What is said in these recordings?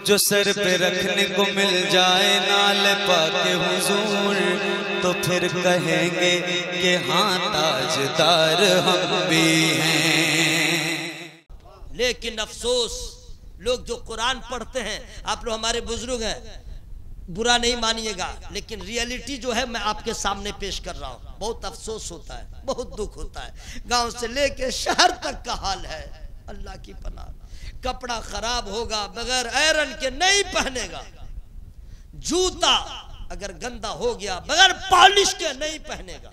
जो सर पे रखने को मिल जाए नाल पाके हुजूर, तो फिर कहेंगे कि हाँ ताजदार हम भी हैं। लेकिन अफसोस, लोग जो कुरान पढ़ते हैं, आप लोग हमारे बुजुर्ग हैं, बुरा नहीं मानिएगा, लेकिन रियलिटी जो है मैं आपके सामने पेश कर रहा हूँ। बहुत अफसोस होता है, बहुत दुख होता है। गांव से लेके शहर तक का हाल है। अल्लाह की पनाह, कपड़ा खराब होगा बगैर आयरन के नहीं पहनेगा, जूता अगर गंदा हो गया बगैर पॉलिश के नहीं पहनेगा,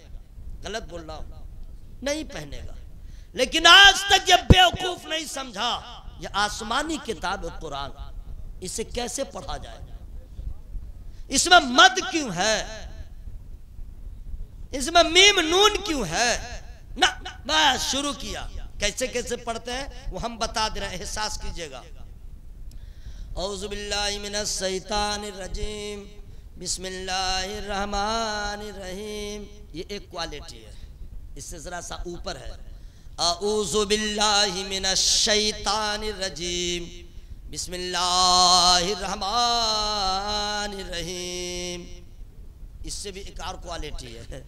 गलत बोल रहा हूं, नहीं पहनेगा। लेकिन आज तक ये बेवकूफ नहीं समझा ये आसमानी किताब कुरान, इसे कैसे पढ़ा जाए, इसमें मद क्यों है, इसमें मीम नून क्यों है ना। बस शुरू किया, कैसे कैसे पढ़ते हैं वो हम बता दे रहे हैं, एहसास कीजिएगा। औज़ु बिल्लाहि मिनश शैतानिर रजीम, बिस्मिल्लाहिर रहमानिर रहीम। ये एक क्वालिटी है, इससे जरा सा ऊपर है। औज़ु बिल्लाहि मिनश शैतानिर रजीम, बिस्मिल्लाहिर रहमानिर रहीम। इससे भी एक और क्वालिटी है।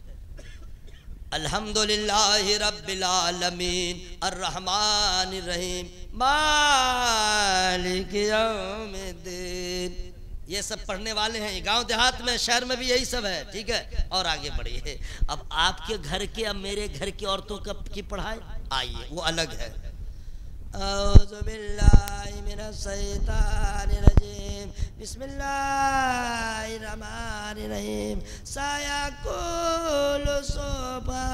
अल्हम्दुलिल्लाहि रब्बिल आलमीन अर्रहमानिर रहीम मालिक यौमिद्दीन। ये सब पढ़ने वाले हैं गांव देहात में, शहर में भी यही सब है, ठीक है। और आगे बढ़िए, अब आपके घर के, अब मेरे घर की औरतों की पढ़ाई आइए, वो अलग है। औज़ु बिल्लाहि मिनश शैतानिर रजीम, बिस्मिल्लाहिर रहमानिर रहीम। सायाकुलु सोबा,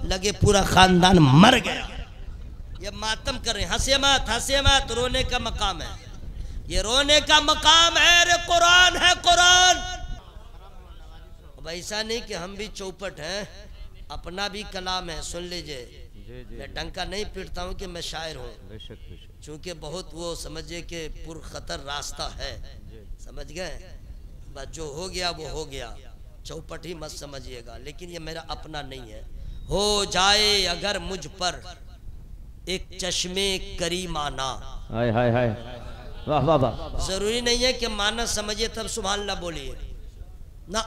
लगे पूरा खानदान मर गया। ये मातम कर रहे हैं, हंसे मत, हंसे मत, रोने का मकाम है, ये रोने का मकाम है। रे कुरान है, कुरान। अब ऐसा नहीं कि हम भी चौपट हैं, अपना भी कलाम है, सुन लीजिए। मैं डंका नहीं पीटता हूँ कि मैं शायर हूँ, चूंकि बहुत वो समझिए कि पुरखतर रास्ता है, समझ गए। बस जो हो गया वो हो गया, चौपट ही मत समझिएगा, लेकिन ये मेरा अपना नहीं है। हो जाए अगर मुझ पर एक चश्मे करीमाना, हाय हाय हाय, वाह वाह वाह। जरूरी नहीं है कि माना समझिए तब सुभान अल्लाह बोलिए ना।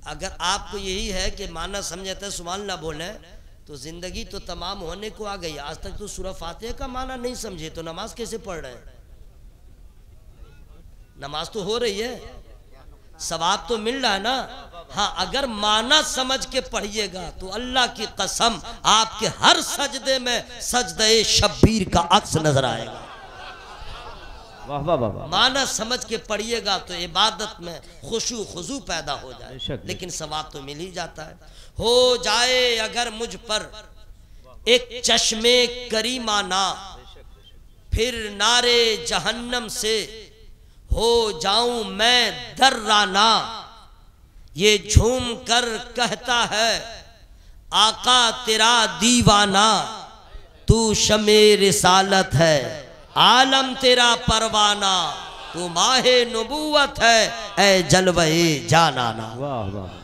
अगर आपको यही है कि माना समझे तब सुभान अल्लाह बोले, तो जिंदगी तो तमाम होने को आ गई। आज तक तो सूरह फातिहा का माना नहीं समझे तो नमाज कैसे पढ़ रहे हैं? नमाज तो हो रही है, सवाब तो मिल रहा है ना। हाँ, अगर माना समझ के पढ़िएगा तो अल्लाह की कसम आपके हर सजदे में सजदे शब्बीर का अक्स नजर आएगा। वाह वाह वाह। माना समझ के पढ़िएगा तो इबादत में खुशू खुजू पैदा हो जाए, लेकिन सवाब तो मिल ही जाता है। हो जाए अगर मुझ पर एक चश्मे करीमाना, फिर नारे जहन्नम से हो जाऊं मैं दर्राना। ये झूम कर कहता है आका तेरा दीवाना, तू शमे रिसालत है आलम तेरा परवाना, तू माहे नबूवत है ए जलवे जानाना। वाह वाह।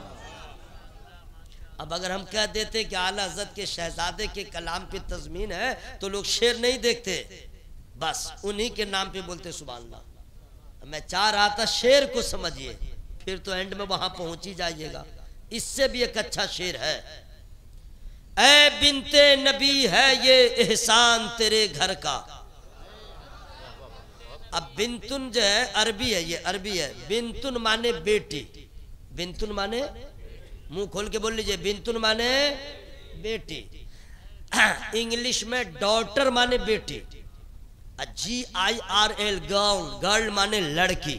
अब अगर हम कह देते कि आला हज़रत के शहजादे के कलाम पे तज़मीन है तो लोग शेर नहीं देखते, बस उन्हीं के नाम पे बोलते सुभान अल्लाह। मैं चाह रहा था शेर को समझिए, फिर तो एंड में वहां पहुंच ही जाइएगा। इससे भी एक अच्छा शेर है। ऐ बिनते नबी है ये एहसान तेरे घर का। अब बिंतुन जो है अरबी है, ये अरबी है। बिंतुन माने बेटी, बिंतुन माने, मुंह खोल के बोल लीजिए, बिंतुन माने बेटी। इंग्लिश में डॉटर माने बेटी, GIRL गर्ल, गर्ल माने लड़की,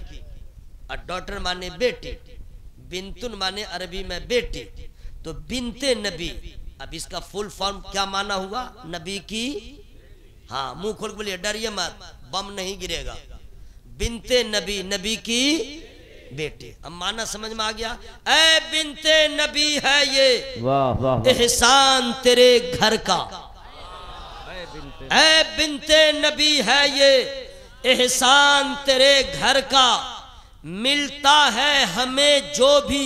और डॉटर माने बेटी। बिंतुन माने अरबी में बेटी, तो बिनते नबी। अब इसका फुल फॉर्म क्या माना हुआ? नबी की, हाँ मुंह खोल के बोलिए, डरिए मत, बम नहीं गिरेगा। बिनते नबी, नबी की बेटी। अब माना समझ में आ गया। ऐ बिनते नबी है ये वाह वाह। एहसान तेरे घर का। ऐ बिनते नबी है ये एहसान तेरे घर का, मिलता है हमें जो भी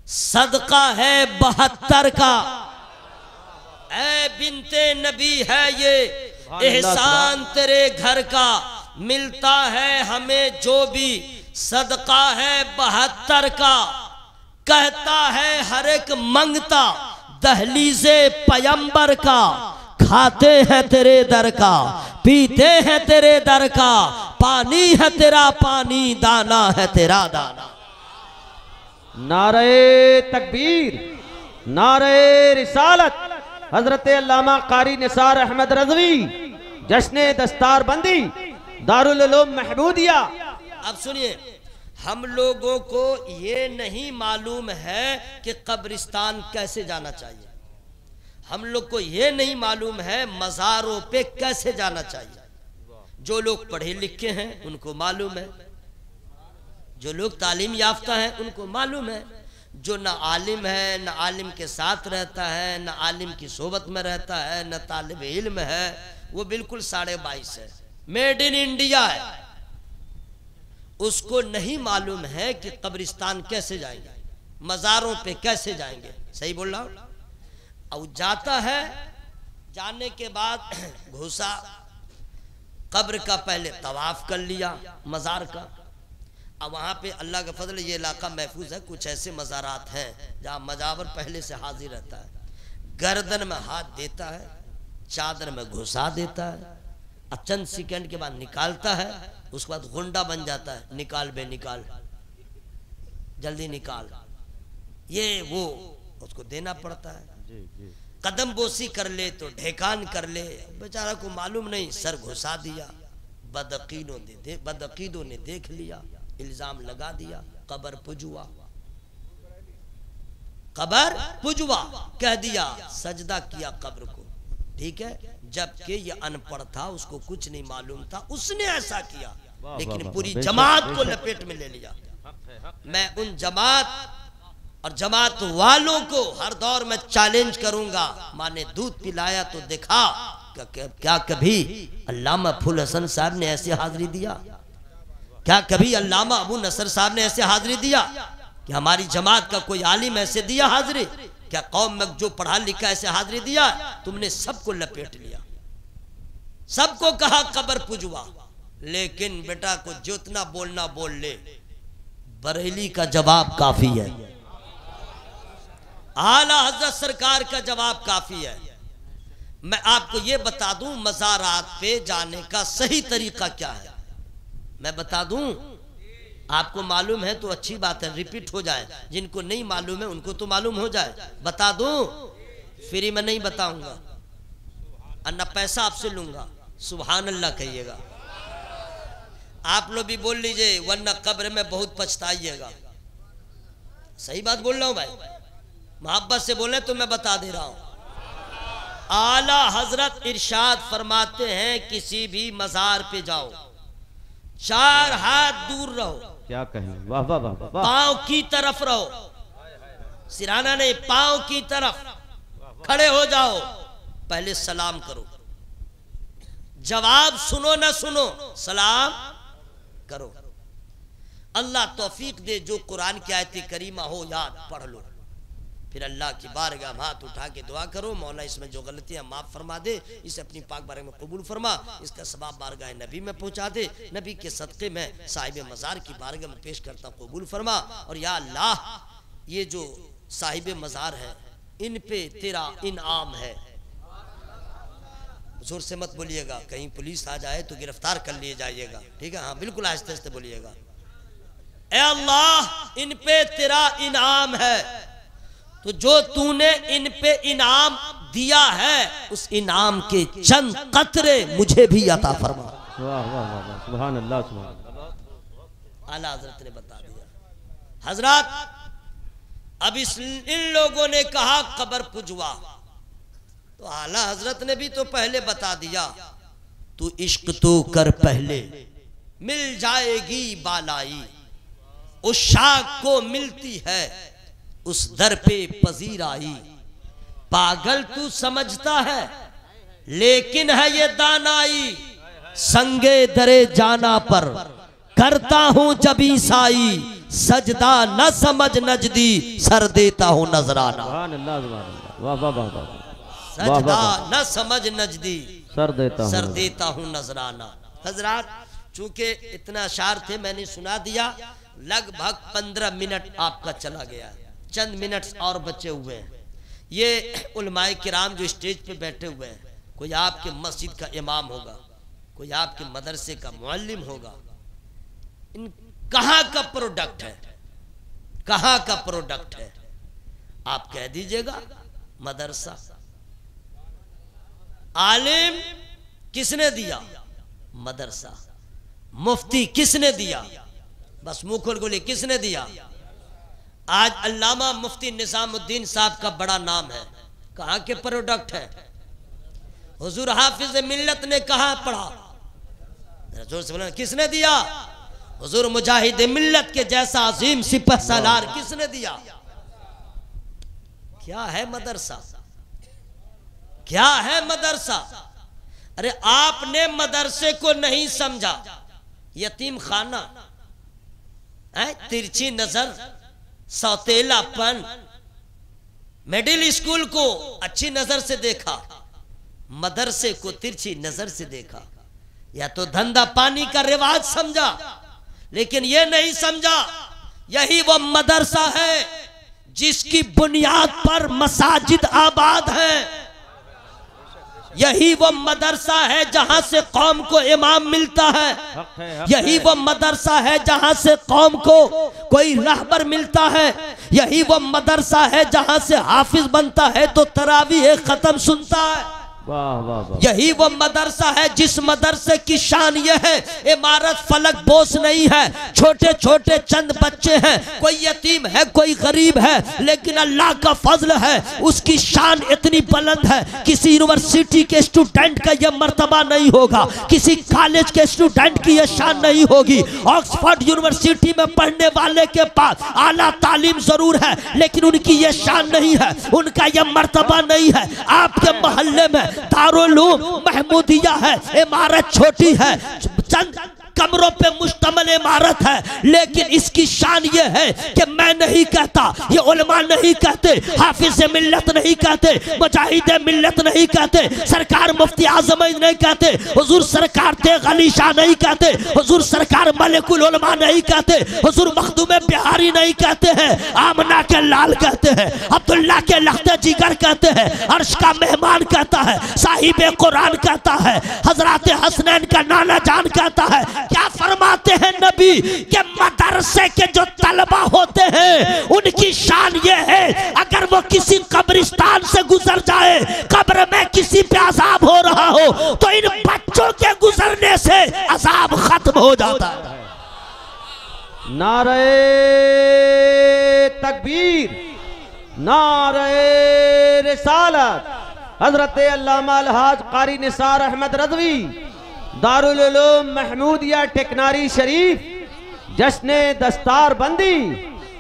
सदका है 72 का। ऐ बिनते नबी है ये एहसान तेरे घर का, मिलता है हमें जो भी सदका है 72 का, कहता है हर एक मंगता दहलीज़े पयंबर का, खाते हैं तेरे दर का, पीते हैं तेरे दर का, पानी है तेरा पानी, दाना है तेरा दाना। नारे तकबीर, नारे रिसालत, हजरत अल्लामा कारी निसार अहमद रज़वी, जश्न दस्तार बंदी, दारुल उलूम महमूदिया। अब सुनिए, हम लोगों को ये नहीं मालूम है कि कब्रिस्तान कैसे जाना चाहिए, हम लोग को ये नहीं मालूम है मज़ारों पे कैसे जाना चाहिए। जो लोग पढ़े लिखे हैं उनको मालूम है, जो लोग तालीम याफ्ता हैं उनको मालूम है, जो न आलिम है, न आलिम के साथ रहता है, न आलिम की सोबत में रहता है, न तालिब इल्म है, वो बिल्कुल 22.5 है, मेड इन इंडिया है। उसको नहीं मालूम है कि कब्रिस्तान कैसे जाएंगे, मज़ारों पे कैसे जाएंगे। सही बोल रहा हूँ? और जाता है, जाने के बाद घुसा, कब्र का पहले तवाफ कर लिया मज़ार का। अब वहाँ पे अल्लाह का फजल ये इलाका महफूज है, कुछ ऐसे मज़ारात हैं जहाँ मजावर पहले से हाजिर रहता है, गर्दन में हाथ देता है, चादर में घुसा देता है, अब चंद सेकंड के बाद निकालता है, उसके बाद गुंडा बन जाता है, निकाल बे निकाल, जल्दी निकाल, ये वो उसको देना पड़ता है। कदम बोसी कर ले तो ढेकान कर ले, बेचारा को मालूम नहीं, सर घुसा दिया, बदअकीदों ने देख लिया, इल्जाम लगा दिया, कब्र पुजुआ, कब्र पुजुआ कह दिया, सजदा किया कब्र को। ठीक है, जबकि ये अनपढ़ था, उसको कुछ नहीं मालूम था, उसने ऐसा किया, लेकिन पूरी जमात को लपेट में ले लिया। मैं उन जमात और जमात वालों को हर दौर में चैलेंज करूंगा, माँ ने दूध पिलाया तो देखा, क्या कभी अल्लामा फुल हसन साहब ने ऐसे हाजिरी दिया? क्या कभी अल्लामा अबू नसर साहब ने ऐसे हाजिरी दिया? कि हमारी जमात का कोई आलिम ऐसे दिया हाजिरी? क्या कौम में जो पढ़ा लिखा ऐसे हाजिरी दिया? तुमने सबको लपेट लिया, सबको कहा कब्र पुजवा, लेकिन बेटा को जितना बोलना बोल ले, बरेली का जवाब काफी है, आला हजरत सरकार का जवाब काफी है। मैं आपको ये बता दूं मज़ारात पे जाने का सही तरीका क्या है, मैं बता दूं, आपको मालूम है तो अच्छी बात है, रिपीट हो जाए, जिनको नहीं मालूम है उनको तो मालूम हो जाए। बता दूं, फ्री में नहीं बताऊंगा और न पैसा आपसे लूंगा, सुभान अल्लाह कहिएगा। आप लोग भी बोल लीजिए, वरना कब्र में बहुत पछताइएगा। सही बात बोल रहा हूं भाई, मोहब्बत से बोले तो मैं बता दे रहा हूं। आला हजरत इरशाद फरमाते हैं, किसी भी मज़ार पे जाओ, 4 हाथ दूर रहो, क्या कहें, वाह वाह वाह वाह, पांव की तरफ रहो, सिराना नहीं, पांव की तरफ खड़े हो जाओ, पहले सलाम करो, जवाब सुनो ना सुनो, सलाम करो। अल्लाह तौफीक दे, जो कुरान की आयत करीमा हो याद पढ़ लो, फिर अल्लाह की बारगाह में हाथ उठा के दुआ करो, मौला इसमें जो गलतियां माफ फरमा दे, इसे अपनी पाक बारगाह में कबूल फरमा, इसका सवाब बारगाह नबी में पहुंचा दे, नबी के सदक़े में साहिब मज़ार की बारगाह में पेश करता कबूल फरमा। और या अल्लाह, ये जो साहिब मज़ार है इन पे तेरा इनाम है, जोर से मत बोलिएगा, कहीं पुलिस आ जाए तो गिरफ्तार कर लिए जाइएगा, ठीक है? हाँ बिल्कुल आहिस्ते आहिस्ते बोलिएगा। ए अल्लाह, इन पे तेरा इनाम है, तो जो तूने इन पे इनाम दिया है, उस इनाम के चंद कतरे मुझे भी अता फरमा। वाह वाह वाह, सुभान अल्लाह, सुभान अल्लाह। आला हजरत ने बता दिया। हजरत, अब इन लोगों ने कहा कब्र पुजवा, तो आला हजरत ने भी तो पहले बता दिया, तू इश्क तो कर पहले, मिल जाएगी बालाई, उस शाख को मिलती है, उस दर पे पजीर आई, पागल तू समझता है लेकिन है ये दानाई, संगे दरे जाना पर करता हूं जब ईसाई, सजदा न समझ नजदी, सर देता हूं नजराना। सुभान अल्लाह, सुभान अल्लाह, वाह वाह वाह वाह, सजदा न समझ नजदी, सर देता हूं नजराना। हजरात, चूंकि इतना अशार थे मैंने सुना दिया, लगभग 15 मिनट आपका चला गया, चंद मिनट्स और बचे हुए हैं। ये उलमाए किराम जो स्टेज पे बैठे हुए हैं, कोई आपके मस्जिद का इमाम होगा, कोई आपके मदरसे का मुअल्लिम होगा, इन कहाँ का प्रोडक्ट है, कहाँ का प्रोडक्ट है? आप कह दीजिएगा मदरसा। आलिम किसने दिया? मदरसा। मुफ्ती किसने दिया? बस मुंह खोल बोलिए किसने दिया? आज अल्लामा मुफ्ती निजामुद्दीन साहब का बड़ा नाम है, कहाँ के प्रोडक्ट है? हुजूर हाफिज मिल्लत ने कहा पढ़ा? जोर से बोला किसने दिया? हुजूर मुजाहिद मिल्लत के जैसा अजीम सिपह सालार किसने दिया? क्या है मदरसा? क्या है मदरसा? अरे आपने मदरसे को नहीं समझा, यतीम खाना है, तिरछी नजर, सौतेलापन। मिडिल स्कूल को अच्छी नजर से देखा, मदरसे को तिरछी नजर से देखा। या तो धंधा पानी का रिवाज समझा, लेकिन यह नहीं समझा यही वो मदरसा है जिसकी बुनियाद पर मसाजिद आबाद है। यही वो मदरसा है जहां से कौम को इमाम मिलता है। यही वो मदरसा है जहां से कौम को कोई रहबर मिलता है। यही वो मदरसा है जहां से हाफिज बनता है तो तरावीह खत्म सुनता है। वाह वाह वाह। यही वो मदरसा है जिस मदरसे की शान यह है, इमारत फलक बोस नहीं है, छोटे छोटे चंद बच्चे हैं, कोई यतीम है कोई गरीब है, लेकिन अल्लाह का फजल है, उसकी शान इतनी बुलंद है। किसी यूनिवर्सिटी के स्टूडेंट का यह मर्तबा नहीं होगा, किसी कॉलेज के स्टूडेंट की यह शान नहीं होगी। ऑक्सफोर्ड यूनिवर्सिटी में पढ़ने वाले के पास आला तालीम जरूर है, लेकिन उनकी यह शान नहीं है, उनका यह मर्तबा नहीं है। आपके मोहल्ले में दारुल महमूदिया है, इमारत छोटी है, चंद कमरों पे मुश्तमिल इमारत है, लेकिन इसकी शान ये है कि मैं नहीं कहता, ये उलमा नहीं कहते, हाफिज मिल्लत नहीं कहते, मुजाहिद मिल्लत नहीं कहते, सरकार मुफ्ती आजम नहीं कहते, हुजूर सरकार तेग अली शाह नहीं कहते, हुजूर सरकार मलिकुल उलमा नहीं कहते, हुजूर मखदूम बिहारी नहीं कहते हैं, आमना के लाल कहते हैं, अब्दुल्ला के लख्ते जिगर कहते हैं, अर्श का मेहमान कहता है, साहिब कुरान कहता है, हजरत हसनैन का नाना जान कहता है। क्या फरमाते हैं नबी कि मदरसे के जो तलबा होते हैं उनकी शान ये है, अगर वो किसी कब्रिस्तान से गुजर जाए, कब्र में किसी पे अजाब हो रहा हो, तो इन बच्चों के गुजरने से अजाब खत्म हो जाता है। नारे तकबीर, नारे रिसालत। हजरत अल्लामा अलहाज कारी निसार अहमद रज़वी दारुल उलूम महमूदिया टेकनारी शरीफ जश्न दस्तार बंदी।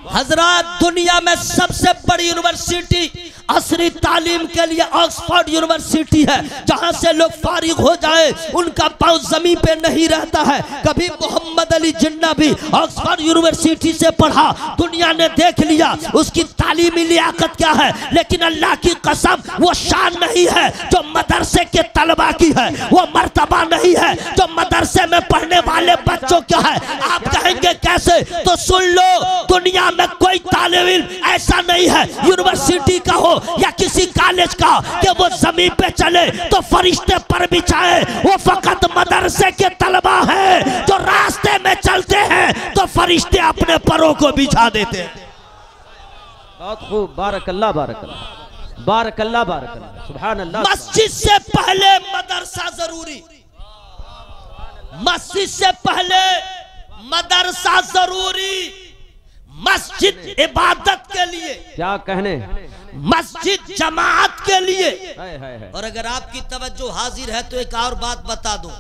हजरत दुनिया में सबसे बड़ी यूनिवर्सिटी असरी तालीम के लिए ऑक्सफोर्ड यूनिवर्सिटी है, जहां से लोग फारिग हो जाए उनका पांव जमीन पे नहीं रहता है। कभी मोहम्मद अली जिन्ना भी ऑक्सफोर्ड यूनिवर्सिटी से पढ़ा, दुनिया ने देख लिया उसकी तालीमी लियाकत क्या है, लेकिन अल्लाह की कसम वो शान नहीं है जो मदरसे के तलबा की है, वो मर्तबा नहीं है जो मदरसे में पढ़ने वाले बच्चों का है। आप कहेंगे कैसे? तो सुन लो, दुनिया में कोई तालिब इल्म ऐसा नहीं है, यूनिवर्सिटी का हो या किसी कॉलेज का, कि वो जमीन पे चले तो फरिश्ते पर बिछाए। वो फकत मदरसे के तलबा है जो रास्ते में चलते हैं तो फरिश्ते अपने परों को बिछा देते हैं। बहुत खूब, बारकल्लाह बारकल्लाह बारकल्लाह बारकल्लाह, सुभान अल्लाह। मस्जिद से पहले मदरसा जरूरी, मस्जिद से पहले मदरसा जरूरी। मस्जिद इबादत के लिए, क्या कहने, मस्जिद जमात के लिए। है। और अगर आपकी तवज्जो हाजिर है तो एक और बात बता दूं,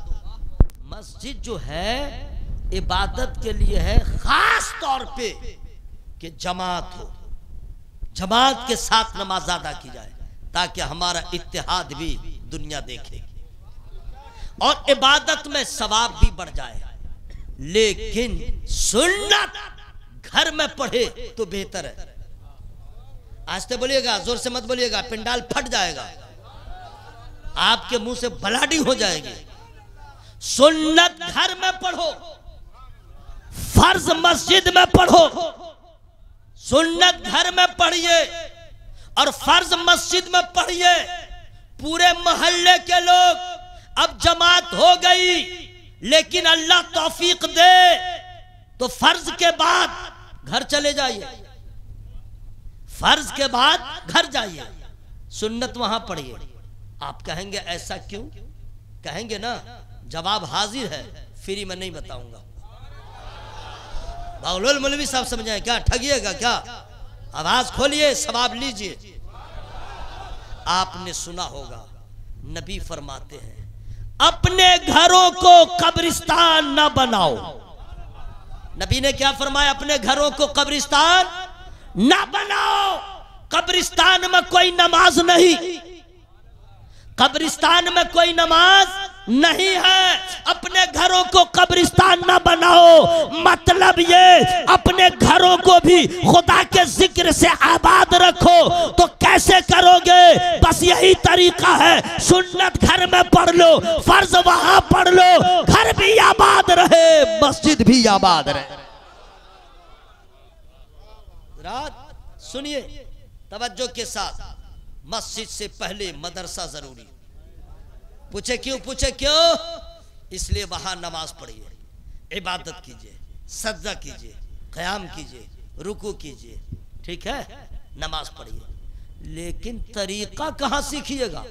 मस्जिद जो है इबादत के लिए है, खास तौर पे कि जमात हो, जमात के साथ नमाज अदा की जाए ताकि हमारा इत्तेहाद भी दुनिया देखे और इबादत में सवाब भी बढ़ जाए। लेकिन सुन्नत घर में पढ़े तो बेहतर है। आस्ते बोलिएगा, जोर से मत बोलिएगा, पिंडाल फट जाएगा, आपके मुंह से ब्लाडी हो जाएगी। सुन्नत घर में पढ़ो, फर्ज मस्जिद में पढ़ो। सुन्नत घर में पढ़िए और फर्ज मस्जिद में पढ़िए। पूरे मोहल्ले के लोग अब जमात हो गई, लेकिन अल्लाह तौफीक दे तो फर्ज के बाद घर चले जाइए, फर्ज के बाद घर जाइए, सुन्नत वहां पढ़िए। आप कहेंगे ऐसा क्यों? कहेंगे ना, जवाब हाजिर है, फ्री में नहीं बताऊंगा। बाउल मौलवी साहब समझाए क्या? ठगिएगा क्या? आवाज खोलिए, सवाब लीजिए। आपने सुना होगा नबी फरमाते हैं अपने घरों को कब्रिस्तान न बनाओ। नबी ने क्या फरमाया? अपने घरों को कब्रिस्तान न बनाओ। कब्रिस्तान में कोई नमाज नहीं, कब्रिस्तान में कोई नमाज नहीं है। अपने घरों को कब्रिस्तान न बनाओ, मतलब ये अपने घरों को भी खुदा के जिक्र से आबाद रखो। तो कैसे करोगे? बस यही तरीका है, सुन्नत घर में पढ़ लो, फर्ज वहां पढ़ लो, घर भी आबाद रहे, मस्जिद भी आबाद रहे। रात सुनिए तवज्जो के साथ, मस्जिद से पहले मदरसा जरूरी। पूछे क्यों? पूछे क्यों? इसलिए वहां नमाज पढ़िए, इबादत कीजिए, सजदा कीजिए, क़याम कीजिए, रुकू कीजिए, ठीक है, नमाज पढ़िए। लेकिन तरीका कहां सीखिएगा?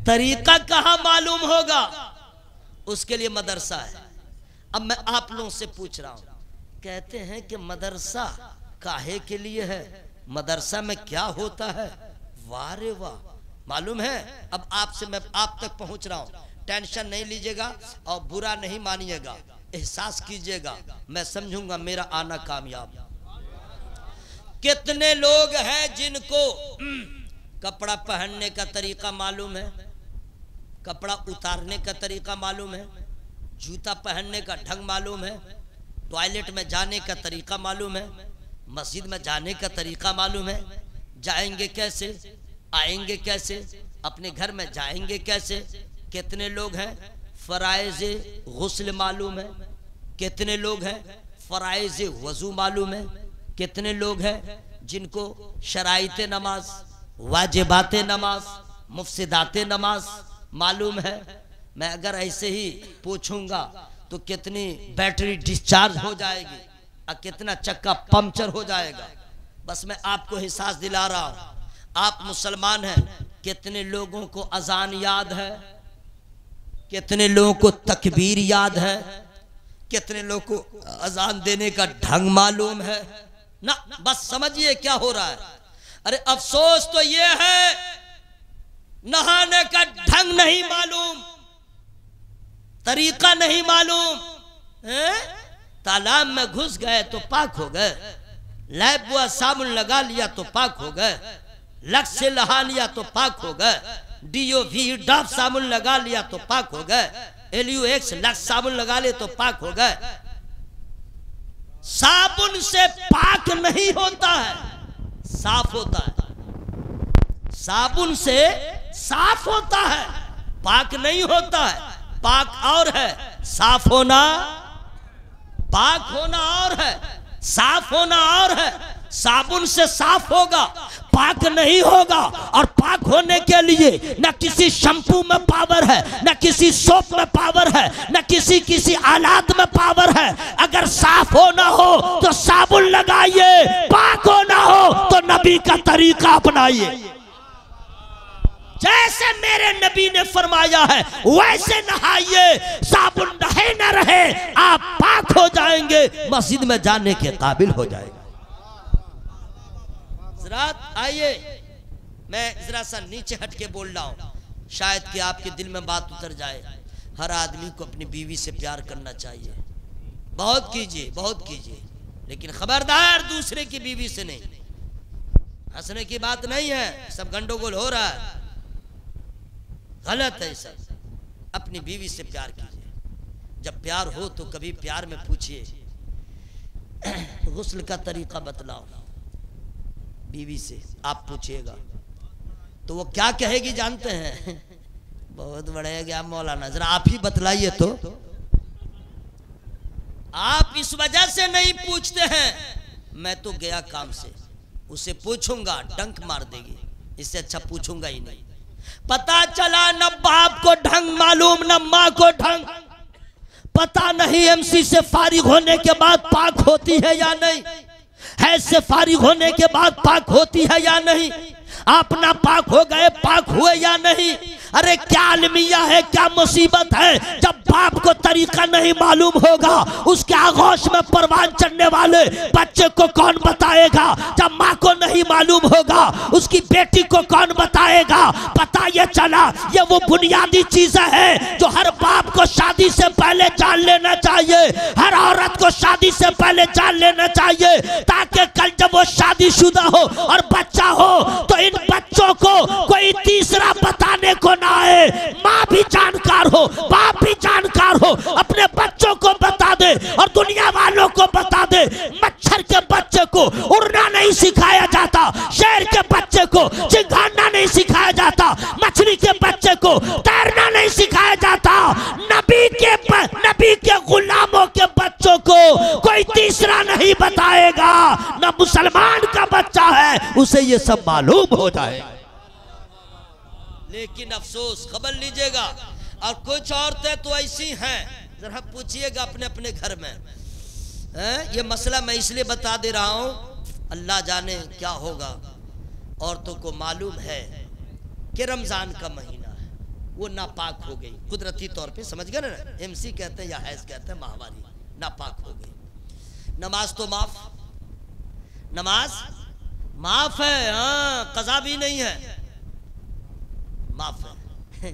तरीका कहां मालूम होगा? उसके लिए मदरसा है। अब मैं आप लोगों से पूछ रहा हूं, कहते हैं कि मदरसा काहे के लिए है, मदरसा में क्या होता है? वाह रे वाह, मालूम है? अब आपसे मैं आप तक पहुंच रहा हूं, टेंशन नहीं लीजिएगा और बुरा नहीं मानिएगा, एहसास कीजिएगा, मैं समझूंगा मेरा आना कामयाब। कितने लोग हैं जिनको कपड़ा पहनने का तरीका मालूम है, कपड़ा उतारने का तरीका मालूम है, जूता पहनने का ढंग मालूम है, टॉयलेट में जाने का तरीका मालूम है, मस्जिद में जाने का तरीका मालूम है, जाएंगे कैसे, आएंगे कैसे, अपने घर में जाएंगे कैसे। कितने लोग हैं फराइज़े गुस्ल मालूम है, कितने लोग हैं फराइज़े वज़ू मालूम है, कितने लोग हैं जिनको शराइते नमाज, वाजिबाते नमाज, मुफ्सिदाते नमाज मालूम है। मैं अगर ऐसे ही पूछूंगा तो कितनी बैटरी डिस्चार्ज हो जाएगी और कितना चक्का पंक्चर हो जाएगा। बस मैं आपको एहसास दिला रहा हूं, आप मुसलमान हैं, कितने लोगों को अजान याद है, कितने लोगों को तकबीर याद है, कितने लोगों को अजान देने का ढंग मालूम है ना। बस समझिए क्या हो रहा है। अरे अफसोस तो ये है नहाने का ढंग नहीं मालूम, तरीका नहीं मालूम है? तालाब में घुस गए तो पाक हो गए, लैब बुआ साबुन लगा लिया तो पाक हो गए, लक्स से नहा लिया तो पाक हो गए, DOV डब साबुन लगा लिया तो पाक हो गए, LUX लक्स साबुन लगा ले तो पाक हो गए। साबुन से पाक नहीं होता है, साफ होता है। साबुन से साफ होता है, पाक नहीं होता है। पाक और है, साफ होना, पाक होना और है, साफ होना और है। साबुन से साफ होगा, पाक नहीं होगा। और पाक होने के लिए न किसी शैम्पू में पावर है, न किसी सोप में पावर है, न किसी आलात में पावर है। अगर साफ होना हो तो साबुन लगाइए, पाक होना हो तो नबी का तरीका अपनाइए। जैसे मेरे नबी ने फरमाया है वैसे नहाइए, साबुन रहे न रहे आप पाक हो जाएंगे, मस्जिद में जाने के काबिल हो जाएंगे। जरा आइए, मैं जरा सा नीचे हट के बोल रहा हूं, शायद कि आपके दिल में बात उतर जाए। हर आदमी को अपनी बीवी से प्यार करना चाहिए, बहुत कीजिए, बहुत कीजिए, लेकिन खबरदार दूसरे की बीवी से नहीं। हंसने की बात नहीं है, सब गंडोगोल हो रहा है, गलत है सब। अपनी बीवी से प्यार कीजिए। जब प्यार हो तो कभी प्यार में पूछिए गुस्ल का तरीका बतलाओ, बीवी से आप पूछिएगा तो वो क्या कहेगी जानते हैं? बहुत बढ़ेगा मौलाना, जरा आप ही बतलाइए तो। आप इस वजह से नहीं पूछते हैं, मैं तो गया काम से, उसे पूछूंगा डंक मार देगी, इससे अच्छा पूछूंगा ही नहीं। पता चला न बाप को ढंग मालूम न माँ को ढंग, पता नहीं एमसी से फारिग होने के बाद पाक होती है या नहीं, हैज से फारिग होने के बाद पाक होती है या नहीं, आप ना पाक हो गए पाक हुए या नहीं। अरे क्या अलमिया है, क्या मुसीबत है, जब बाप को तरीका नहीं मालूम होगा उसके आगोश में परवान चढ़ने वाले बच्चे को कौन बताएगा, जब माँ को नहीं मालूम होगा उसकी बेटी को कौन बताएगा। पता ये चला ये वो बुनियादी चीजें हैं जो हर बाप को शादी से पहले जान लेना चाहिए, हर औरत को शादी से पहले जान लेना चाहिए, ताकि कल जब वो शादीशुदा हो और बच्चा हो तो इन बच्चों को कोई तीसरा बताने को ना आए। माँ भी जानकार हो, बाप भी जानकार हो, अपने बच्चों को बता दे और दुनिया वालों को बता दे। मच्छर के बच्चे को उड़ना नहीं सिखाया जाता, शेर के बच्चे को चिंगारना नहीं सिखाया जाता, मछली के बच्चे को तैरना नहीं सिखाया जाता। नबी के गुलामों के बच्चों को कोई तीसरा नहीं बताएगा। न मुसलमान का बच्चा है उसे ये सब मालूम हो जाए। लेकिन अफसोस, खबर लीजिएगा, और कुछ औरतें तो ऐसी हैं, जरा पूछिएगा अपने अपने घर में है? ये मसला मैं इसलिए बता दे रहा हूं, अल्लाह जाने क्या होगा। औरतों को मालूम है कि रमजान का महीना है, वो नापाक हो गई कुदरती तौर पे, समझ गए ना, एमसी कहते हैं या हैज कहते हैं, माहवारी नापाक हो गई। नमाज तो माफ, नमाज माफ है, हाँ कज़ा भी नहीं है, माफ है।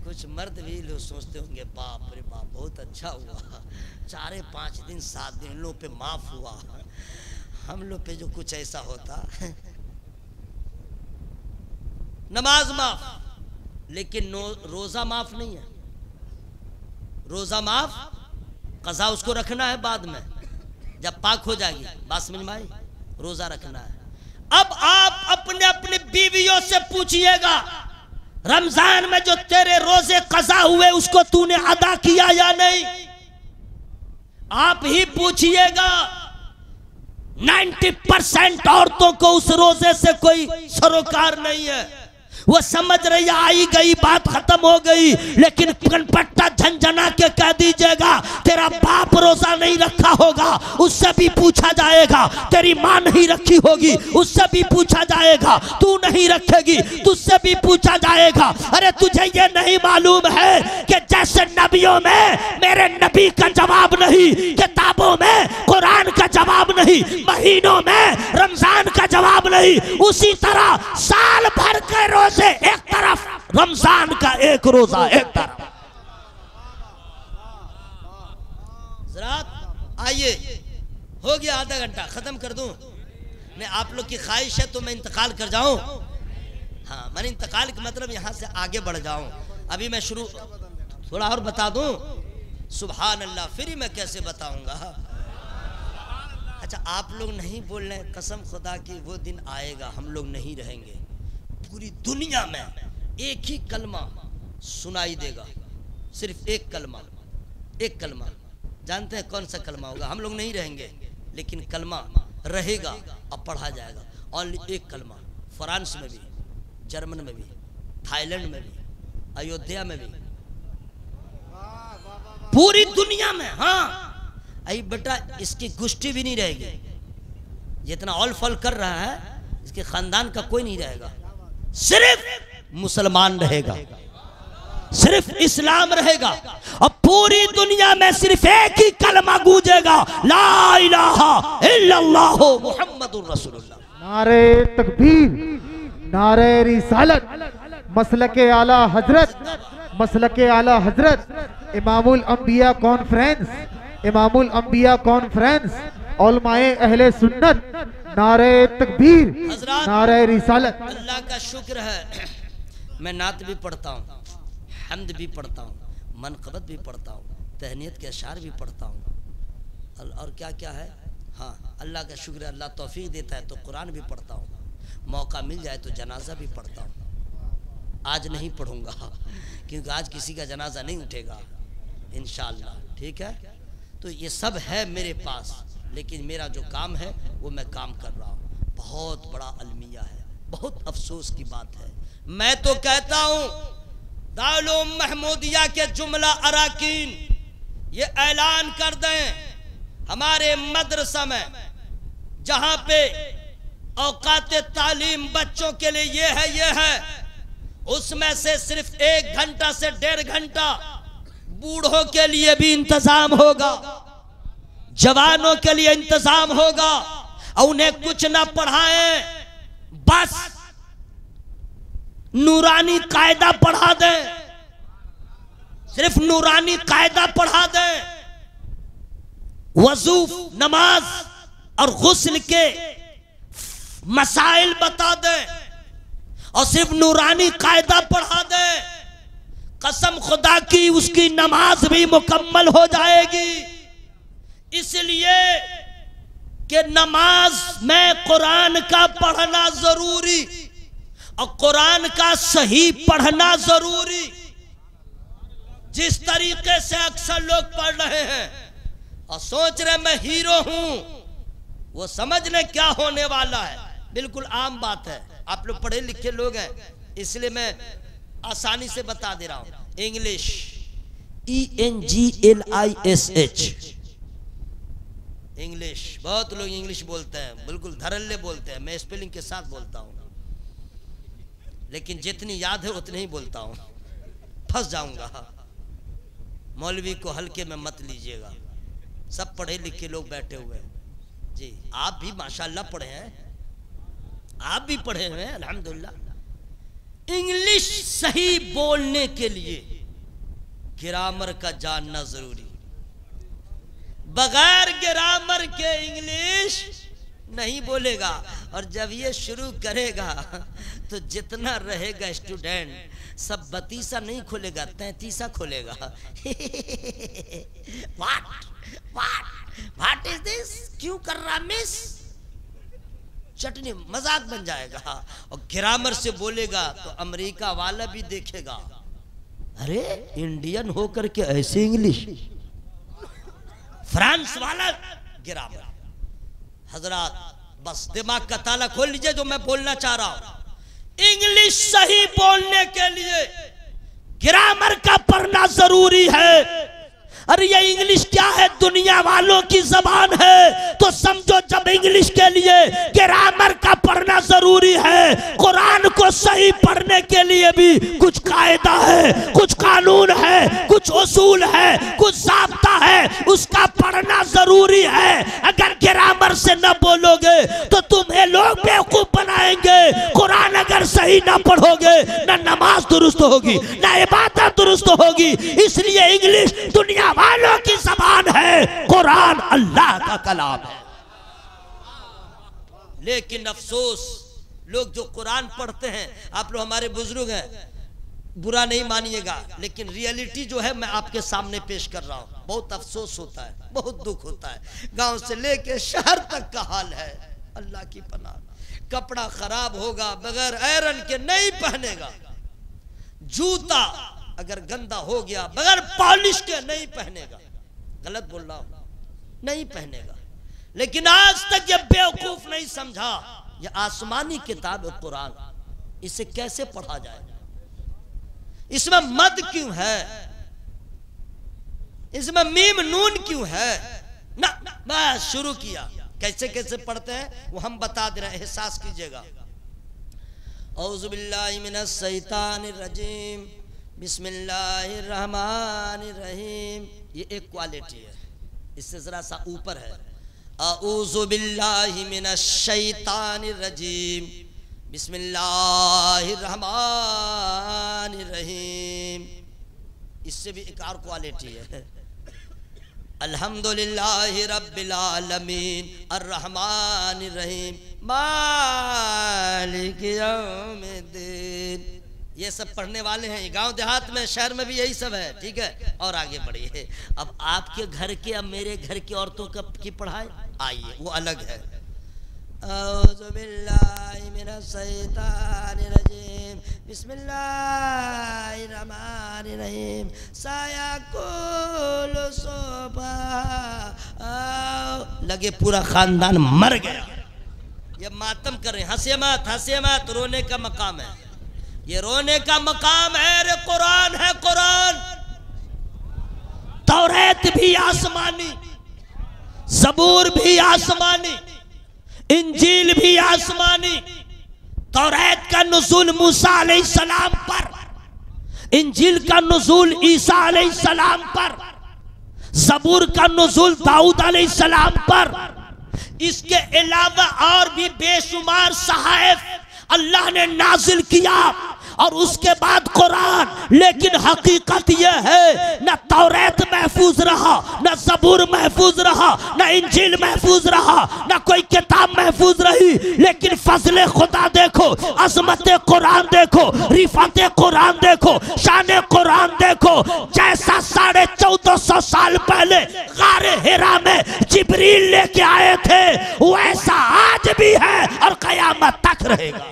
कुछ मर्द भी लोग सोचते होंगे बाप रे बाप बहुत अच्छा हुआ, 4-5 दिन 7 दिन लोग पे माफ हुआ, हम लोग पे जो कुछ ऐसा होता। नमाज माफ, लेकिन रोजा माफ नहीं है। रोजा माफ, कज़ा उसको रखना है बाद में जब पाक हो जाएगी, बात समझ में आई, रोजा रखना है। अब आप अपने अपने बीवियों से पूछिएगा रमजान में जो तेरे रोजे कज़ा हुए उसको तूने अदा किया या नहीं। आप ही पूछिएगा, 90% औरतों को उस रोजे से कोई सरोकार नहीं है। वो समझ रही है आई गई बात खत्म हो गई, लेकिन कनपट्टा झंझना के कह दीजिएगा तेरा बाप रोजा नहीं रखा होगा, उससे भी पूछा जाएगा, तेरी माँ नहीं रखी होगी उससे भी पूछा जाएगा, तू नहीं रखेगी तुझसे भी पूछा जाएगा। अरे तुझे ये नहीं मालूम है कि जैसे नबियों में मेरे नबी का जवाब नहीं, किताबों में कुरान का जवाब नहीं, महीनों में रमजान का जवाब नहीं, उसी तरह साल भर के रोजे एक तरफ, रमजान का एक रोजा एक तरफ। आइए, हो गया आधा घंटा, खत्म कर दूं मैं, आप लोग की ख्वाहिश है तो मैं इंतकाल कर जाऊं। हाँ, मैंने इंतकाल का मतलब यहां से आगे बढ़ जाऊं। अभी मैं शुरू थोड़ा और बता दूं, सुभान अल्लाह, फिर मैं कैसे बताऊंगा। अच्छा, आप लोग नहीं बोल रहे, कसम खुदा की वो दिन आएगा हम लोग नहीं रहेंगे, पूरी दुनिया में एक ही कलमा सुनाई देगा, सिर्फ एक कलमा, एक कलमा। जानते हैं कौन सा कलमा होगा? हम लोग नहीं रहेंगे लेकिन कलमा रहेगा और पढ़ा जाएगा। ओनली एक कलमा, फ्रांस में भी, जर्मन में भी, थाईलैंड में भी, अयोध्या में भी, पूरी दुनिया में। हाँ अरे बेटा, इसकी गुष्टी भी नहीं रहेगी, जितना ऑल फॉल कर रहा है इसके खानदान का कोई नहीं रहेगा, सिर्फ मुसलमान रहेगा, सिर्फ इस्लाम रहेगा, और पूरी दुनिया में सिर्फ एक ही कलमा गूंजेगा, ला इलाहा इल्लल्लाह मुहम्मदुर रसूलुल्लाह। नारे तकबीर, नारे रिसालत, मसलके आला हजरत, मसलके आला हजरत, इमामुल अंबिया कॉन्फ्रेंस, इमामुल अंबिया कॉन्फ्रेंस, उलमाए अहले सुन्नत, नारे तकबीर, नारे रिसालत। अल्लाह का शुक्र है, मैं नात भी पढ़ता हूँ, हम्द भी पढ़ता हूँ, मनक़बत भी पढ़ता हूँ, तहनीयत के अशार भी पढ़ता हूँ, और क्या क्या है। हाँ, अल्लाह का शुक्र है, अल्लाह तौफीक देता है तो कुरान भी पढ़ता हूँ, मौका मिल जाए तो जनाजा भी पढ़ता हूँ। आज नहीं पढ़ूंगा क्योंकि आज किसी का जनाजा नहीं उठेगा इंशाअल्लाह, ठीक है। तो ये सब है मेरे पास, लेकिन मेरा जो काम है वो मैं काम कर रहा हूँ। बहुत बड़ा अलमिया है, बहुत अफसोस की बात है। मैं तो कहता हूँ दारुल उलूम महमूदिया के जुमला अराकीन ये ऐलान कर दें, हमारे मदरसा में जहाँ पे औकात तालीम बच्चों के लिए ये है, उसमें से सिर्फ 1 घंटा से 1.5 घंटा बूढ़ों के लिए भी इंतजाम होगा, जवानों के लिए इंतजाम होगा। और उन्हें कुछ ना पढ़ाएं, बस नूरानी कायदा पढ़ा दें, सिर्फ नूरानी कायदा पढ़ा दें, वजू, नमाज और गुस्ल के मसाइल बता दें और सिर्फ नूरानी कायदा पढ़ा दें। कसम खुदा की उसकी नमाज भी मुकम्मल हो जाएगी, इसलिए कि नमाज में कुरान का पढ़ना जरूरी और कुरान का सही पढ़ना जरूरी। जिस तरीके से अक्सर लोग पढ़ रहे हैं और सोच रहे मैं हीरो हूं, वो समझ ले क्या होने वाला है। बिल्कुल आम बात है, आप लोग पढ़े लिखे लोग हैं इसलिए मैं आसानी से बता दे रहा हूं। English ENGLISH, English. बहुत लोग इंग्लिश बोलते हैं, बिल्कुल धड़ल्ले बोलते हैं, मैं स्पेलिंग के साथ बोलता हूं, लेकिन जितनी याद है उतनी ही बोलता हूं, फंस जाऊंगा। मौलवी को हल्के में मत लीजिएगा, सब पढ़े लिखे लोग बैठे हुए हैं जी। आप भी माशाल्लाह पढ़े हैं, आप भी पढ़े हुए हैं अल्हम्दुलिल्लाह। इंग्लिश सही बोलने के लिए ग्रामर का जानना जरूरी। बगैर ग्रामर के इंग्लिश नहीं बोलेगा, और जब ये शुरू करेगा तो जितना रहेगा स्टूडेंट सब 32 नहीं खोलेगा, 33 खोलेगा। व्हाट इज दिस, क्यों कर रहा मिस, चटनी मजाक बन जाएगा। और ग्रामर से बोलेगा तो अमेरिका वाला भी देखेगा, अरे इंडियन होकर के ऐसे इंग्लिश। फ्रांस वाला ग्रामर। हजरात बस दिमाग का ताला खोल लीजिए, जो मैं बोलना चाह रहा हूं। इंग्लिश सही बोलने के लिए ग्रामर का पढ़ना जरूरी है। अरे ये इंग्लिश क्या है, दुनिया वालों की जबान है, तो समझो जब इंग्लिश के लिए ग्रामर का पढ़ना जरूरी है, कुरान को सही पढ़ने के लिए भी कुछ कायदा है, कुछ कानून है, कुछ उसूल है, कुछ ज़ाब्ता है, उसका पढ़ना जरूरी है। अगर ग्रामर से न बोलोगे तो तुम्हें लोग बेवकूफ बनाएंगे। कुरान अगर सही ना पढ़ोगे न नमाज दुरुस्त होगी, न इबादत दुरुस्त होगी। इसलिए इंग्लिश दुनिया वालों की जबान है, कुरान अल्लाह का कलाम है। लेकिन अफसोस लोग जो कुरान पढ़ते हैं, आप लोग हमारे बुजुर्ग हैं, बुरा नहीं मानिएगा, लेकिन रियलिटी जो है मैं आपके सामने पेश कर रहा हूं। बहुत अफसोस होता है, बहुत दुख होता है। गांव से लेके शहर तक का हाल है, अल्लाह की पनाह। कपड़ा खराब होगा बगैर आयरन के नहीं पहनेगा, जूता अगर गंदा हो गया बगैर पॉलिश के नहीं पहनेगा, गलत बोल रहा हूं, नहीं पहनेगा। लेकिन आज तक ये बेवकूफ नहीं समझा ये आसमानी किताब कुरान, इसे कैसे पढ़ा जाए, इसमें मद क्यों है, इसमें मीम नून क्यों है ना। बस शुरू किया, कैसे कैसे पढ़ते हैं वो हम बता दे रहे हैं, एहसास कीजिएगा। औज़ु बिल्लाहि मिनश शैतानिर रजीम, बिस्मिल्लाहिर रहमानिर रहीम। ये एक क्वालिटी है, इससे जरा सा ऊपर है। औज़ु बिल्लाहि मिनश शैतानिर रजीम, बिस्मिल्लाहिर रहमानिर रहीम। इससे भी एक और क्वालिटी है। अल्हम्दुलिल्लाहि रब्बिल आलमीन अर्रहमानिर रहीम मालिक यौमिद्दीन। ये सब पढ़ने वाले हैं, गांव देहात में, शहर में भी यही सब है, ठीक है। और आगे बढ़िए, अब आपके घर के, अब मेरे घर की औरतों की पढ़ाई आइए, वो अलग है। औज़ु बिल्लाहि मिनश शैतानिर रजीम बिस्मिल्लाहिर रहमानिर रहीम सायाकुल सोबा। लगे पूरा खानदान मर गया। ये मातम कर रहे हैं। हंसे मत, रोने का मकाम है, ये रोने का मकाम है। रे कुरान है, कुरान तौरात भी आसमानी, ज़बूर भी आसमानी, इंजील भी आसमानी। तौरात का नुज़ूल मूसा अलैहिस्सलाम पर, इंजील का नुज़ूल ईसा अलैहिस्सलाम पर, ज़बूर का नुज़ूल दाऊद अलैहिस्सलाम पर। इसके अलावा और भी बेशुमार सहाइफ अल्लाह ने नाजिल किया और उसके बाद कुरान। लेकिन हकीकत यह है न तौरात महफूज रहा, न ज़बूर महफूज रहा, न इंजील महफूज रहा, न कोई किताब महफूज रही। लेकिन फजले खुदा देखो, अजमत कुरान देखो, रिफत कुरान देखो, शान कुरान देखो। जैसा 1450 साल पहले गारे हिरा में जिब्रील लेके आए थे, वैसा आज भी है और कयामत तक रहेगा।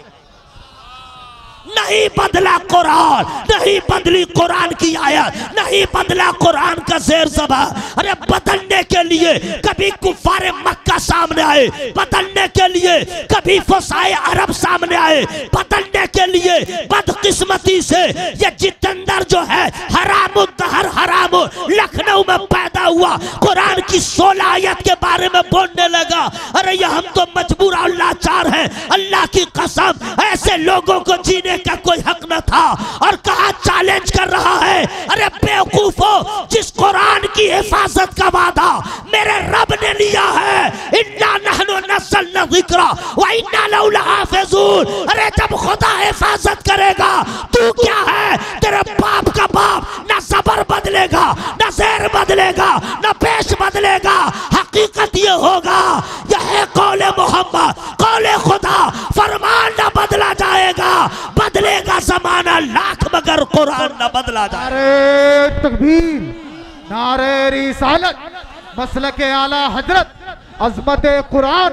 नहीं बदला कुरान, नहीं बदली कुरान की आयत, नहीं बदला कुरान का ज़ेर ज़बा। अरे बदलने के लिए कभी कुफारे मक्का सामने आए, बदलने के लिए कभी फसाए अरब सामने आए, बदलने के लिए बदकिस्मती से ये जितेंद्र जो है हरामुद्दहर हराम लखनऊ में पैदा हुआ, कुरान की 16 आयत के बारे में बोलने लगा। अरे ये हम तो मजबूर और लाचार हैं। अल्लाह की कसम, ऐसे लोगों को जीने का कोई हक न था। और कहा चैलेंज कर रहा है, अरे बेवकूफो, जिस कुरान की हिफाजत का वादा मेरे रब ने लिया है, इन्ना नहनु नज़्ज़लना ज़िक्रा व इन्ना लहू लहाफ़िज़ून। अरे जब खुदा हिफाजत करेगा, तू क्या है? तेरे बाप का बाप न ज़बर बदलेगा, न ज़ेर बदलेगा, न पेश बदलेगा। हकीकत ये होगा, यह है कौले मोहम्मद, कौले खुदा, फरमान न बदला जाएगा, बदलेगा ज़माना लाख मगर कुरान न बदला जाए। नारे तकबीर, नारे रिसालत, मसलके आला हजरत, अजमत कुरान,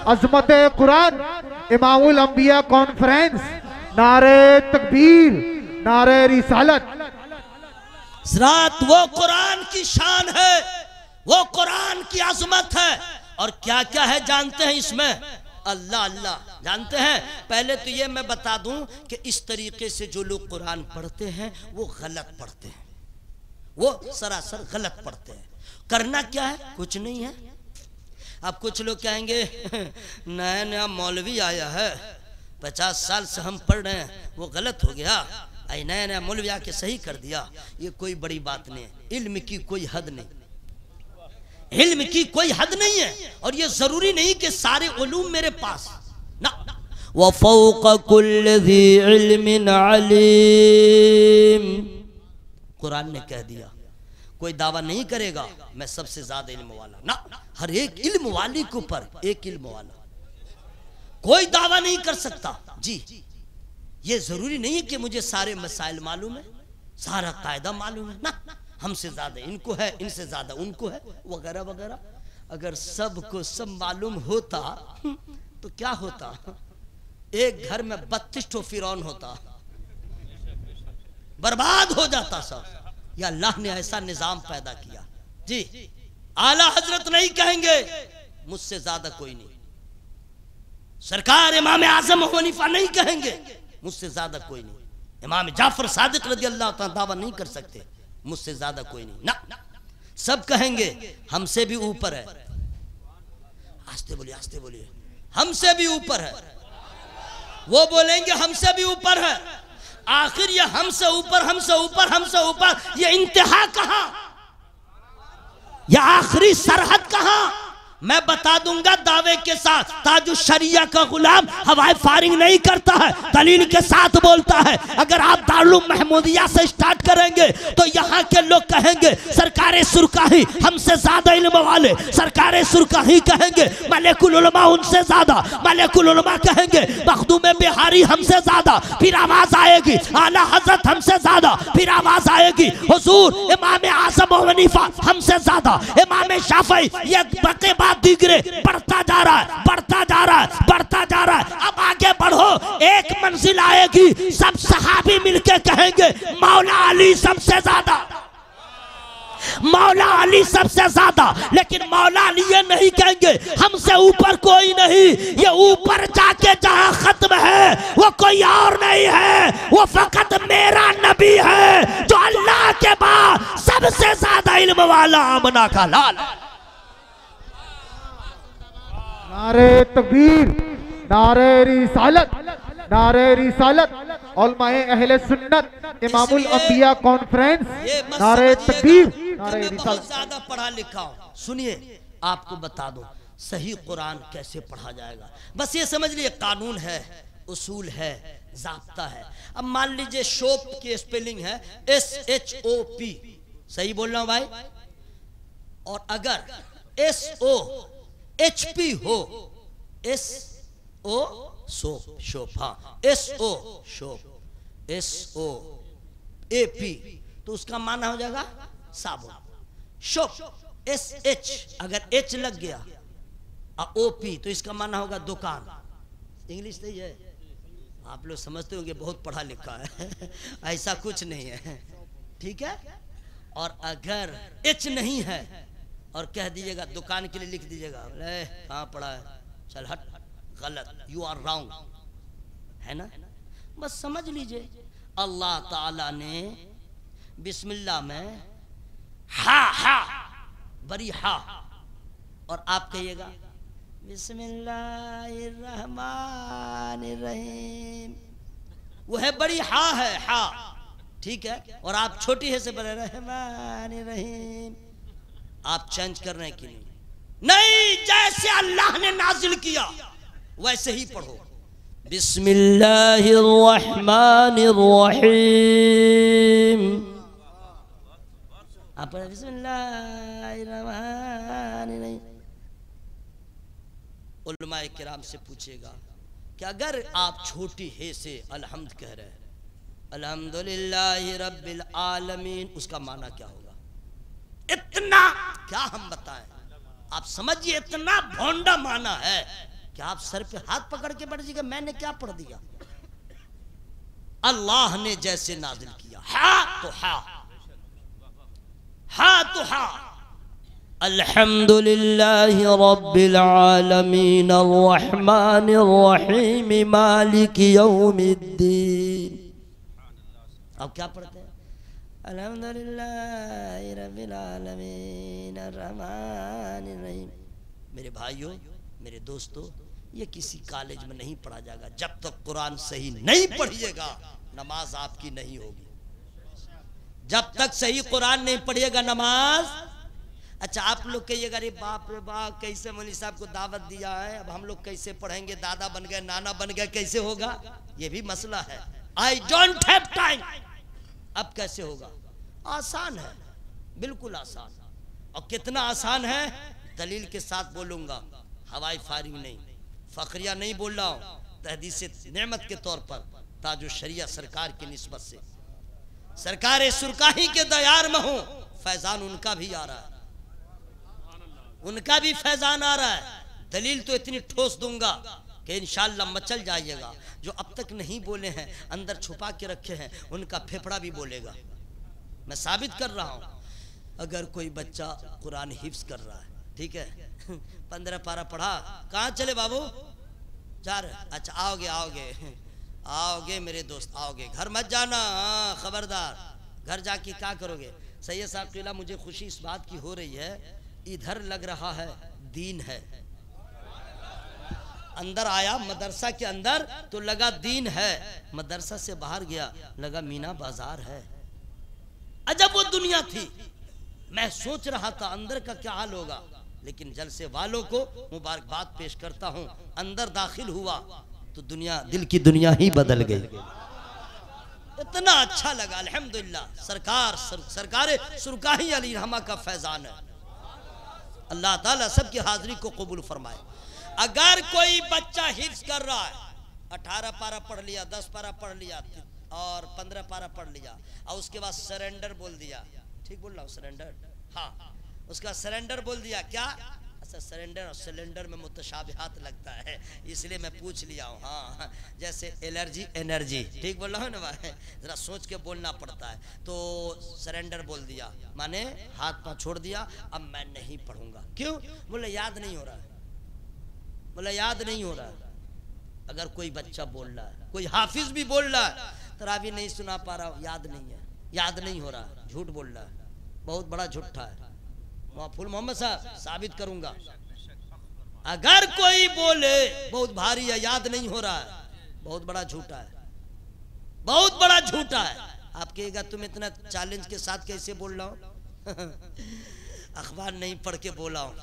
अजमत कुरान, इमामुल अंबिया कॉन्फ्रेंस। नारे तकबीर, नारे रिसालत। ज़रात वो कुरान की शान है, वो कुरान की अजमत है। और क्या क्या है जानते हैं इसमें? अल्लाह अल्लाह जानते हैं। पहले तो ये मैं बता दूं कि इस तरीके से जो लोग कुरान पढ़ते हैं वो गलत पढ़ते हैं, वो सरासर गलत पढ़ते हैं। करना क्या है? कुछ नहीं है। अब कुछ लोग कहेंगे नया नया मौलवी आया है, 50 साल से हम पढ़ रहे हैं, वो गलत हो गया, आई नया नया मौलवी आके सही कर दिया। ये कोई बड़ी बात नहीं है। इल्म की कोई हद नहीं, इल्म की कोई हद नहीं है। और ये जरूरी नहीं कि सारे उलूम मेरे पास ना। व फौक कुल्ल ज़ी इल्मिन अलीम, कुरान ने कह दिया। कोई दावा नहीं करेगा मैं सबसे ज्यादा इल्म वाला ना। हर एक इल्म वाली के ऊपर एक इल्म वाला, कोई दावा नहीं कर सकता। जी ये जरूरी नहीं है कि मुझे सारे मसाइल मालूम है, सारा कायदा मालूम है ना। हमसे ज्यादा इनको है, इनसे ज्यादा उनको है, वगैरह वगैरह। अगर सबको सब मालूम होता तो क्या होता? एक घर में 32 ठो फिरौन होता, बर्बाद हो जाता सब। या अल्लाह ने ऐसा निजाम पैदा किया। जी आला हजरत नहीं कहेंगे मुझसे ज्यादा कोई नहीं, सरकार इमाम आजम हनीफा नहीं कहेंगे मुझसे ज्यादा कोई नहीं, इमाम जाफर सादिक रज़ी अल्लाह तआला दावा नहीं कर सकते मुझसे ज्यादा कोई नहीं ना। सब कहेंगे हमसे भी ऊपर है। आस्ते बोलिए, आस्ते बोलिए, हमसे भी ऊपर है। वो बोलेंगे हमसे भी ऊपर है। आखिर ये हमसे ऊपर, हमसे ऊपर, हमसे ऊपर, ये इंतहा कहां, ये आखिरी सरहद कहां? मैं बता दूंगा दावे के साथ। ताजु शरिया का गुलाम हवाई फायरिंग नहीं करता है, दलील के साथ बोलता है। अगर आप दारुल महमूदिया से स्टार्ट करेंगे तो यहाँ के लोग कहेंगे सरकारे सुरकाही हमसे ज्यादा इल्म वाले, सरकारे सुरकाही कहेंगे मलिकुल उलमा उनसे ज्यादा, मलिकुल उलमा कहेंगे मखदूम बिहारी हमसे ज्यादा, फिर आवाज आएगी आला हजरत हमसे ज्यादा, फिर आवाज आएगी हुजूर इमाम आज़म हनीफा हमसे ज्यादा, इमाम शाफई, ये बके दीगरे बढ़ता जा रहा है, बढ़ता जा जा रहा है, बढ़ता जा रहा है। अब आगे बढ़ो, एक मंजिल आएगी, सब सहाबी मिलके कहेंगे मौला अली सबसे ज्यादा, मौला अली सबसे ज्यादा। लेकिन मौला अली ये नहीं कहेंगे हमसे ऊपर कोई नहीं, ये ऊपर जाके जहां खत्म है वो कोई और नहीं है, वो फकत मेरा नबी है जो अल्लाह के बाद सबसे ज्यादा इल्म वाला आमना का लाल। नारे तकबीर, नारे रिसालत, नारे रिसालत, उलमाए अहले सुन्नत, इमामुल अंबिया कॉन्फ्रेंस, नारे तकबीर, नारे मैं बहुत रिसालत। ज्यादा पढ़ा लिखा हूं, सुनिए आपको बता दो सही कुरान कैसे पढ़ा जाएगा। बस ये समझ लीजिए कानून है, उसूल है, ज़ाब्ता है। अब मान लीजिए शोप की स्पेलिंग है SHOP, सही बोल रहा हूं भाई, और अगर SOHP हो, SO सोप, शोप, हाँ SO शोप, SOAP तो उसका माना हो जाएगा साबुन। शोप SH अगर H लग गया OP तो इसका माना होगा दुकान। इंग्लिश सही है, आप लोग समझते होंगे बहुत पढ़ा लिखा है ऐसा कुछ नहीं है, ठीक है। और अगर H नहीं है और कह दीजिएगा दुकान के लिए लिख दीजिएगा, कहाँ पढ़ा है, चल हट, गलत, यू आर रॉन्ग, है ना। बस समझ लीजिए अल्लाह ताला ने बिस्मिल्लाह में हा बड़ी हा, और आप कहिएगा बिस्मिल्लाहिर्रहमानिर्रहीम, वो है बड़ी हा है, हा, ठीक है। और आप छोटी है से बोले रहमानिर्रहीम, आप चेंज कर रहे हैं कि नहीं? नहीं, जैसे अल्लाह ने नाजिल किया वैसे ही पढ़ो। बिस्मिल्लाहिर्रहमानिर्रहीम, आप बिस्मिल्लाहिर्रहमानिर्रहीम। उलमाए किराम से पूछेगा कि अगर आप छोटी हे से अल्हम्द कह रहे हैं, अल्हम्दुलिल्लाहि रब्बिल आलमीन, उसका माना क्या होगा? इतना क्या हम बताएं, आप समझिए इतना भोंडा माना है कि आप सर पे हाथ पकड़ के बैठ जाइएगा, मैंने क्या पढ़ दिया। अल्लाह ने जैसे नाजिल किया, हा तो हा, हा तो हा, अल्हम्दुलिल्लाहि रब्बिल आलमीन अर्रहमानिर रहीम मालिक यौमिद्दीन। अब क्या पढ़ते हैं? अल्हम्दुलिल्लाहि रब्बिल आलमीन अर्रहमानिर रहीम। मेरे भाइयों, मेरे दोस्तों, ये किसी कॉलेज में नहीं पढ़ा जाएगा। जब तक कुरान सही नहीं पढ़िएगा नमाज आपकी नहीं होगी। जब तक सही कुरान नहीं पढ़िएगा नमाज। अच्छा, आप लोग कहिएगा अरे बाप रे बाप, कैसे मौलवी साहब को दावत दिया है, अब हम लोग कैसे पढ़ेंगे, दादा बन गए, नाना बन गए, कैसे होगा? ये भी मसला है। I don't have time. अब कैसे होगा? आसान है, बिल्कुल आसान। और कितना आसान है दलील के साथ बोलूंगा, हवाई फायरिंग नहीं, फखरिया नहीं बोल रहा हूं, तहदीस नेमत के तौर पर ताजो शरिया सरकार की निस्बत से सरकार सुरकाही के दयार में हूं। फैजान उनका भी आ रहा है, उनका भी फैजान आ रहा है। दलील तो इतनी ठोस दूंगा कि इंशाअल्लाह मचल जाइएगा। जो अब तक नहीं बोले हैं, अंदर छुपा के रखे हैं, उनका फेफड़ा भी बोलेगा। मैं साबित कर रहा हूं। अगर कोई बच्चा कुरान हिफ्ज कर रहा है, ठीक है, 15 पारा पढ़ा, कहाँ चले बाबू? जा रहे? अच्छा, आओगे आओगे आओगे मेरे दोस्त, आओगे, घर मत जाना, हाँ खबरदार। घर जाके क्या करोगे? सैयद साहब किला, मुझे खुशी इस बात की हो रही है, इधर लग रहा है दीन है। अंदर आया मदरसा के अंदर तो लगा दीन है, मदरसा से बाहर गया लगा मीना बाजार है। अजब वो दुनिया थी। मैं सोच रहा था अंदर का क्या हाल होगा, लेकिन जलसे वालों को मुबारकबाद पेश करता हूं। अंदर दाखिल हुआ तो दुनिया, दिल की दुनिया ही बदल गई। इतना अच्छा लगा, अल्हम्दुलिल्लाह। सरकार सुरकाही अली रहमा का फैजान है। अल्लाह ताला सबकी हाजिरी को कबूल फरमाए। अगर कोई बच्चा हिफ्ज कर रहा है, 18 पारा पढ़ लिया, 10 पारा पढ़ लिया और 15 पारा पढ़ लिया और उसके बाद सरेंडर बोल दिया, ठीक बोल रहा हूँ, सरेंडर, हाँ, उसका सरेंडर बोल दिया, क्या सर सरेंडर और सिलेंडर में मुतशाबिहात लगता है, इसलिए मैं पूछ लिया हूँ। हाँ, जैसे एलर्जी एनर्जी, ठीक बोल रहा हूँ ना भाई, जरा सोच के बोलना पड़ता है। तो सरेंडर बोल दिया माने हाथ पाँव छोड़ दिया, अब मैं नहीं पढ़ूंगा। क्यों? बोले याद नहीं हो रहा है, बोले याद नहीं हो रहा है। अगर कोई बच्चा बोल रहा है, कोई हाफिज भी बोल रहा है, तरावी नहीं सुना पा रहा, याद नहीं है, याद नहीं हो रहा, झूठ बोल रहा है, बहुत बड़ा झूठा है। फुल मोहम्मद साहब साबित करूंगा। अगर कोई बोले बहुत भारी है, याद नहीं हो रहा है, बहुत बड़ा झूठा है, बहुत बड़ा झूठा है। आप कहेगा तुम इतना चैलेंज के साथ कैसे बोल रहा हो? अखबार नहीं पढ़ के बोला हूं,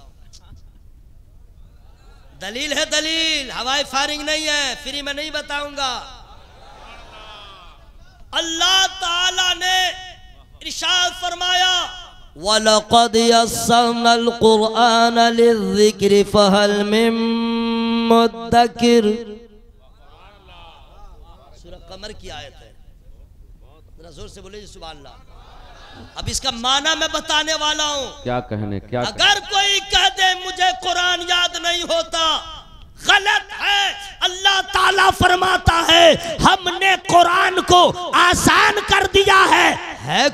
दलील है दलील, हवाई फायरिंग नहीं है, फ्री में नहीं बताऊंगा। अल्लाह ताला ने इरशाद फरमाया वलक़द यस्सरनल क़ुरआन लिज़्ज़िक्रि फ़हल मिन मुद्दकिर। सूरह कमर की आयत है, जरा जोर से बोले सुभान अल्लाह। अब इसका माना मैं बताने वाला हूं। क्या कहने, क्या अगर कोई कह दे मुझे कुरान याद नहीं होता, गलत है। अल्लाह ताला फरमाता है हमने कुरान को आसान कर दिया है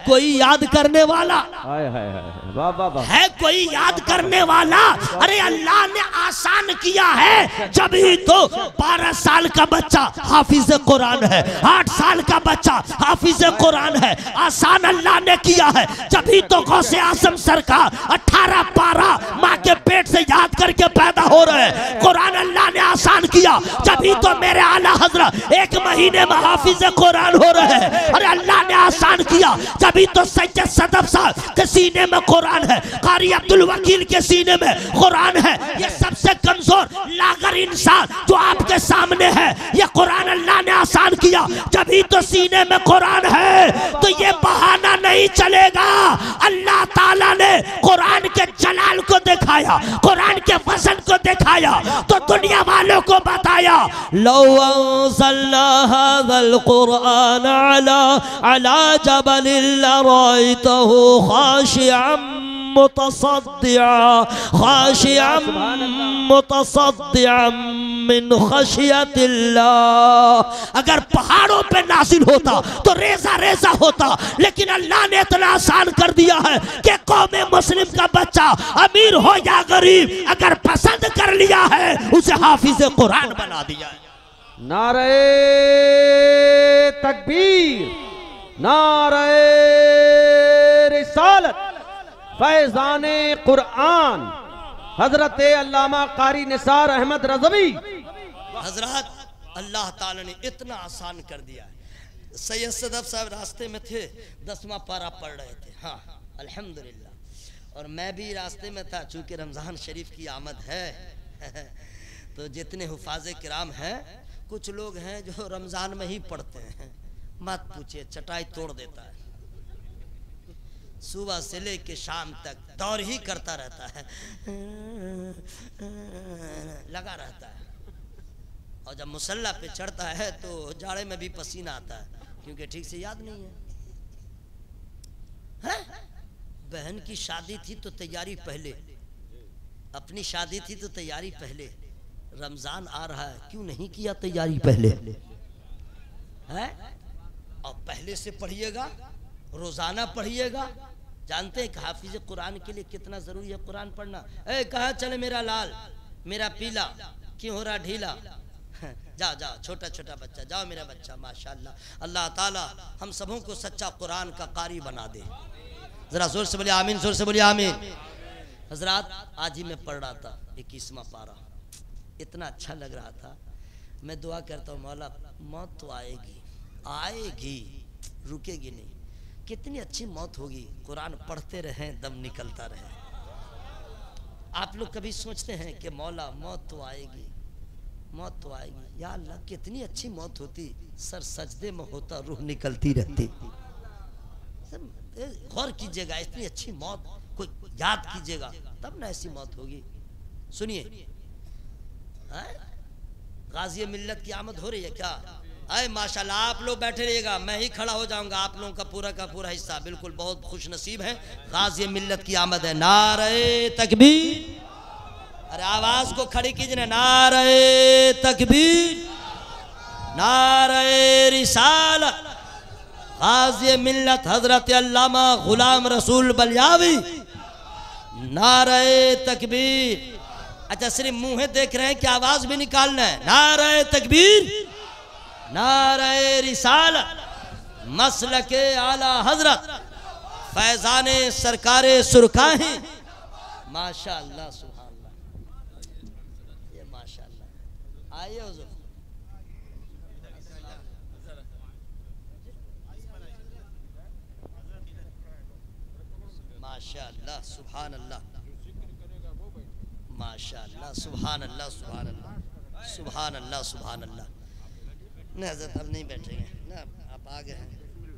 कोई याद करने वाला? हाय हाय हाय, वाह वाह वाह। है कोई याद करने वाला? अरे अल्लाह ने आसान किया है, जब ही तो 12 साल का बच्चा हाफिज कुरान है, 8 साल का बच्चा हाफिज कुरान है, आसान अल्लाह ने किया है। जब ही तो गौसे आजम सरकार 18 पारा माँ के पेट से याद करके पैदा हो रहे हैं, कुरान अल्लाह ने आसान किया। जब ही तो मेरे आला हजरत 1 महीने में हाफिज कुरान हो रहे हैं, अरे अल्लाह ने आसान किया। जब ही तो सैयद सदफ साहब के सीने में कुरान है, कारी अब्दुल वकील के सीने में कुरान है। ये सबसे कमजोर लागर इंसान जो आपके सामने है, ये कुरान अल्लाह ने आसान किया। जब ही तो सीने में कुरान है, तो ये बहाना नहीं चलेगा। अल्लाह ताला ने कुरान के जलाल को दिखाया, कुरान के वजन को दिखाया, तो दुनिया वालों को बताया लौ अंज़लना हाज़ल कुरान अला जबल लरायतहु खाशिअम मुतसद्दिअम मिन खशियतिल्लाह। अगर पहाड़ों पे नाजिल होता तो रेजा रेजा होता, लेकिन अल्लाह ने इतना आसान कर दिया है कि कौम मुस्लिम का बच्चा अमीर हो या गरीब, अगर पसंद कर लिया है उसे हाफिज कुरान बना दिया है। नारे तकबीर, नारे रिसालत, फैज़ाने कुरान हजरत अल्लामा कारी निसार अहमद रज़वी। हजरत अल्लाह ताला ने इतना आसान कर दिया है। सैयद सदफ साहब रास्ते में थे, 10वां पारा पढ़ रहे थे। हाँ अल्हम्दुलिल्लाह, और मैं भी रास्ते में था। चूंकि रमज़ान शरीफ की आमद है तो जितने हुफाज़े किराम हैं, कुछ लोग हैं जो रमज़ान में ही पढ़ते हैं, मत पूछिए, चटाई तोड़ देता है, सुबह से लेके शाम तक दौर ही करता रहता है, लगा रहता है। और जब मुसल्ला पे चढ़ता है तो जाड़े में भी पसीना आता है, क्योंकि ठीक से याद नहीं है। बहन की शादी थी तो तैयारी पहले, अपनी शादी थी तो तैयारी पहले। रमजान आ रहा है, क्यों नहीं किया तैयारी पहले? है और पहले से पढ़िएगा, रोजाना पढ़िएगा। जानते हैं हाफिज कुरान के लिए कितना जरूरी है कुरान पढ़ना। कहाँ चले मेरा लाल, मेरा पीला, क्यों हो रहा ढीला? जाओ जाओ छोटा छोटा बच्चा, जाओ मेरा बच्चा। माशाअल्लाह, अल्लाह ताला हम सबों को सच्चा कुरान का कारी बना दे। जरा जोर से बोलिए आमीन, जोर से बोलिए आमीन। हजरात, आज ही मैं पढ़ रहा था 21वां पारा, इतना अच्छा लग रहा था। मैं दुआ करता हूँ मौला मौत तो आएगी, आएगी, रुकेगी नहीं। कितनी अच्छी मौत होगी, कुरान पढ़ते रहें, दम निकलता रहे। आप लोग कभी सोचते हैं कि मौला मौत तो आएगी, मौत तो आएगी? या अल्लाह कितनी अच्छी मौत होती, सर सजदे में होता, रूह निकलती रहती। गौर कीजिएगा, इतनी अच्छी मौत कोई याद कीजिएगा, तब ना ऐसी मौत होगी। सुनिए, गाज़ी मिल्लत की आमद हो रही है क्या? अरे माशाल्लाह, आप लोग बैठे रहिएगा, मैं ही खड़ा हो जाऊंगा। आप लोगों का पूरा हिस्सा बिल्कुल बहुत खुश नसीब है। गाज़ी मिल्लत की आमद है। नारे तकबीर, अरे आवाज को खड़ी कीजिए, नारे तकबीर, नारे रिसालत, गाज़ी मिल्लत हजरत अल्लामा गुलाम रसूल बलियावी, नारे तकबीर। अच्छा सिर्फ मुंह देख रहे हैं कि आवाज भी निकालना है। नारे तकबीर, नारे रिसालत, मसलके आला हजरत फैजाने सरकारे सुरखाही। माशाअल्लाह सुभानअल्लाह, ये माशाअल्लाह। आइए हुजूर, माशाअल्लाह सुभानअल्लाह, माशाअल्लाह सुभानअल्लाह, सुभानअल्लाह, सुभानअल्लाह, सुभानअल्लाह। नहीं हज़रत अब नहीं बैठेंगे ना, आप आ गए हैं,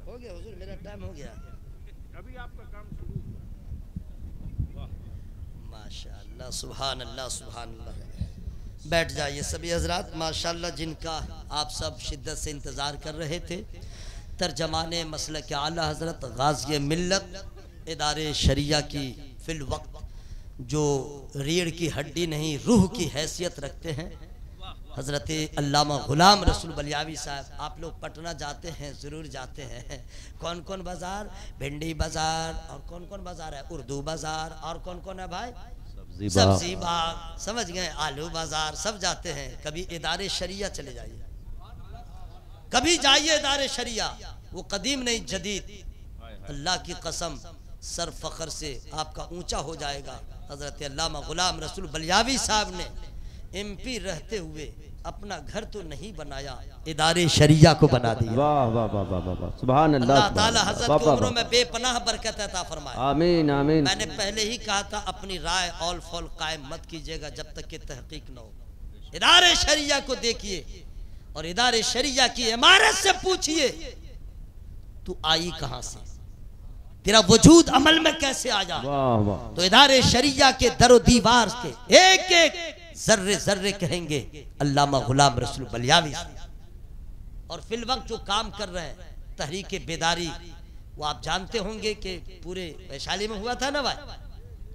हो गया हुजूर, मेरा टाइम हो गया, अभी आपका काम शुरू हुआ। माशाअल्लाह सुभानअल्लाह, सुभानअल्लाह। बैठ जाइए सभी हजरात। माशाअल्लाह जिनका आप सब शिद्दत से इंतज़ार कर रहे थे, तर्जमाने मसलक आला हजरत गाज़ी मिल्लत इदारे शरिया की फिल वक्त जो रीढ़ की हड्डी नहीं रूह की हैसियत रखते हैं, हज़रत अल्लामा गुलाम रसूल बलियावी साहब। आप लोग पटना जाते हैं, ज़रूर जाते हैं। कौन कौन बाज़ार? भिंडी बाज़ार, और कौन कौन बाज़ार है? उर्दू बाज़ार, और कौन कौन है भाई? सब्जी बाग, समझ गए, आलू बाज़ार, सब जाते हैं। कभी इदारे शरिया चले जाइए, कभी जाइए इदारे शरिया, वो कदीम नहीं जदीद। अल्लाह की कसम सर फ़ख्र से आपका ऊंचा हो जाएगा। हज़रत अल्लामा गुलाम रसूल बलियावी साहब ने MP रहते हुए अपना घर तो नहीं बनाया, इदारे शरिया को बना दिया। वाह वाह वाह वाह वाह, सुभान अल्लाह। अल्लाह ताला हज़रत की उम्रों में बेपनाह बरकत अता फरमाए। आमीन आमीन। मैंने पहले ही कहा था, अपनी राय ऑल फॉल कायम मत कीजिएगा जब तक कि तहकीक न हो। इदारे शरिया को देखिए और इदारे शरिया की इमारत से पूछिए, तू आई कहां से, तेरा वजूद अमल में कैसे आया। वाह वाह। तो इदारे शरिया के दरो दीवार के एक एक जर्रे जर्रे कहेंगे अल्लामा गुलाम रसूल बलियावी। और फिल वक्त जो काम कर रहे हैं तहरीक बेदारी, वो आप जानते होंगे कि पूरे वैशाली में हुआ था ना भाई,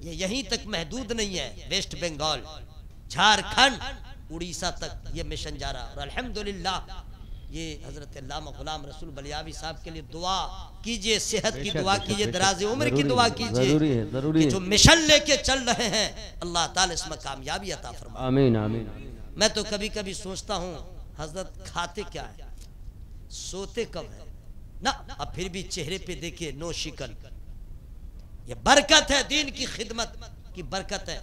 ये यहीं तक महदूद नहीं है, वेस्ट बंगाल, झारखंड, उड़ीसा तक ये मिशन जा रहा है। और अल्हम्दुलिल्लाह ये हजरत अल्लामा गुलाम रसूल बलियावी साहब के लिए दुआ कीजिए, सेहत की दुआ कीजिए, दराज़े उम्र की दुआ कीजिए, जरूरी है। जो मिशन लेके चल रहे हैं अल्लाह ताला इसमें कामयाबी अता फरमाए। आमीन आमीन। मैं तो कभी कभी सोचता हूँ हजरत खाते क्या है, सोते कब है ना। अब फिर भी चेहरे पे देखिए नो शिकन, ये बरकत है, दीन की खिदमत की बरकत है।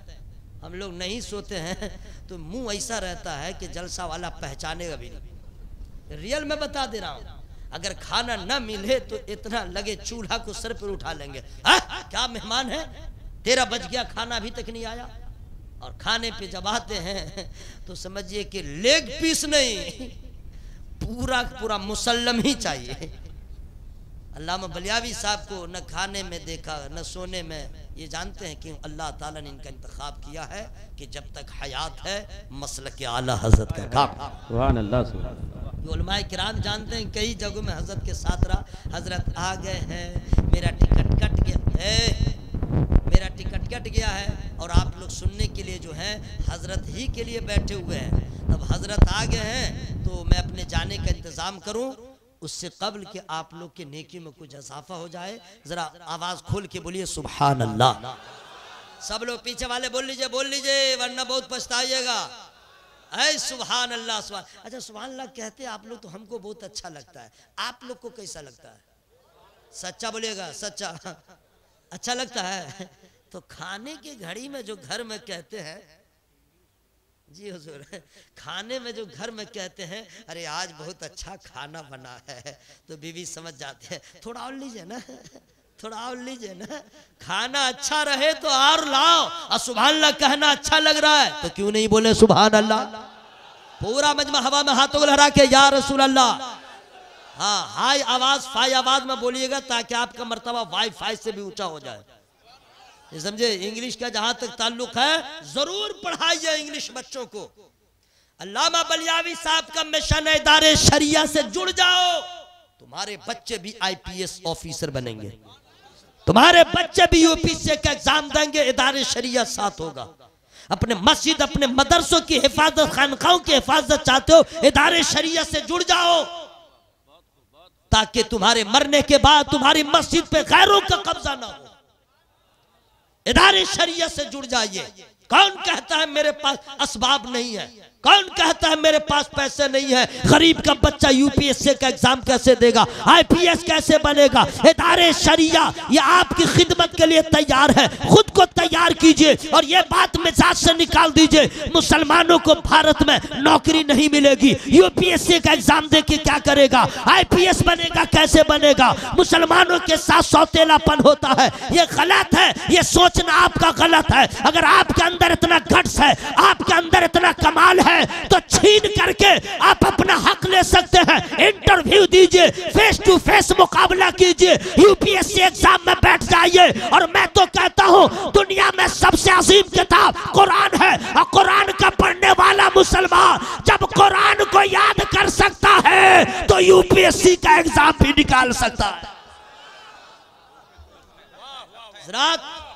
हम लोग नहीं सोते हैं तो मुंह ऐसा रहता है कि जलसा वाला पहचानेगा भी नहीं। रियल में बता दे रहा हूं, अगर खाना न मिले तो इतना लगे चूल्हा को सर पर उठा लेंगे। क्या मेहमान है, 13 बज गया, खाना अभी तक नहीं आया। और खाने पे जब आते हैं तो समझिए कि लेग पीस नहीं, पूरा पूरा मुसल्लम ही चाहिए। अल्लामा बलियावी साहब को न खाने में देखा न सोने में। ये जानते हैं कि अल्लाह ताला ने इनका इंतखाब किया है कि जब तक हयात है मसलक आला हजरत का काम। सुभान अल्लाह सुभान अल्लाह। उलमाए किराम जानते हैं, कई जगहों में हजरत के साथ रहा, हजरत आ गए हैं, मेरा टिकट कट गया, मेरा टिकट कट गया है, और आप लोग सुनने के लिए जो है हजरत ही के लिए बैठे हुए हैं। अब हजरत आ गए हैं तो मैं अपने जाने का इंतजाम करूं, उससे कबल के आप लोग के नेकी में कुछ इजाफा हो जाए। जरा आवाज खोल के बोलिए सुभान अल्लाह। सब लोग पीछे वाले बोल लीजिए वरना बहुत पछताइएगा। ऐ सुभान अल्लाह सुभान। अच्छा सुभान अल्लाह कहते हैं आप लोग तो हमको बहुत अच्छा लगता है, आप लोग को कैसा लगता है? सच्चा बोलिएगा, सच्चा अच्छा लगता है। तो खाने की घड़ी में जो घर में कहते हैं, जी हुजूर, खाने में जो घर में कहते हैं अरे आज बहुत अच्छा खाना बना है, तो बीवी समझ जाती है थोड़ा और लीजिए ना, थोड़ा और लीजिए ना, खाना अच्छा रहे तो और लाओ। और सुभान अल्लाह कहना अच्छा लग रहा है तो क्यों नहीं बोले सुभान अल्लाह। पूरा मजमा हवा में हाथों को लहरा के या रसूल अल्लाह। हाँ, हाई आवाज फाई आवाज में बोलिएगा ताकि आपका मर्तबा वाईफाई से भी ऊंचा हो जाए। ये समझे, इंग्लिश का जहां तक ताल्लुक है जरूर पढ़ाइए इंग्लिश बच्चों को। अल्लामा बलियावी साहब का मिशन है इदारे शरिया से जुड़ जाओ, तुम्हारे बच्चे भी IPS ऑफिसर बनेंगे, तुम्हारे बच्चे भी UPSC का एग्जाम देंगे, इदारे शरिया साथ होगा। अपने मस्जिद अपने मदरसों की हिफाजत, खानखाओं की हिफाजत चाहते हो, इदारे शरिया से जुड़ जाओ ताकि तुम्हारे मरने के बाद तुम्हारी मस्जिद पे गैरों का कब्जा ना हो। इदारे शरिया से जुड़ जाइए। कौन कहता है मेरे पास असबाब नहीं है? कौन कहता है मेरे पास पैसे नहीं है? गरीब का बच्चा यूपीएससी का एग्जाम कैसे देगा, आईपीएस कैसे बनेगा? इदारे शरिया ये आपकी खिदमत के लिए तैयार है। खुद को तैयार कीजिए और ये बात मिजाज से निकाल दीजिए, मुसलमानों को भारत में नौकरी नहीं मिलेगी। यूपीएससी का एग्जाम दे के क्या करेगा? आईपीएस बनेगा कैसे बनेगा? मुसलमानों के साथ सौतेलापन होता है, ये गलत है। ये सोचना आपका गलत है। अगर आपके अंदर इतना गट्स है, आपके अंदर इतना कमाल है, तो छीन करके आप अपना हक ले सकते हैं। इंटरव्यू दीजिए, फेस टू फेस मुकाबला कीजिए, यूपीएससी एग्जाम में बैठ जाइए। और मैं तो कहता हूं दुनिया में सबसे अजीम किताब कुरान है, और कुरान का पढ़ने वाला मुसलमान जब कुरान को याद कर सकता है तो यूपीएससी का एग्जाम भी निकाल सकता है।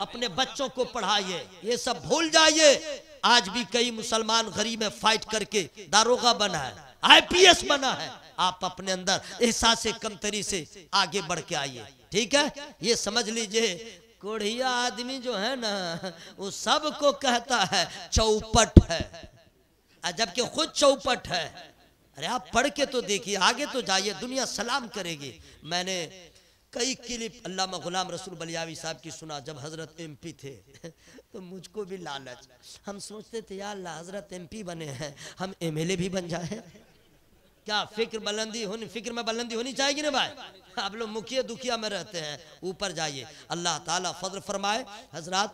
अपने बच्चों को पढ़ाइए, ये सब भूल जाइए। आज भी कई मुसलमान गरीब में फाइट करके दारोगा बना है, आईपीएस बना है। आप अपने अंदर एहसास कमतरी से आगे बढ़ के आइए, ठीक है? ये समझ लीजिए कोढ़िया आदमी जो है ना वो सबको कहता है चौपट है, जबकि खुद चौपट है। अरे आप पढ़ के तो देखिए, आगे तो जाइए, दुनिया सलाम करेगी। मैंने कई क्लिप अल्लामा गुलाम रसूल बलियावी साहब की सुना जब हजरत एमपी थे तो मुझको भी लालच, हम सोचते थे यार हजरत एमपी बने हैं, हम एमएलए भी बन जाए। क्या फिक्र में बुलंदी होनी चाहिए ना भाई? आप लोग मुखिया दुखिया में रहते हैं, ऊपर जाइए। अल्लाह ताला फजल फरमाए। हजरत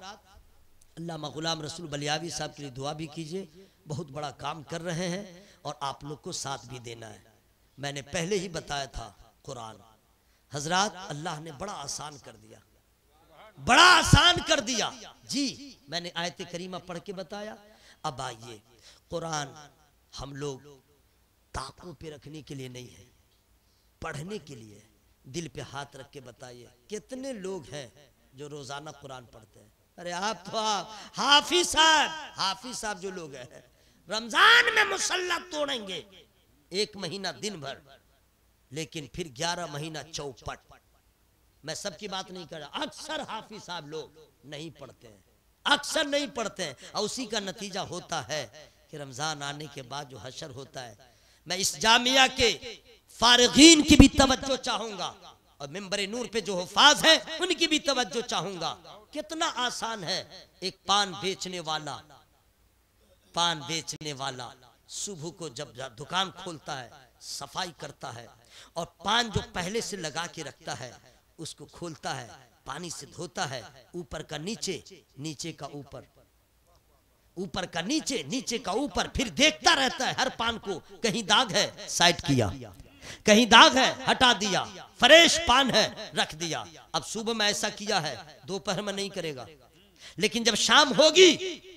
अल्लामा गुलाम रसूल बलियावी साहब के लिए दुआ भी कीजिए, बहुत बड़ा काम कर रहे हैं और आप लोग को साथ भी देना है। मैंने पहले ही बताया था कुरान हजरत अल्लाह ने बड़ा आसान कर दिया, बड़ा आसान कर दिया जी। मैंने आयत करीमा पढ़ के बताया। अब आइए, कुरान हम लोग ताकों पे रखने के लिए नहीं है, पढ़ने के लिए। दिल पे हाथ रख के बताइए कितने लोग हैं जो रोजाना कुरान पढ़ते हैं? अरे आप तो हाफिज साहब जो लोग हैं रमजान में मुसल्ला तोड़ेंगे 1 महीना दिन भर, लेकिन फिर 11 महीना चौपट। मैं सबकी बात नहीं कर रहा, अक्सर हाफिज साहब लोग नहीं पढ़ते हैं, अक्सर नहीं पढ़ते हैं, और उसी का नतीजा होता है कि रमजान आने के बाद जो हशर होता है। मैं इस जामिया के फारिगीन की भी तवज्जो चाहूंगा और मिंबर नूर पे जो हुफाज हैं उनकी भी तवज्जो चाहूंगा। कितना आसान है, एक पान बेचने वाला सुबह को जब दुकान खोलता है, सफाई करता है और पान जो पहले से लगा के रखता है उसको खोलता है, पानी से धोता है, ऊपर का नीचे, नीचे का ऊपर, ऊपर का नीचे, नीचे का ऊपर, फिर देखता रहता है हर पान को, कहीं दाग है साइड किया, कहीं दाग है हटा दिया, फ्रेश पान है रख दिया। अब सुबह में ऐसा किया है, दोपहर में नहीं करेगा, लेकिन जब शाम होगी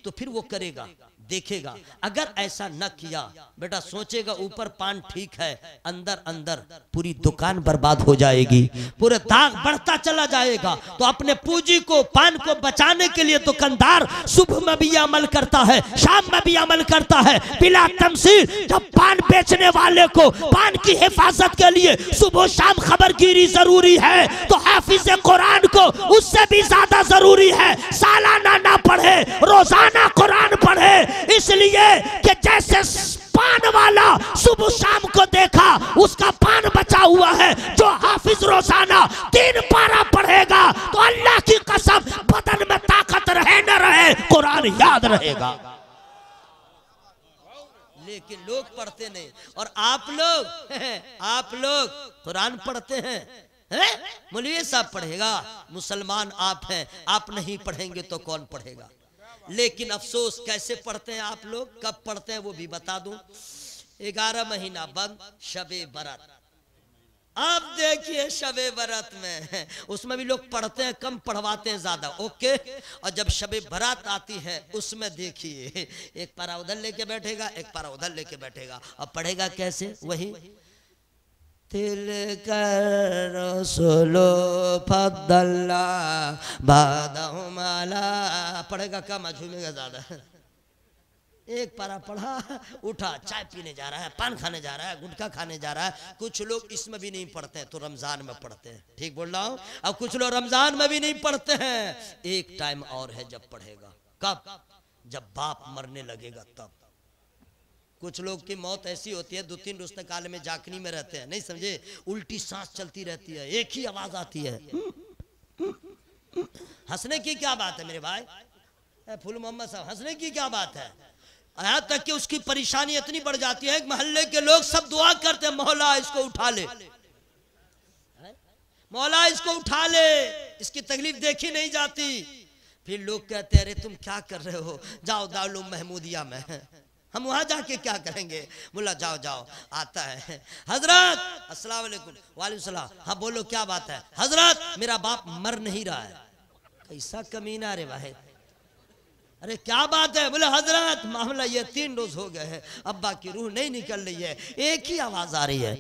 तो फिर वो करेगा, देखेगा। अगर ऐसा न किया बेटा सोचेगा ऊपर पान ठीक है, अंदर अंदर पूरी दुकान बर्बाद हो जाएगी, पूरे दाग बढ़ता चला जाएगा। तो अपने पूंजी को, पान को बचाने के लिए दुकानदार सुबह में भी अमल करता है, शाम में भी अमल करता है बिला तमसील। जब पान बेचने वाले को पान की हिफाजत के लिए सुबह शाम खबरगिरी जरूरी है, तो हाफिज कुरान को उससे भी ज्यादा जरूरी है सालाना ना पढ़े, रोजाना कुरान पढ़े। इसलिए कि जैसे पान वाला सुबह शाम को देखा उसका पान बचा हुआ है, जो हाफिज रोजाना 3 पारा पढ़ेगा तो अल्लाह की कसम बदन में ताकत रहे न रहे कुरान याद रहेगा। लेकिन लोग पढ़ते नहीं, और आप लोग कुरान पढ़ते हैं, मौलवी साहब पढ़ेगा, मुसलमान आप हैं, आप नहीं पढ़ेंगे तो कौन पढ़ेगा? लेकिन अफसोस कैसे पढ़ते हैं आप लोग, कब पढ़ते हैं वो भी बता दूं। 11 महीना बंद, शबे बरत। अब देखिए शबे बरत में उसमें भी लोग पढ़ते हैं कम, पढ़वाते हैं ज्यादा, ओके। और जब शबे बरात आती है उसमें देखिए एक पारा उधर लेके बैठेगा, एक पारा उधर लेके बैठेगा, और पढ़ेगा कैसे? वही तिल कर रसूलो फद्दल्ला बादहुमाला, पढ़ेगा कम, झूमेगा ज्यादा। एक पारा पढ़ा, उठा, चाय पीने जा रहा है, पान खाने जा रहा है, गुटखा खाने जा रहा है। कुछ लोग इसमें भी नहीं पढ़ते हैं तो रमजान में पढ़ते हैं, ठीक बोल रहा हूं। और कुछ लोग रमजान में भी नहीं पढ़ते हैं। एक टाइम और है जब पढ़ेगा, कब? जब बाप मरने लगेगा तब। कुछ लोग की मौत ऐसी होती है 2-3 रोज तक आलम जाकनी में रहते हैं, नहीं समझे, उल्टी सांस चलती रहती है, एक ही आवाज आती है। हंसने की क्या बात है मेरे भाई? फुल मोहम्मद साहब, हंसने की क्या बात है? यहाँ तक कि उसकी परेशानी इतनी बढ़ जाती है कि मोहल्ले के लोग सब दुआ करते हैं, मौला इसको उठा ले, मौला इसको उठा ले, इसकी तकलीफ देखी नहीं जाती। फिर लोग कहते हैं अरे तुम क्या कर रहे हो, जाओ दारुल महमूदिया में, हम वहां जाके क्या करेंगे? बोला जाओ जाओ, आता है। हजरत अस्सलाम वालेकुम। वालेकुम सलाम। हाँ बोलो क्या बात है? हजरत मेरा बाप मर नहीं रहा है। कैसा कमीना रे भाई, अरे क्या बात है? बोले हजरत मामला ये 3 रोज हो गए हैं, अब्बा की रूह नहीं निकल रही है, एक ही आवाज आ रही है।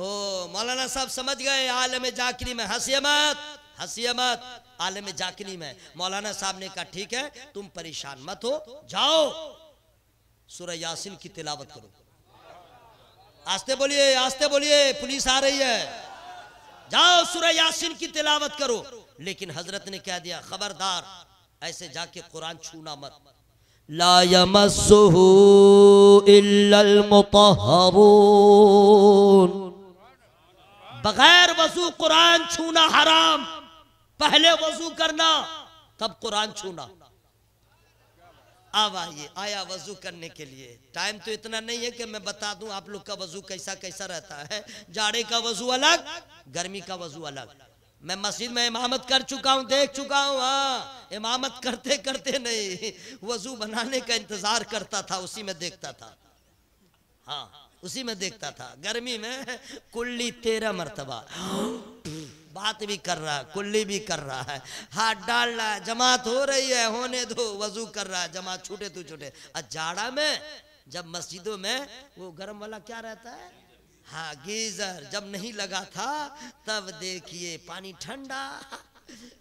ओ मौलाना साहब समझ गए, आलम जाकरी में हंसिए मत, हंसिए मत। आलम जाकरी में मौलाना साहब ने कहा ठीक है तुम परेशान मत हो, जाओ सूरह यासीन की तिलावत करो। आस्ते बोलिए, आस्ते बोलिए, पुलिस आ रही है। जाओ सूरह यासीन की तिलावत करो। लेकिन हजरत ने क्या दिया, खबरदार ऐसे जाके कुरान छूना मत। ला यमस्सुहु इल्लल मुतहहरून, बगैर वजू कुरान छूना हराम। पहले वजू करना तब कुरान छूना। अब आइए, आया वजू करने के लिए। टाइम तो इतना नहीं है कि मैं बता दूं आप लोग का वजू कैसा कैसा रहता है। जाड़े का वजू अलग, गर्मी का वजू अलग। मैं मस्जिद में इमामत कर चुका हूं, देख चुका हूं। हाँ, इमामत करते करते नहीं, वजू बनाने का इंतजार करता था, उसी में देखता था। हाँ, उसी में देखता था। गर्मी में कुल्ली 13 मरतबा, बात भी कर रहा है, कुल्ली भी कर रहा है, हाथ डाल रहा है, जमात हो रही है, होने दो, वजू कर रहा है, जमात छूटे तो छूटे। जाड़ा में जब मस्जिदों में वो गर्म वाला क्या रहता है, हाँ गीजर, जब नहीं लगा था तब देखिए पानी ठंडा,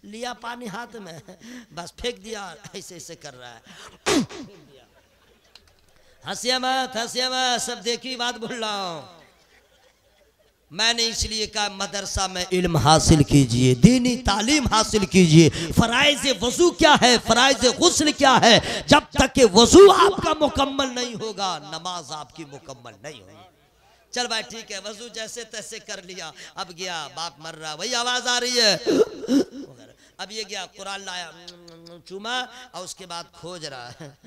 लिया पानी हाथ में, बस फेंक दिया, ऐसे ऐसे कर रहा है। हंसिया मत, हंसिया मत, सब देखी बात बोल रहा हूं। मैंने इसलिए कहा मदरसा में इल्म हासिल कीजिए, दीनी तालीम हासिल कीजिए। फराइज़ वजू क्या है, फराइज़ गुस्ल क्या है, जब तक कि वजू आपका मुकम्मल नहीं होगा नमाज आपकी मुकम्मल नहीं होगी। चल भाई ठीक है, वजू जैसे तैसे कर लिया, अब गया बाप मर रहा, वही आवाज आ रही है। अब ये गया कुरान लाया, चूमा, और उसके बाद खोज रहा है,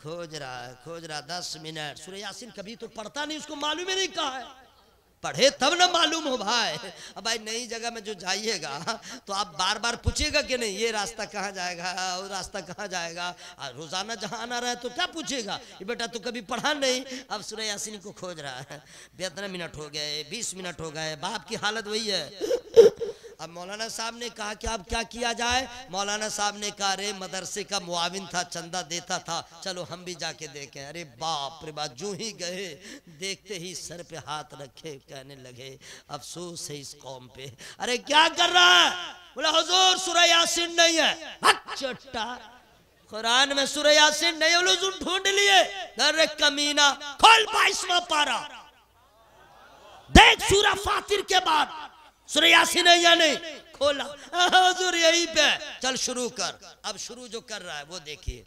खोज रहा है, खोज रहा 10 मिनट। सूरह यासीन कभी तो पढ़ता नहीं, उसको मालूम ही नहीं कहा है, पढ़े तब ना मालूम हो भाई। अब भाई नई जगह में जो जाइएगा तो आप बार बार पूछेगा कि नहीं ये रास्ता कहाँ जाएगा, वो रास्ता कहाँ जाएगा। रोजाना जहाँ आना रहा है तो क्या पूछेगा, ये बेटा तो कभी पढ़ा नहीं। अब सूरह यासीन को खोज रहा है, 15 मिनट हो गए, 20 मिनट हो गए, बाप की हालत वही है। अब मौलाना साहब ने कहा कि अब क्या किया जाए। मौलाना साहब ने कहा रे मदरसे का मुआविन था, चंदा देता था, चलो हम भी जाके देखें। अरे बाप रे बाप, जो ही गए देखते ही सर पे हाथ रखे, कहने लगे अफसोस है इस कौम पे। अरे क्या कर रहा है? बोला हुजूर सूरह यासीन नहीं है। चट्टा, कुरान में सूरह यासीन नहीं, हुजूर ढूंढ लिए। अरे कमीना, खोल 22वां पारा, देख सूरह फातिर के बाद सूरह यासीन है या नहीं, खोला, हुजूर यहीं पे, चल शुरू कर। अब शुरू जो कर रहा है वो देखिए।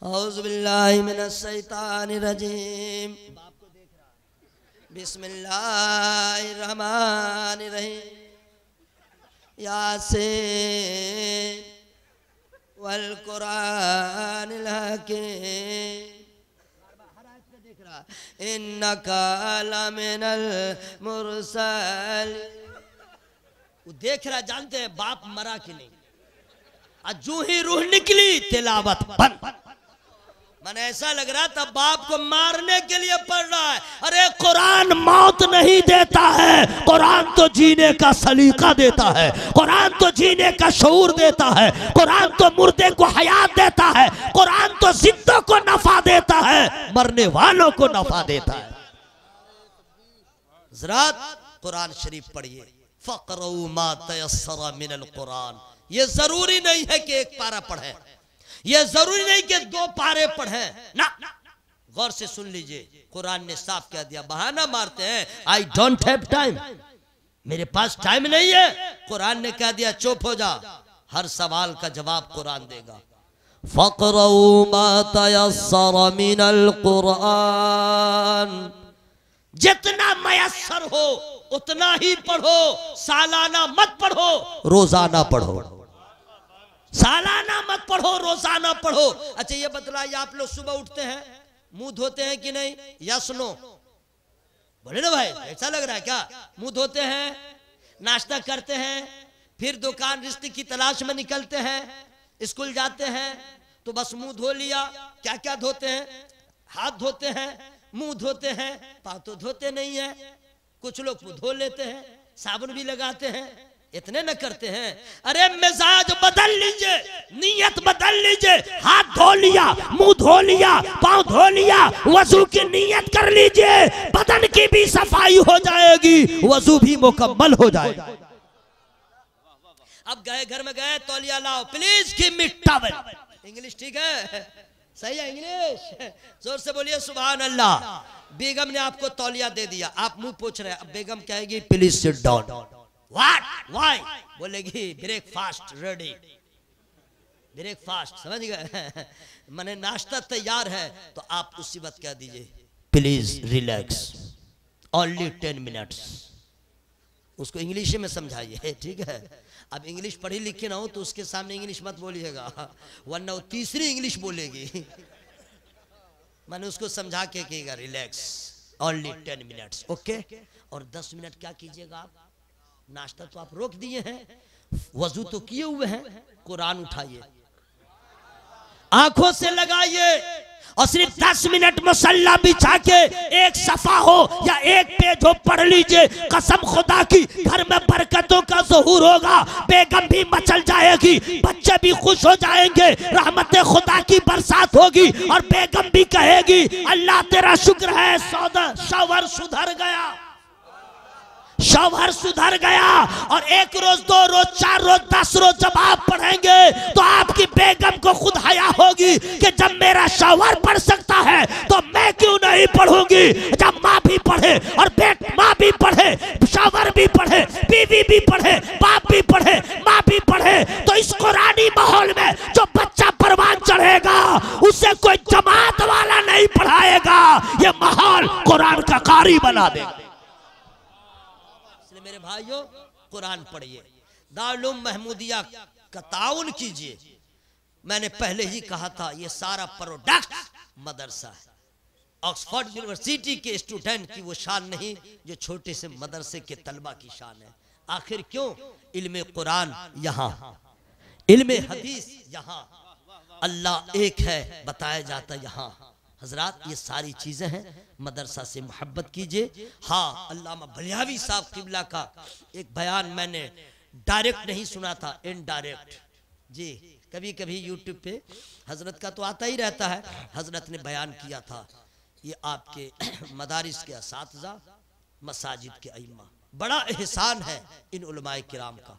औज़ु बिल्लाहि मिनश शैतानिर रजीम, बिस्मिल्लाहिर रहमानिर रहीम, यासीन वल कुरानिल हकीम, इन्नका लमिनल मुरसल। वो देख रहा, जानते हैं बाप मरा कि नहीं। आज जो ही रूह निकली तिलावत बंद। मैंने ऐसा लग रहा था बाप को मारने के लिए पढ़ रहा है। अरे कुरान मौत नहीं देता है, कुरान तो जीने का सलीका देता है, कुरान तो जीने का शऊर देता है, कुरान तो मुर्दे को हयात देता है, कुरान तो जिंदों को नफा देता है, मरने वालों को नफा देता है। ज़रात कुरान शरीफ पढ़िए। फ़क़रऊ मा तयस्सरा मिनल कुरान। ये जरूरी नहीं है कि एक पारा पढ़े, ये जरूरी नहीं कि 2 पारे पढ़ें ना, गौर से सुन लीजिए, कुरान ने साफ कह दिया। बहाना मारते हैं आई डोंट हैव टाइम, मेरे पास टाइम नहीं है। कुरान ने कह दिया चुप हो जा, हर सवाल का जवाब कुरान देगा। फ़क़रऊ मा तयस्सर मिनल कुरान, जितना मयस्सर हो उतना ही पढ़ो, सालाना मत पढ़ो, रोजाना पढ़ो। सालाना मत पढ़ो, रोजाना पढ़ो। अच्छा ये बतलाइए, आप लोग सुबह उठते हैं, मुंह धोते हैं कि नहीं? यस नो बोले ना भाई, ऐसा लग रहा है क्या? मुंह धोते हैं, नाश्ता करते हैं, फिर दुकान रिश्ते की तलाश में निकलते हैं, स्कूल जाते हैं तो बस मुंह धो लिया। क्या क्या धोते हैं? हाथ धोते हैं, मुंह धोते हैं, पाँव तो धोते नहीं है। कुछ लोग मुंह धो लेते हैं, साबुन भी लगाते हैं, इतने न करते हैं। अरे मिजाज बदल लीजिए, नियत बदल लीजिए। हाथ धो लिया, मुंह धो लिया, पाँव धो लिया, वजू की नियत कर लीजिए, बदन की भी सफाई हो जाएगी, वजू भी मुकम्मल हो जाएगा। अब गए घर में गए, तौलिया लाओ, please give me towel. English ठीक है? सही है इंग्लिश? जोर से बोलिए सुभान अल्लाह। बेगम ने आपको तौलिया दे दिया, आप मुंह पूछ रहे हैं, अब बेगम कहेगी please sit down. What why? बोलेगी ब्रेकफास्ट रेडी। ब्रेकफास्ट समझ गए? माने नाश्ता तैयार है, तो आप उसी वक्त कह दीजिए प्लीज रिलैक्स, ओनली 10 मिनट्स। उसको इंग्लिश में समझाइए, ठीक है? अब इंग्लिश पढ़ी लिखी ना हो तो उसके सामने इंग्लिश मत बोलिएगा, वरना वो तीसरी इंग्लिश बोलेगी। मैंने उसको समझा के कहेगा रिलैक्स, ओनली 10 मिनट्स, ओके। और 10 मिनट क्या कीजिएगा आप? नाश्ता तो आप रोक दिए हैं, वजू तो किए हुए हैं, कुरान उठाइए, आंखों से लगाइए और सिर्फ 10 मिनट मसल्ला बिछा के एक सफा हो या एक पेज हो पढ़ लीजिए। कसम खुदा की, घर में बरकतों का ज़हूर होगा, बेगम भी मचल जाएगी, बच्चे भी खुश हो जाएंगे, रहमत खुदा की बरसात होगी और बेगम भी कहेगी अल्लाह तेरा शुक्र है, शौहर सुधर गया, शौहर सुधर गया। और 1 रोज, 2 रोज, 4 रोज, 10 रोज जब आप पढ़ेंगे तो आपकी बेगम को खुद हया होगी कि जब मेरा शौहर पढ़ सकता है तो मैं क्यों नहीं पढ़ूंगी। जब माँ भी पढ़े और माँ भी पढ़े, शौहर भी पढ़े, बीवी भी पढ़े, बाप भी पढ़े, माँ भी पढ़े, तो इस कुरानी माहौल में जो बच्चा परवान चढ़ेगा उसे कोई जमात वाला नहीं पढ़ाएगा, ये माहौल कुरान का कारी बना देगा। मेरे भाइयों कुरान पढ़िए, दारुल महमूदिया का ताउन कीजिए। मैंने पहले ही कहा था ये सारा प्रोडक्ट मदरसा है। ऑक्सफोर्ड यूनिवर्सिटी के स्टूडेंट की वो शान नहीं जो छोटे से मदरसे के तलबा की शान है। आखिर क्यों? इल्मे कुरान यहाँ, इल्मे हदीस यहाँ, अल्लाह एक है बताया जाता यहाँ। हजरात ये सारी चीजें हैं, मदरसा से मोहब्बत कीजिए। हाँ, अल्लामा बलियावी साहब किबला का एक बयान मैंने डायरेक्ट नहीं सुना था, इनडायरेक्ट जी। कभी कभी यूट्यूब पे हजरत का तो आता ही रहता है, हजरत ने बयान किया था ये आपके मदारिस के असातिज़ा, मसाजिद के अइम्मा, बड़ा एहसान है इन उलमाए किराम का,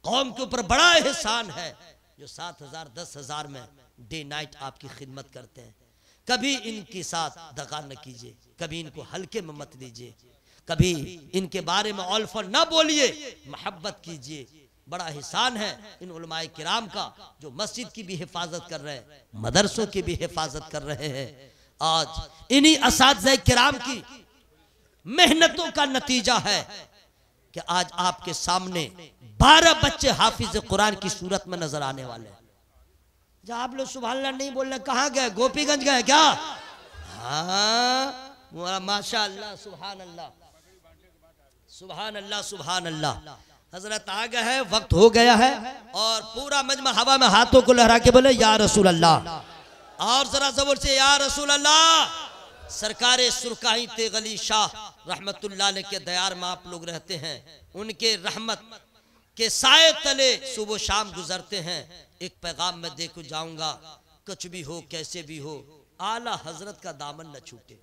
कौम के ऊपर बड़ा एहसान है जो 7,000 10,000 में डे नाइट आपकी खिदमत करते हैं। कभी इनके साथ दगा न कीजिए, कभी इनको हल्के में मत लीजिए, कभी इनके बारे में औलफन न बोलिए, मोहब्बत कीजिए। बड़ा एहसान है इन उलमाए किराम का जो मस्जिद की भी हिफाजत कर रहे हैं, मदरसों की भी हिफाजत कर रहे हैं। आज इन्हीं असातिज़ा किराम की मेहनतों का नतीजा है कि आज आपके सामने 12 बच्चे हाफिज कुरान की सूरत में नजर आने वाले हैं। जब आप लोग सुभान अल्लाह नहीं बोल रहे, कहाँ गए? गोपीगंज गए क्या? हाँ माशाअल्लाह, सुभान अल्लाह, सुभान अल्लाह, सुभान अल्लाह। हजरत आ गए हैं, वक्त हो गया है और पूरा मजमा हवा में हाथों को लहरा के बोले या रसूल अल्लाह, और जरा ज़ोर से या रसूल अल्लाह। सरकारे सुरकाही तेगली शाह रहमतुल्लाह अलैह के दयार में आप लोग रहते हैं, उनके रहमत के साए तले सुबह शाम गुजरते हैं। एक पैगाम में देखो जाऊंगा, कुछ भी हो कैसे भी हो, आला हजरत का दामन न छूटे,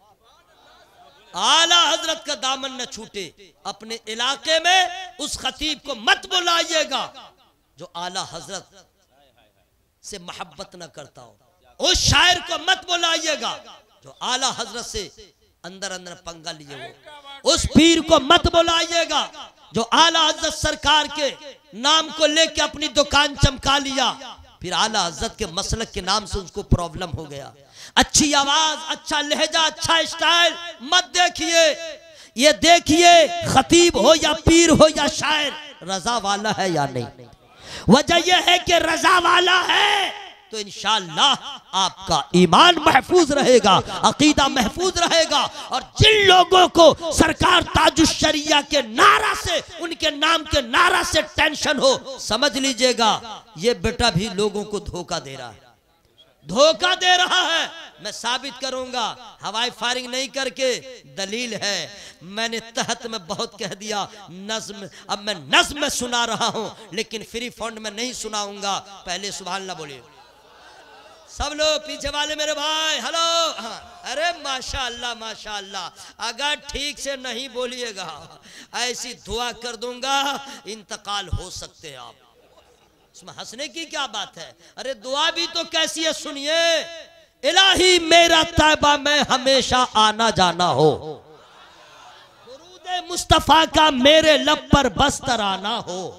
आला हजरत का दामन न छूटे। अपने इलाके में उस खतीब को मत बुलाइएगा जो आला हजरत से मोहब्बत न करता हो। उस शायर को मत बुलाइएगा जो आला हजरत से अंदर अंदर पंगा लिए हो। उस पीर को मत बुलाइएगा जो आला हजरत सरकार के नाम को लेके अपनी दुकान चमका लिया, फिर आला हजरत के मसलक के नाम से उसको प्रॉब्लम हो गया। अच्छी आवाज, अच्छा लहजा, अच्छा स्टाइल मत देखिए, ये देखिए खतीब हो या पीर हो या शायर रजा वाला है या नहीं। वजह यह है कि रजा वाला है तो इंशाअल्लाह आपका ईमान महफूज रहेगा, अकीदा महफूज रहेगा। और जिन लोगों को सरकार ताजुश शरिया के नारा से, उनके नाम के नारा से टेंशन हो, समझ लीजिएगा ये बेटा भी लोगों को धोखा दे रहा है, धोखा दे रहा है। मैं साबित करूंगा हवाई फायरिंग नहीं करके, दलील है। मैंने तहत में बहुत कह दिया, नज्म अब मैं नज्म में सुना रहा हूं, लेकिन फ्री फंड में नहीं सुनाऊंगा। पहले सुभान अल्लाह बोलिए सब लोग, पीछे वाले मेरे भाई, हेलो। हाँ, अरे माशाअल्लाह माशाअल्लाह। अगर ठीक से नहीं बोलिएगा ऐसी दुआ कर दूंगा इंतकाल हो सकते हैं आप। इसमें हंसने की क्या बात है? अरे दुआ भी तो कैसी है सुनिए। इलाही मेरा तैबा में हमेशा आना जाना हो, दुरूद मुस्तफा का मेरे लब पर बस तराना हो।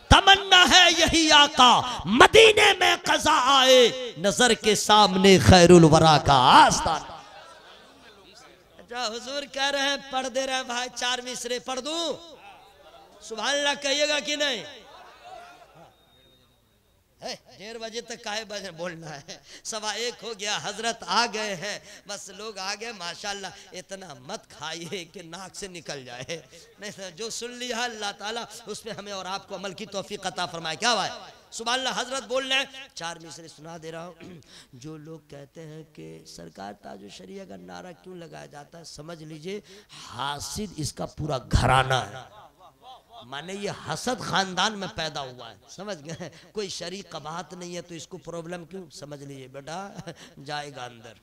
तमन्ना है यही आका मदीने में कज़ा आए, नजर के सामने खैरुल वरा का आस्ताना। अच्छा हुजूर कह रहे हैं पढ़ दे रहे हैं भाई, 4 मिसरे पढ़ दूं? सुभान अल्लाह कहिएगा कि नहीं? 1:30 बजे तक काहे बजे बोलना है, 1:15 हो गया, हजरत आ गए हैं, बस लोग आ गए। माशाल्लाह इतना मत खाइए कि नाक से निकल जाए, नहीं जो सुन लिया अल्लाह ताला उस पर हमें और आपको अमल की तौफीक अता फरमाए। क्या हुआ है? सुभान अल्लाह। हजरत बोल रहे हैं, 4 मिसरे सुना दे रहा हूँ। जो लोग कहते हैं कि सरकार ताजो शरिया का नारा क्यों लगाया जाता है, समझ लीजिए हासिद इसका पूरा घराना है, माने ये हसद खानदान में पैदा हुआ है, समझ गए? कोई शरीक कबाहत नहीं है तो इसको प्रॉब्लम क्यों? समझ लीजिए बेटा जाएगा अंदर,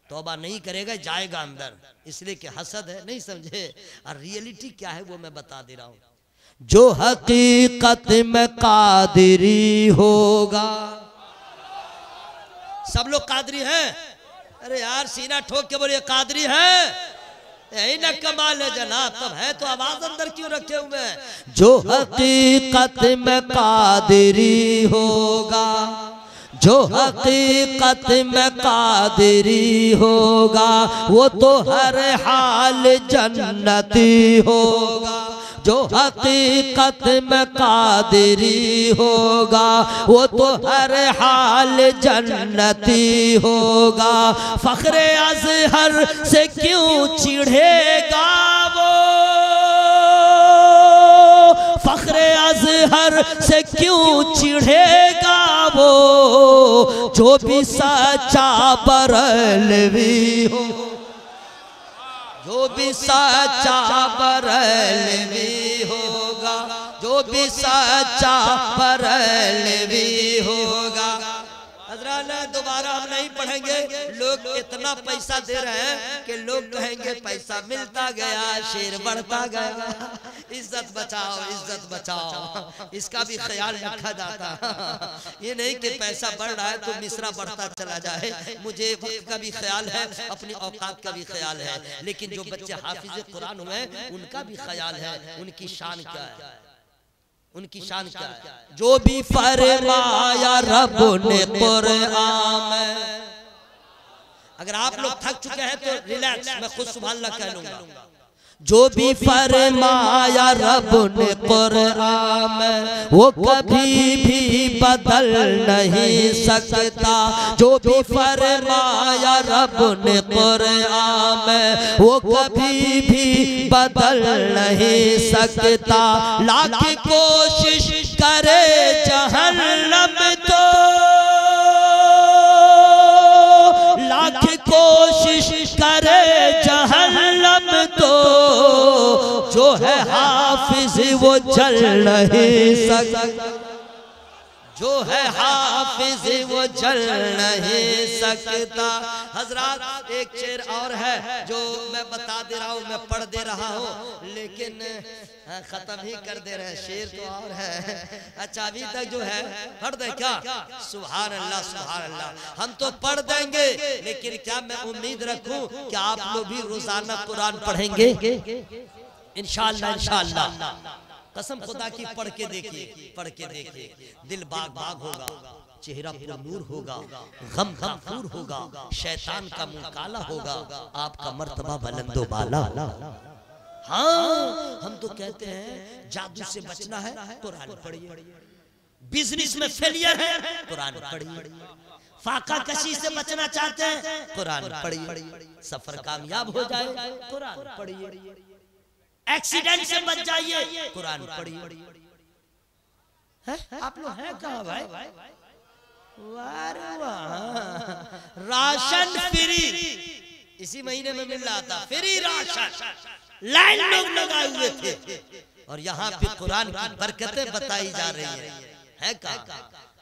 तौबा नहीं करेगा जाएगा अंदर, इसलिए कि हसद है, नहीं समझे? और रियलिटी क्या है वो मैं बता दे रहा हूँ। जो हकीकत में कादिरी होगा, सब लोग कादरी हैं? अरे यार सीना ठोक के बोलिए कादरी है, यही न कमाल है जनाब। तब है तो आवाज अंदर क्यों रखे हुए हैं? जो हकीकत में कादिरी होगा, जो हकीकत में कादिरी होगा, वो तो हर हाल जन्नती होगा। जो हकीकत में कादिरी होगा, वो तो हर हाल जन्नती होगा। फख्रे अज़हर से क्यों चिढ़ेगा वो, फख्रे अज़हर से क्यों चिढ़ेगा वो, जो भी सच्चा बरेलवी हो, जो भी सच्चा बरेलवी होगा, जो भी सच्चा बरेलवी होगा। हज़रात दोबारा हम नहीं पढ़ेंगे, लोग इतना पैसा दे रहे हैं कि लोग कहेंगे पैसा मिलता गया शेर बढ़ता गया। इज्जत बचाओ, इज्जत बचाओ, इसका भी ख्याल रखा जाता। ये नहीं कि पैसा बढ़ रहा है तो मिसरा बढ़ता चला जाए। मुझे वक्त का भी ख्याल है, अपनी औकात का भी ख्याल है, लेकिन जो बच्चे हाफिज कुरान हुए उनका भी ख्याल है, उनकी शान क्या है, उनकी शान क्या है। जो भी फरमाया रब ने कुरान में, अगर आप लोग थक चुके हैं तो रिलैक्स, मैं खुद सुभान अल्लाह कह लूंगा। जो भी फरमाया रब ने कुरान में, वो कभी भी बदल नहीं सकता। जो भी फरमाया रब ने कुरान में, वो कभी भी बदल नहीं सकता। लाख कोशिश करे जहन्नम तो, लाख कोशिश करे जहन्नम तो, जो है हाफिज वो चल नहीं सकता। जो है हाफिज हाफिज वो जल नहीं सकता। हजरात एक शेर और है जो मैं बता दे रहा हूँ, मैं पढ़ दे रहा हूँ, लेकिन खत्म ही कर दे रहे। शेर तो और है। अच्छा अभी तक जो है पढ़ दे क्या? सुभान अल्लाह सुभान अल्लाह। हम तो पढ़ देंगे, लेकिन क्या मैं उम्मीद रखूं कि आप लोग भी रोजाना कुरान पढ़ेंगे इंशाअल्लाह इंशाअल्लाह। कसम खुदा की पढ़ के देखिए, पढ़ के देखिए, दिल बाग बाग होगा, चेहरा पर नूर होगा, गम गमफूर होगा, शैतान का मुंह काला होगा, आपका मर्तबा बुलंदो बाला। हाँ हम तो कहते हैं जादू से बचना है कुरान पढ़िए, बिजनेस में फेलियर है कुरान पढ़िए, फाका कशी से बचना चाहते हैं कुरान पढ़िए, सफर कामयाब हो जाए कुरान पढ़िए, एक्सीडेंट से बच जाइए कुरान पढ़िए। आप लोग हैं कहाँ भाई? राशन फ्री इसी महीने में मिल रहा था, फ्री राशन, लाइन लोग लगाए हुए थे, और यहाँ पे कुरान की बरकतें बताई जा रही है का?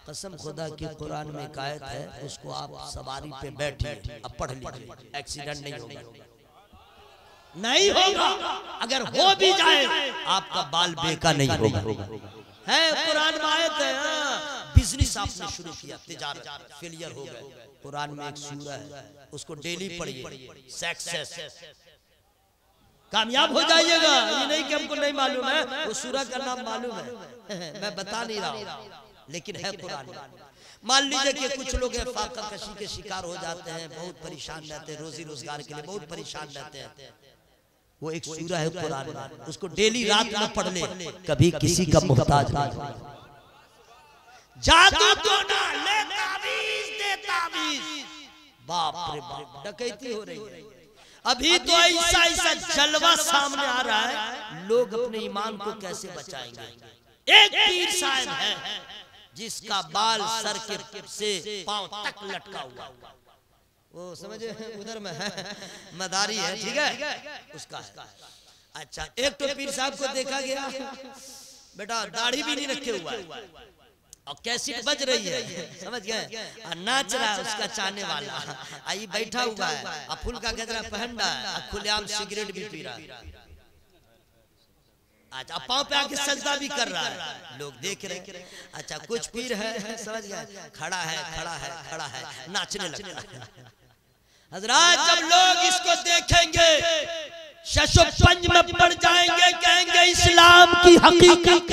कसम खुदा की कुरान में एक आयत है, उसको आप सवारी पे बैठिए, अब पढ़ लीजिए, एक्सीडेंट नहीं होगा, नहीं होगा, अगर हो भी जाए आपका बाल बेका नहीं होगा। है कुरान में आयत है। बिजनेस आपने शुरू किया, तिजारत फेलियर हो गए, कुरान में एक सूरा है, उसको डेली पढ़िए, सक्सेस, कामयाब हो जाइएगा। ये नहीं कि हमको नहीं मालूम है, वो सूरा का नाम मालूम है, मैं बता नहीं रहा हूँ, लेकिन है कुरान में। मान लीजिए कि कुछ लोग फाका कशी के शिकार हो जाते हैं, बहुत परेशान रहते हैं, रोजी रोजगार के लिए बहुत परेशान रहते हैं, वो एक सूरा है कुरान में, उसको डेली रात में पढ़ ले, कभी किसी का मुहताज नहीं। जादू तो ना ले, तावीज दे तावीज, बाप रे बाप डकैती हो रही है। अभी तो ऐसा ऐसा जलवा सामने आ रहा है, लोग अपने ईमान को कैसे बचाएंगे। एक पीर साहब है जिसका बाल सर के से पांव तक लटका हुआ, वो समझे उधर में है, मदारी है, ठीक है उसका है। अच्छा एक तो पीर साहब को देखा गया, बेटा दाढ़ी भी नहीं रखे हुआ है, और कैसेट बज रही है, समझ गए, नाच रहा है उसका चाहने वाला, आई बैठा हुआ है, फूल का गजरा पहन रहा है, खुलेआम सिगरेट भी पी रहा है। अच्छा पाँव पे आके सजदा भी कर रहा है, लोग देख रहे। अच्छा कुछ पीर है, समझ गए, खड़ा है खड़ा है खड़ा है, नाचने लगता है। हजरात जब लोग इसको देखेंगे शशो पंज में पड़ जाएंगे, कहेंगे इस्लाम की हकीकत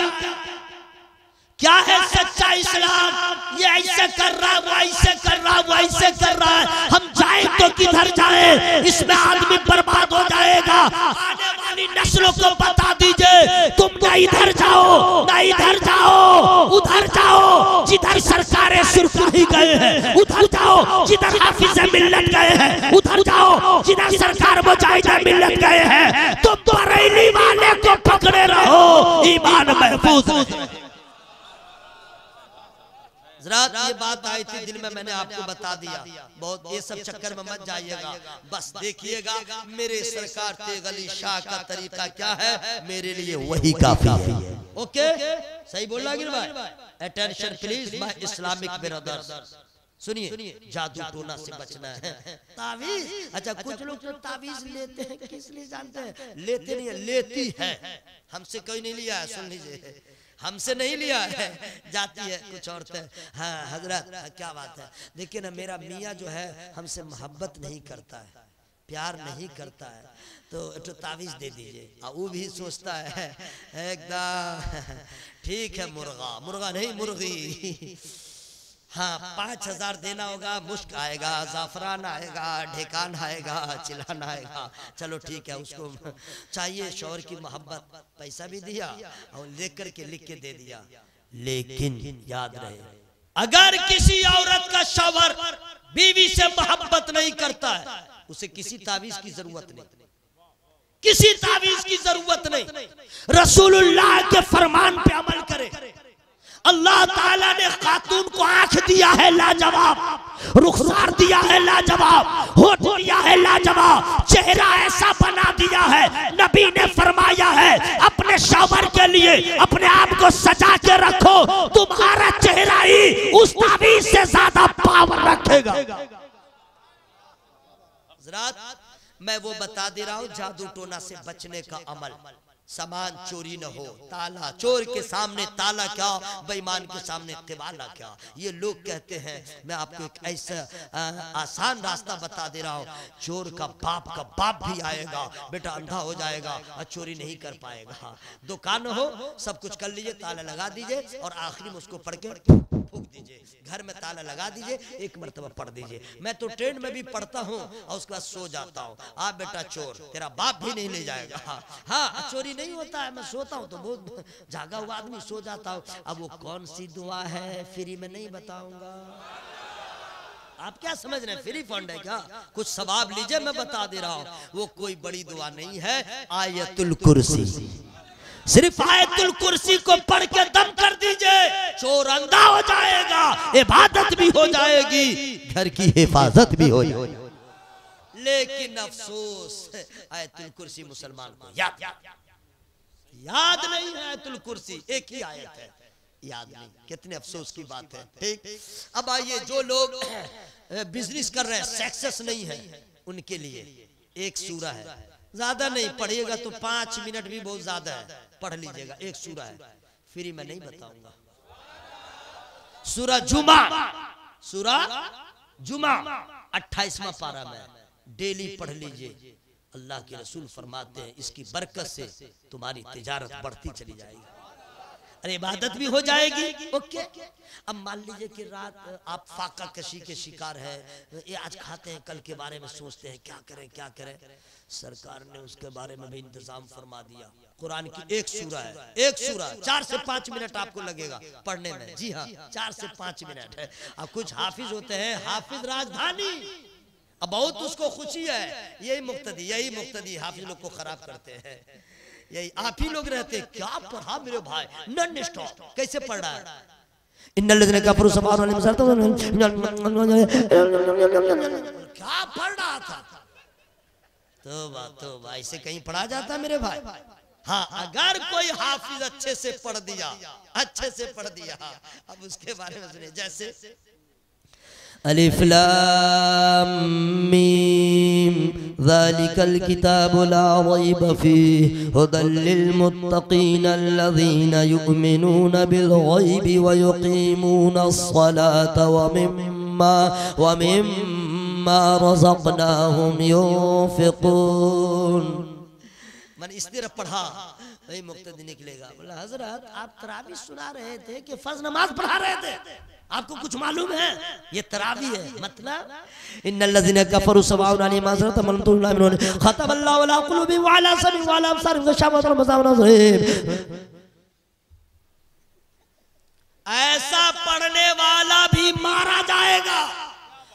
क्या है, सच्चा इस्लाम, ये ऐसे कर रहा है, वो ऐसे कर रहा है, वो ऐसे कर रहा है, हम जाए तो किधर जाए, इसमें आदमी बर्बाद हो जाएगा। आने वाली नस्लों को बता दीजिए, तुम ना इधर जाओ ना इधर जाओ, उधर जाओ जिधर सरकारें सिरफराही गए हैं, उधर जाओ जिधर हाफिज मिल्लत गए हैं, उधर जाओ जिधर सरकार मुजाहिद मिल्लत गए हैं। तुम बरेली वाले को पकड़े रहो, ईमान महफूज। ये बात आई थी दिल में, मैंने आपको बता दिया, बहुत ये सब चक्कर में मत जाइएगा, बस देखिएगा मेरे सरकार तेगली शाह का तरीका क्या है, मेरे लिए वही काफी है। ओके सही बोल रहा गिर भाई, attention please my Islamic brothers, सुनिए जादू टोना से बचना है। तावीज, अच्छा कुछ लोग तो तावीज लेते हैं, किस लिए जानते हैं? लेते नहीं है, लेती है, हमसे कोई नहीं लिया है, सुन लीजिए, हमसे नहीं लिया है, जाती है कुछ औरतें। हाँ हजरत क्या बात है, देखिए ना मेरा मियाँ जो है हमसे मोहब्बत नहीं करता है, प्यार नहीं करता है, तो तावीज दे दीजिए। वो भी सोचता है एकदम ठीक है, मुर्गा मुर्गा नहीं मुर्गी, हाँ 5000 देना होगा, मुश्क आएगा, जाफरान आएगा, ढेकान आएगा, चिलान आएगा, चलो ठीक है, उसको चाहिए शौहर की मोहब्बत, पैसा भी दिया और लेकर करके लिख के दे दिया। लेकिन याद रहे, अगर किसी औरत का शौहर बीवी से मोहब्बत नहीं करता है, उसे किसी तावीज की जरूरत नहीं, किसी तावीज की जरूरत नहीं, रसूलुल्लाह के फरमान पे अमल करे। अल्लाह ताला ने खातून को आंख दिया है लाजवाब, रुखसार दिया है लाजवाब, होठ दिया है लाजवाब, चेहरा ऐसा बना दिया है। नबी ने फरमाया है अपने शौहर के लिए अपने आप को सजा के रखो, तुम्हारा चेहरा ही उस तावीज़ से ज्यादा पावर रखेगा। हज़रात, मैं वो बता दे रहा हूं जादू टोना से बचने का अमल। सामान चोरी न हो, ताला चोर के सामने ताला क्या, बेईमान के सामने तिवाला क्या। ये लोग कहते हैं, मैं आपको एक ऐसा आसान रास्ता बता दे रहा हूँ। चोर का बाप भी आएगा, बेटा अंधा हो जाएगा और चोरी नहीं कर पाएगा। दुकान हो, सब कुछ कर लीजिए, ताला लगा दीजिए और आखिरी में उसको पढ़ के फूंक दीजिए। घर में ताला लगा दीजिए, एक मरतबा पढ़ दीजिए। मैं तो ट्रेन में भी पढ़ता हूँ और उसके बाद सो जाता हूँ। आप बेटा चोर, तेरा बाप भी नहीं ले जाएगा। हाँ, चोरी नहीं होता है, मैं सोता हूँ तो बहुत जागा हुआ आदमी सो जाता हूँ। अब वो कौन सी दुआ है फ्री में नहीं बताऊंगा। आप क्या समझ रहे हैं, फ्री फंड है क्या? कुछ सवाब लीजिए, मैं बता दे रहा हूँ। वो कोई बड़ी दुआ नहीं है, आयतुल कुर्सी। सिर्फ आयतुल कुर्सी को पढ़ के दम कर दीजिए, चोर अंधा हो जाएगा, इबादत भी हो जाएगी, घर की हिफाजत भी हो जाएगी। लेकिन अफसोस, आयतुल कुर्सी मुसलमान को याद नहीं है। आयतुल कुर्सी एक ही आयत है, याद नहीं। कितने अफसोस की बात है। ठीक, अब आइए जो लोग बिजनेस कर रहे हैं, सक्सेस नहीं है, उनके लिए एक सूरा है, ज्यादा नहीं पढ़िएगा तो 5 मिनट भी बहुत ज्यादा है, पढ़ लीजिएगा। एक सूरा है, फ्री में नहीं बताऊंगा। सूरा जुमा, सूरा जुमा 28वां पारा में डेली पढ़ लीजिए। अल्लाह के रसूल फरमाते हैं इसकी बरकत से तुम्हारी तिजारत बढ़ती चली जाएगी, अरे इबादत भी हो जाएगी। ओके, अब मान लीजिए कि रात आप फाका कशी के शिकार है, ये आज खाते हैं, कल के बारे में सोचते हैं क्या करें क्या करें। सरकार ने उसके बारे में भी इंतजाम फरमा दिया। कुरान की एक सूरा है, एक सूरा 4 से 5 मिनट आपको लगेगा पढ़ने में। जी हाँ, 4 से 5 मिनट है। अब कुछ हाफिज होते हैं, हाफिज राजधानी, अब बहुत उसको खुशी है। यही मुक्तदी हाफिज लोग को खराब करते हैं। यही आप ही लोग रहते, क्या पढ़ा मेरे भाई, नॉन स्टॉप। कैसे पढ़ रहा है? क्या पढ़ रहा था? तौबा, ऐसे कहीं पढ़ा जाता मेरे भाई? हाँ, अगर कोई हाफिज अच्छे से पढ़ दिया, अच्छे से पढ़ दिया, अब उसके बारे में सुनिए। जैसे अलिफ लाम मीम ज़ालिकल किताबु ला रैब फीहि हुदल लिल मुत्तक़ीन अल्लज़ीना युमिनूना बिल गैबि व युक़ीमूनस सलाता व मिम्मा रज़क़नाहुम युनफ़िक़ून। मैंने इस तरह पढ़ा, वही मुक्तदी निकलेगा। बोला हजरत आप तरावी सुना रहे थे कि फर्ज नमाज पढ़ा रहे थे, आपको कुछ मालूम है? ये तरावी है, मतलब इन्नल्लज़ीना कफ़रू सवाउन अलैहिम अज़रतम लम तुम ला युमिनून ख़तमल्लाहु अला क़ुलूबिहिम व अला समइहिम व अला अबसारिहिम ग़िशावतुन व अज़ाबुन अज़ीम। ऐसा पढ़ने वाला भी मारा जाएगा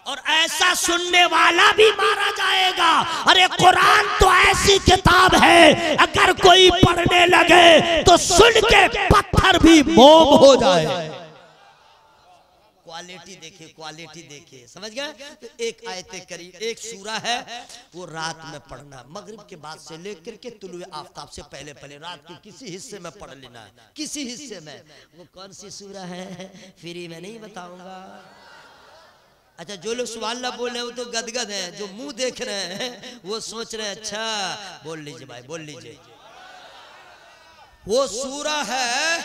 और ऐसा सुनने वाला भी मारा जाएगा। अरे कुरान तो ऐसी किताब है, अगर कोई पढ़ने लगे तो सुन के पत्थर भी मोम हो जाए। क्वालिटी देखिए, क्वालिटी देखिए, समझ गए? तो एक आयत करीब, एक सूरा है, वो रात में पढ़ना, मगरिब के बाद से लेकर के तुलुए आफताब से पहले पहले रात के किसी हिस्से में पढ़ लेना है, किसी हिस्से में। वो कौन सी सूरा है फ्री में नहीं बताऊंगा। अच्छा, जो लोग सुभान अल्लाह बोल रहे हैं वो तो गदगद हैं, जो मुंह देख रहे हैं वो सोच रहे हैं अच्छा बोल लीजिए भाई, बोल लीजिए। वो सूरा है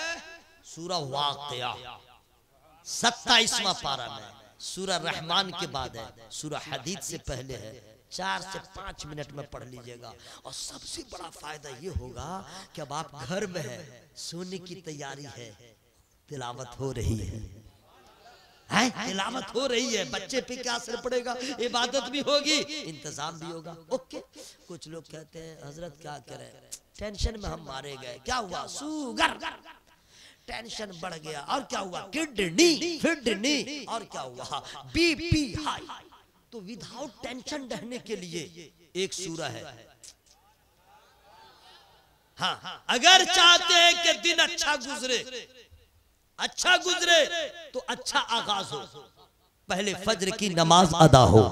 सूरा वाक़िया 27वां पारा में, सूरा रहमान के बाद है, सूरा हदीद से पहले है। 4 से 5 मिनट में पढ़ लीजिएगा। और सबसे बड़ा फायदा ये होगा कि अब आप घर में है, सोने की तैयारी है, तिलावत हो रही है, तिलावत हो रही है, बच्चे पे क्या असर पड़ेगा, इबादत भी होगी, इंतजाम भी होगा। ओके, कुछ लोग कहते हैं हजरत क्या करें, टेंशन में हम मारे गए, क्या हुआ, शुगर, टेंशन बढ़ गया, और क्या हुआ, किडनी, और क्या हुआ, बीपी हाई। तो विदाउट टेंशन रहने के लिए एक सूरा है। हाँ, अगर चाहते हैं कि दिन अच्छा गुजरे तो अच्छा आगाज हो, पहले फज्र की नमाज अदा हो,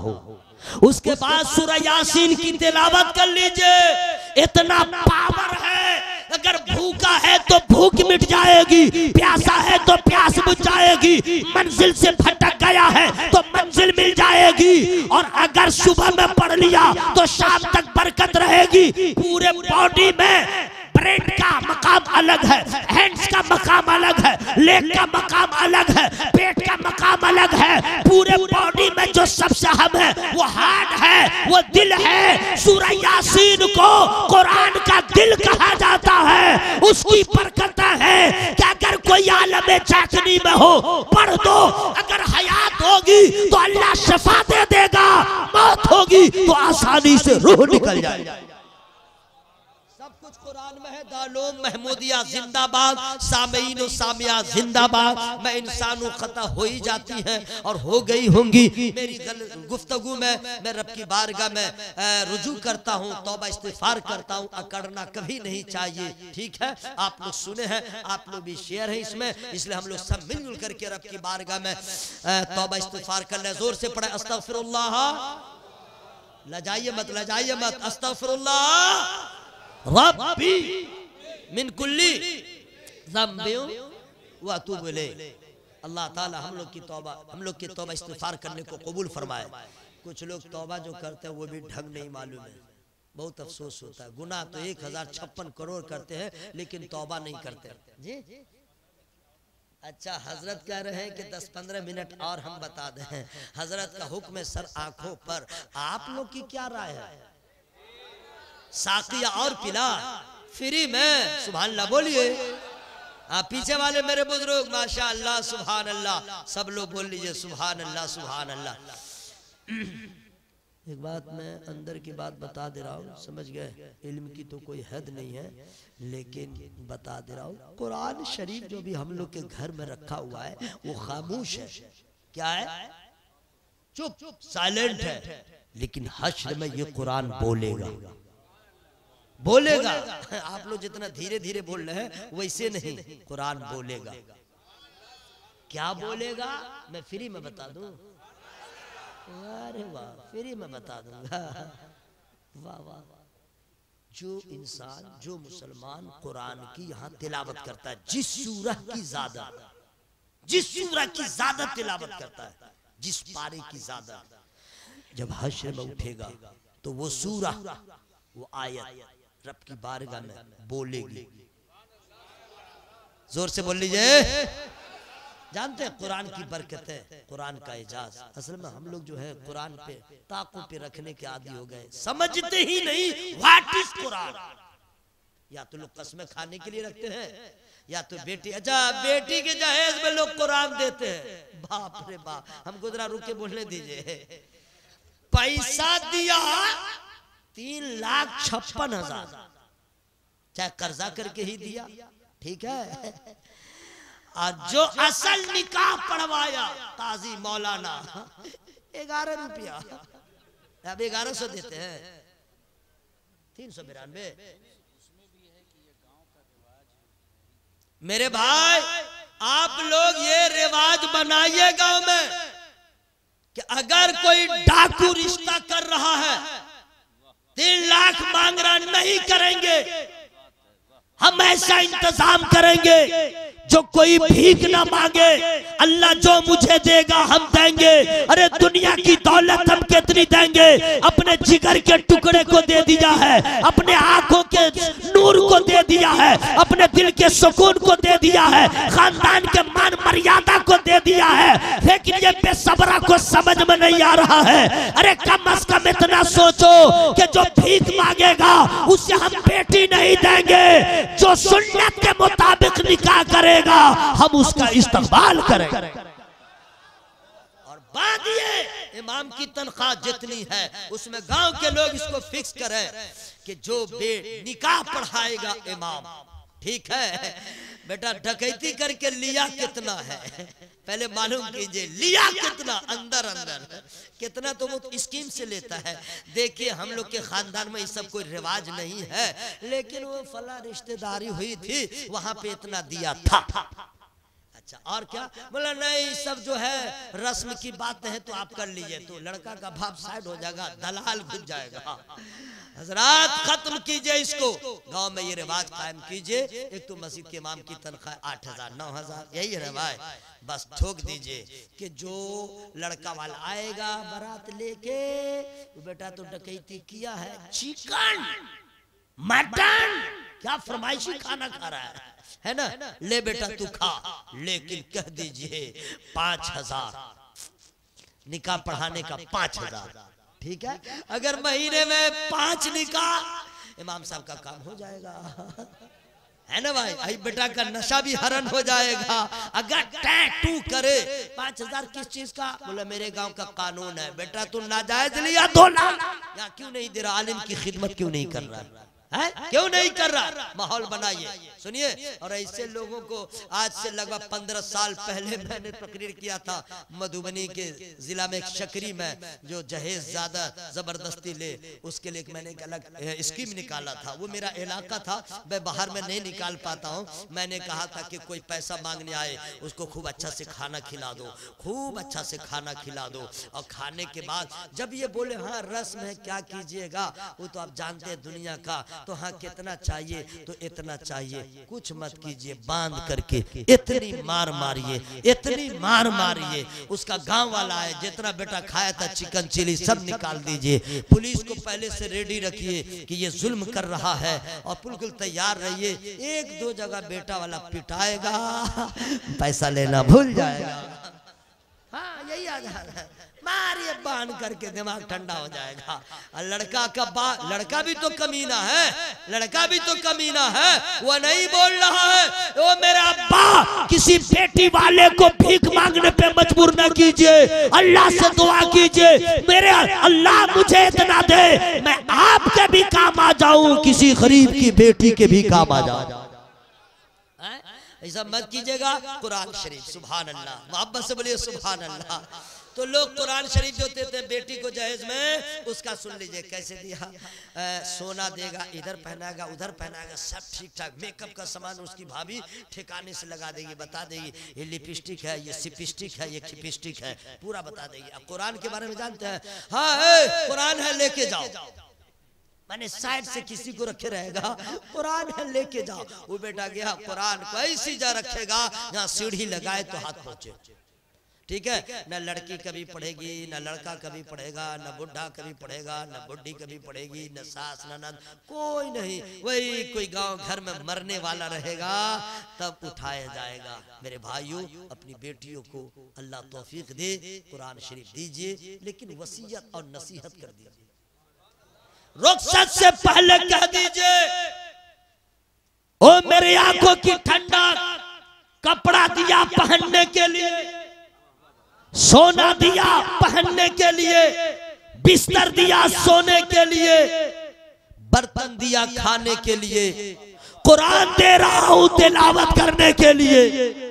उसके बाद सूरह यासीन की तिलावत कर लीजिए। इतना पावर है, अगर भूखा है तो भूख मिट जाएगी, प्यासा है तो प्यास बुझ जाएगी, मंजिल से भटक गया है तो मंजिल मिल जाएगी। और अगर सुबह में पढ़ लिया तो शाम तक बरकत रहेगी। पूरे बॉडी में ब्रेन का मकाम अलग है, हैंड्स का मकाम अलग है, लेग का मकाम अलग है, पेट का मकाम अलग है। पूरे बॉडी में जो सबसे अहम है वो हार्ट है, वो दिल है। सूरह यासीन को कुरान का दिल कहा जाता है। उसकी बरकत है कि अगर कोई आलम चाकनी में हो पढ़ दो, अगर हयात होगी तो अल्लाह शफा दे देगा, मौत होगी तो आसानी से रूह निकल जाएगी। कुछ कुरान में है। दालोम महमूदिया जिंदाबाद, सामीन और सामिया जिंदाबाद। मैं इंसानों खता हो ही जाती है और हो गई होंगी। मेरी गुफ्तगू में मैं रब की बारगाह में रुजू करता हूँ, तौबा इस्तिगफार करता हूँ। अकड़ना कभी नहीं चाहिए, ठीक है। आप लोग सुने हैं, आप लोग भी शेयर है इसमें, इसलिए हम लोग सब मिलजुल करके रब की बारगाह में तौबा इस्तिगफार कर ले। जोर से पढ़े अस्तगफिरुल्लाह, लजाइए मत, लजाइए मत। अस्तगफिरुल्लाह रब्बी मिन कुल्ली ज़ंबिन व अतूबु इलैह। अल्लाह ताला हम लोग की तौबा इस्तिगफार करने को कबूल फरमाए। कुछ लोग तौबा जो करते हैं वो भी ढंग नहीं मालूम है, बहुत अफसोस होता है। गुनाह तो 1056 करोड़ करते हैं लेकिन तौबा नहीं करते जी। अच्छा, हजरत कह रहे हैं कि 10-15 मिनट और हम बता दें। हजरत का हुक्म है सर आंखों पर। आप लोग की क्या राय है? साकिया और पिला फ्री में, सुभान अल्लाह बोलिए। आप पीछे वाले मेरे बुजुर्ग माशा अल्लाह सुभान अल्लाह, सब लोग बोल लीजिए सुभान अल्लाह सुभान अल्लाह। एक बात मैं अंदर की बात बता दे रहा हूँ, समझ गए? इल्म की तो कोई हद नहीं है लेकिन बता दे रहा हूँ। कुरान शरीफ जो भी हम लोग के घर में रखा हुआ है वो खामोश है। क्या है? चुप, साइलेंट है। लेकिन हश्र में ये कुरान बोलेगा, बोलेगा। आप लोग जितना धीरे धीरे बोल रहे हैं वैसे नहीं, कुरान बोलेगा। क्या बोलेगा? मैं फ्री में बता दूं। अरे वाह, फ्री में बता दूंगा। वाह वाह। जो इंसान, जो मुसलमान कुरान की यहाँ तिलावत करता है, जिस सूरह की ज्यादा तिलावत करता है, जिस पारे की ज्यादा, जब हश्र में उठेगा तो वो सूरह, वो आयत रब की बारगाह में बोलेगी। जोर से बोल लीजिए। जानते हैं कुरान की बरकतें, कुरान का एजाज। असल में हम लोग जो है कुरान पे ताकों पे रखने के आदी हो गए, समझते ही नहीं व्हाट इज कुरान। या तो लोग कसमें खाने के लिए रखते हैं, या तो बेटी, अच्छा बेटी के जहेज में लोग कुरान देते हैं। बाप रे बाप, हमको जरा रुक के बोलने दीजिए। पैसा दिया 3,56,000, चाहे कर्जा करके ही दिया, ठीक है। और जो असल निकाह पढ़वाया काजी मौलाना 11 रुपया, अब 1100 देते हैं, 392। मेरे भाई आप लोग ये रिवाज बनाइए गांव में कि अगर कोई डाकू रिश्ता कर रहा है 3 लाख मांग रहा, नहीं करेंगे। हम ऐसा इंतजाम करेंगे जो कोई भीख ना मांगे। अल्लाह जो मुझे देगा हम देंगे। अरे दुनिया की दौलत हम कितनी देंगे? अपने जिगर के टुकड़े को दे दिया है, अपने आंखों के नूर को दे दिया है, अपने दिल के सुकून को दे दिया है, खानदान के मान मर्यादा को दे दिया है। लेकिन ये बेसब्रा को समझ में नहीं आ रहा है। अरे कम अज कम इतना सोचो कि जो भीख मांगेगा उसे हम बेटी नहीं देंगे, जो सुन्नत के मुताबिक निकाह करेगा हम उसका इस्तेमाल करेंगे। और बात ये, इमाम की तनख्वाह जितनी है उसमें गांव के लोग इसको फिक्स करें कि जो निकाह पढ़ाएगा इमाम, ठीक है। बेटा डकैती करके लिया कितना है पहले मालूम कीजिए, लिया कितना अंदर अंदर कितना, तो वो स्कीम से लेता है। देखिए हम लोग के खानदान में ये सब कोई रिवाज नहीं है, लेकिन वो फला रिश्तेदारी हुई थी वहां पे इतना दिया था। अच्छा और क्या? बोला नहीं सब जो है रस्म की बात है तो आप कर लीजिए। तो लड़का का बाप साइड हो जाएगा, दलाल घुस जाएगा। हजरात खत्म कीजिए इसको, गांव में ये रिवाज कायम कीजिए। एक तो मस्जिद के इमाम की तनख्वाह 8,000 9,000 यही रिवाज, बस ठोक दीजिए कि जो लड़का वाला आएगा बारात लेके, तो बेटा तो डकैती किया है, चिकन मटन क्या फरमाइशी खाना खा रहा है ना, ले बेटा तू खा, लेकिन कह दीजिए 5,000 निकाह पढ़ाने का 5,000, ठीक है? अगर महीने में 5 निकाह इमाम साहब का काम हो जाएगा, है ना भाई? आई बेटा का नशा भी हरण हो जाएगा। अगर टैटू करे 5,000 किस चीज का? बोला मेरे गांव का कानून है। बेटा तू नाजायज लिया 2 लाख, या क्यों नहीं दे रहा? आलिम की खिदमत क्यों नहीं कर रहा है? क्यों नहीं कर रहा? माहौल बनाइए। सुनिए, और ऐसे लोगों को आज से लगभग 15 साल पहले मैंने तकरीर किया था मधुबनी के जिला में, शकरी में, जो जहेज ज्यादा जबरदस्ती ले उसके लिए मैंने एक अलग स्कीम निकाला था। वो मेरा इलाका था, मैं बाहर में नहीं निकाल पाता हूँ। मैंने कहा था कि कोई पैसा मांगने आए उसको खूब अच्छा से खाना खिला दो, खूब अच्छा से खाना खिला दो, और खाने के बाद जब ये बोले हाँ रस्म है क्या कीजिएगा, वो तो आप जानते हैं दुनिया का, तो हाँ कितना चाहिए तो इतना चाहिए, कुछ मत कीजिए, बांध करके इतनी मार मारिए, इतनी मार मारिए, उसका गांव वाला है जितना बेटा खाया था चिकन चिली सब निकाल दीजिए। पुलिस को पहले से रेडी रखिए कि ये जुल्म कर रहा है, और बिल्कुल तैयार रहिए। 1-2 जगह बेटा वाला पिटाएगा, पैसा लेना भूल जाएगा। हाँ यही आ जा रहा है, मारिए बांध करके दिमाग ठंडा हो जाएगा। और लड़का का लड़का भी तो कमीना है, लड़का भी तो कमीना है, वो नहीं बोल रहा है वो मेरा अब्बा किसी बेटी वाले को भीख मांगने पे मजबूर न कीजिए, अल्लाह से दुआ कीजिए मेरे अल्लाह मुझे इतना दे मैं आपके भी काम आ जाऊं, किसी गरीब की बेटी के भी काम आ जाऊं। ऐसा मत कीजिएगा। कुरान शरीफ, सुभान अल्लाह, मोहब्बत से बोलिए सुभान अल्लाह। तो लोग कुरान शरीफ जो देते हैं बेटी को जहेज में, उसका सुन लीजिए कैसे दिया। सोना देगा, इधर पहनाएगा उधर पहनाएगा, सब ठीक ठाक, मेकअप का सामान उसकी भाभी ठिकाने से लगा देगी, बता देगी ये लिपस्टिक है, ये सिपिस्टिक है, ये खिपिस्टिक है, पूरा बता देगी। अब कुरान के बारे में जानते हैं, हाँ कुरान है लेके जाओ, मैंने साइड से किसी को रखे रहेगा, कुरान है लेके जाओ। वो बेटा गया कुरान को ऐसी जा रखेगा जहाँ सीढ़ी लगाए तो हाथ पहुंचे, ठीक है? न लड़की कभी पढ़ेगी, न लड़का कभी पढ़ेगा, न बुढ़ा कभी पढ़ेगा, न बुढ़ी कभी पढ़ेगी, न सास न नंद, कोई नहीं। वही कोई गांव घर में मरने वाला रहेगा तब उठाया जाएगा। मेरे भाइयों, अपनी बेटियों को अल्लाह तौफीक दे, कुरान शरीफ दीजिए, लेकिन वसीयत और नसीहत कर दीजिए। रुखसत से पहले कह दीजिए ओ मेरी आंखों की ठंडक, कपड़ा दिया पहनने के लिए, सोना दिया पहनने के लिए, बिस्तर दिया सोने के लिए, बर्तन दिया खाने के लिए, कुरान दे रहा हूं तिलावत करने के लिए।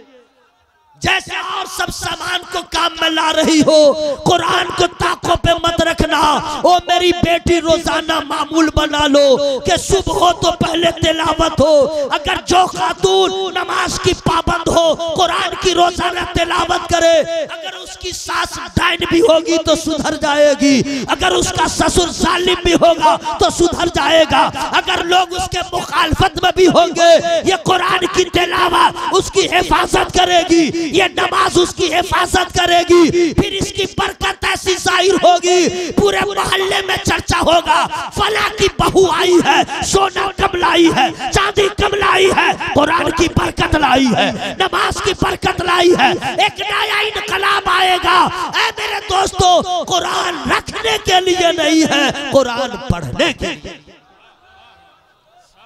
जैसे और सब सामान को काम में ला रही हो, कुरान को ताकों पे मत रखना। ओ मेरी बेटी रोजाना मामूल बना लो कि सुबह हो तो पहले तिलावत हो। अगर जो खातून नमाज की पाबंद हो कुरान की रोजाना तिलावत करे, अगर उसकी सास डाइन भी होगी तो सुधर जाएगी, अगर उसका ससुर जालिम भी होगा तो सुधर जाएगा, अगर लोग उसके मुखालफत में भी होंगे ये कुरान की तिलावत उसकी हिफाजत करेगी, ये नमाज उसकी हिफाजत करेगी। फिर इसकी बरकत ऐसी जाहिर होगी, पूरे मोहल्ले में चर्चा होगा, फला की बहू आई है, सोना कब लाई है, चांदी कब लाई है, कुरान की बरकत लाई है, नमाज की बरकत लाई है, एक नया इनकलाब आएगा। ऐ मेरे दोस्तों, कुरान रखने के लिए नहीं है, कुरान पढ़ने के लिए।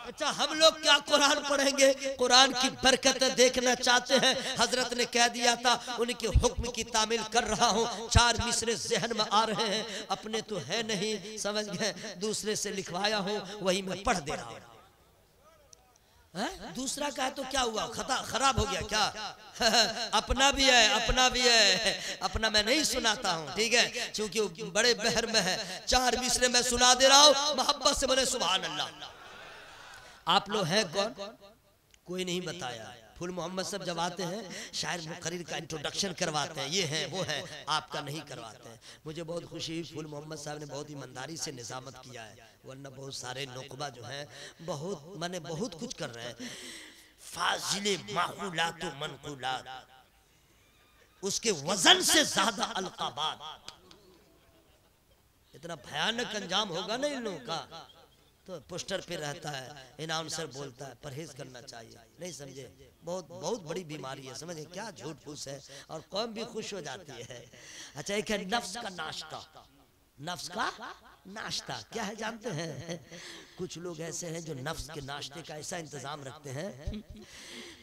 अच्छा हम लोग क्या कुरान पढ़ेंगे? कुरान की बरकतें देखना चाहते हैं। हजरत ने कह दिया था उनके हुक्म की तामील कर रहा हूँ। 4 मिसरे जहन में आ रहे हैं, अपने तो है नहीं, समझ गए, दूसरे से लिखवाया हूँ, वही मैं पढ़ दे रहा हूँ। दूसरा का है तो क्या हुआ, खराब हो गया क्या? अपना भी है, अपना भी है, अपना मैं नहीं सुनाता हूँ, ठीक है, क्योंकि बड़े बहर में है। 4 मिसरे मैं सुना दे रहा हूँ, मोहब्बत से बोले सुभान अल्लाह। आप लोग हैं कौन? कोई नहीं बताया। फूल मोहम्मद साहब जब आते हैं शायर मुकर्रिर का इंट्रोडक्शन करवाते हैं, ये है वो है, आपका नहीं करवाते हैं। मुझे बहुत खुशी हुई, फूल मोहम्मद साहब ने बहुत ईमानदारी से निजामत किया है, वरना बहुत सारे नुकबा जो हैं बहुत माने बहुत कुछ कर रहे हैं। फाजिले माकूलात व मनकूलात, उसके वजन से ज्यादा अलकाबात। इतना भयानक अंजाम होगा ना इन लोगों का, तो पोस्टर पे रहता है, अनाउंसर बोलता है परहेज करना चाहिए, नहीं समझे, बहुत बहुत बड़ी बीमारी है, समझे क्या झूठ फूस है, और कौम भी खुश हो जाती है। अच्छा, एक है नफ्स का नाश्ता। नफ्स का नाश्ता क्या है जानते हैं? कुछ लोग ऐसे हैं जो नफ्स के नाश्ते का ऐसा इंतजाम रखते हैं,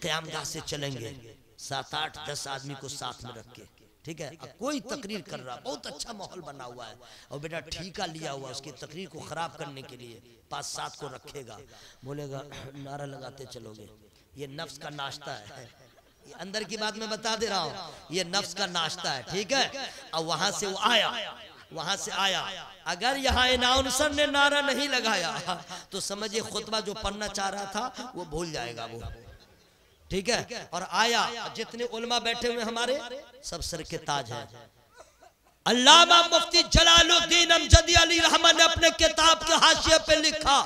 क़यामगाह से चलेंगे 7, 8, 10 आदमी को साथ में रख के, ठीक है, अब कोई तकरीर कर रहा, बहुत अच्छा माहौल बना हुआ है, और बेटा ठीका लिया हुआ उसकी तकरीर को खराब करने के लिए 5-7 को रखेगा, बोलेगा नारा लगाते चलोगे, ये नफ्स का नाश्ता है। ये अंदर की बात मैं बता दे रहा हूँ, ये नफ्स का नाश्ता है, ठीक है। और वहां से वो आया, वहां से आया, अगर यहाँ अनाउंसर ने नारा नहीं लगाया तो समझिए खुतबा जो पढ़ना चाह रहा था वो भूल जाएगा वो, ठीक है। और आया, जितने उलमा बैठे हुए हमारे सब सर के ताज हैं। अल्लामा मुफ्ती जलालुद्दीन अमजदी अली रहमान ने अपने किताब के हाशिये पे लिखा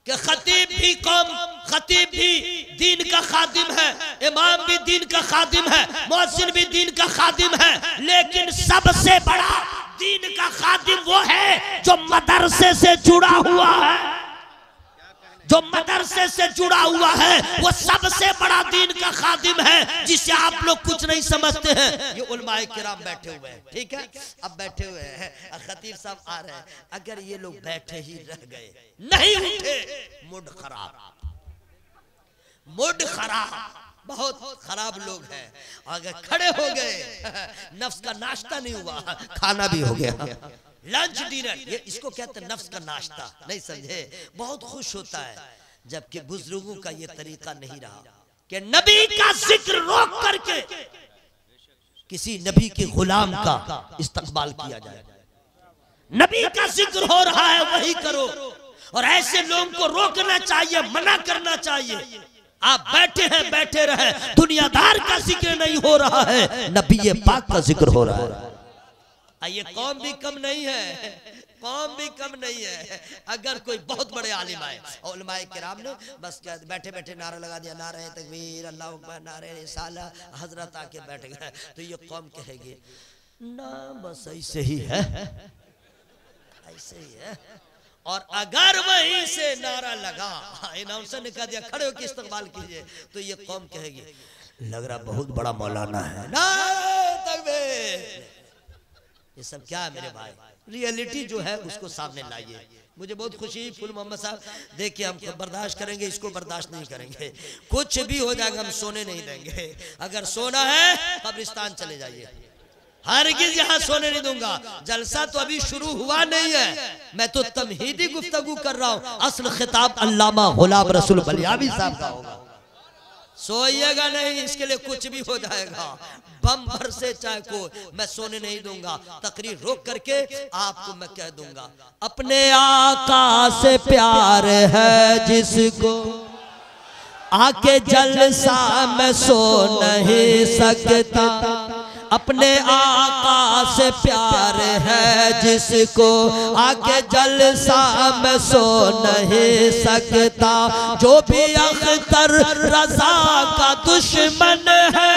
कि खतीब भी कौम, खतीब भी दीन का खादिम है, इमाम भी दीन का खादिम है, मुअज्जिन भी दीन का खादिम है, लेकिन सबसे बड़ा दीन का खादिम वो है जो मदरसे से जुड़ा हुआ है। जो मदरसे से जुड़ा हुआ है वो सबसे बड़ा दीन का खादिम है, जिसे आप लोग कुछ नहीं समझते हैं। ये उलमाए किराम बैठे हुए हैं, ठीक है, अब बैठे हुए हैं, खतीब साहब आ रहे हैं, अगर ये लोग बैठे ही रह गए, नहीं उठे, मूड खराब, मूड खराब, बहुत खराब लोग हैं। अगर खड़े हो गए, नफ्स का नाश्ता नहीं हुआ, खाना भी हो गया, लंच डिनर, ये इसको कहते हैं नफ्स का नाश्ता, नहीं समझे। बहुत खुश होता है, जबकि बुजुर्गों का ये तरीका नहीं रहा कि नबी का जिक्र रोक करके किसी नबी के गुलाम का इस्तकबाल किया जाए। नबी का जिक्र हो रहा है वही करो, और ऐसे लोगों को रोकना चाहिए, मना करना चाहिए। आप बैठे हैं, बैठे रहे, दुनियादार का जिक्र नहीं हो रहा है, नबी पाक का जिक्र हो रहा है। ये कौम भी कम नहीं है, कौम भी कम नहीं है। अगर कोई बहुत बड़े आलिम आए और उलमाए किराम ने बस बैठे बैठे नारा लगा दिया, नारे तकबीर, अल्लाह अकबर, नारे रिसाला, हजरत आके बैठ गए, तो ये कौम कहेगी ना बस ऐसे ही है, ऐसे ही है। और अगर वहीं से नारा लगा, अनाउंसर ने कह दिया खड़े होकर इस्तकबाल कीजिए, तो ये कौम कहेगी लग रहा बहुत बड़ा मौलाना है, नारे तकबीर। ये सब क्या है मेरे भाई? रियलिटी जो है उसको सामने लाइए। मुझे बहुत खुशी, फूल मोहम्मद साहब देखिए, हम बर्दाश्त करेंगे, इसको बर्दाश्त नहीं करेंगे, कुछ भी हो जाएगा हम सोने नहीं देंगे। अगर सोना है कब्रिस्तान चले जाइए, हरगिज़ यहाँ सोने नहीं दूंगा। जलसा तो अभी शुरू हुआ नहीं है, मैं तो तमहीदी गुफ्तगू कर रहा हूँ। असल खिताब अल्लामा गुलाम रसूल बलियावी साहब का होगा, सोइएगा नहीं, इसके लिए कुछ भी हो जाएगा, बम भर से चाहे को, मैं सोने नहीं दूंगा। तकरीर रोक करके आपको मैं कह दूंगा, अपने आका से प्यार है जिसको, आके जलसा में सो नहीं सकता। अपने आका से प्यार है जिसको, आके जलसा में सो नहीं सकता। जो भी अख्तर रजा का दुश्मन है,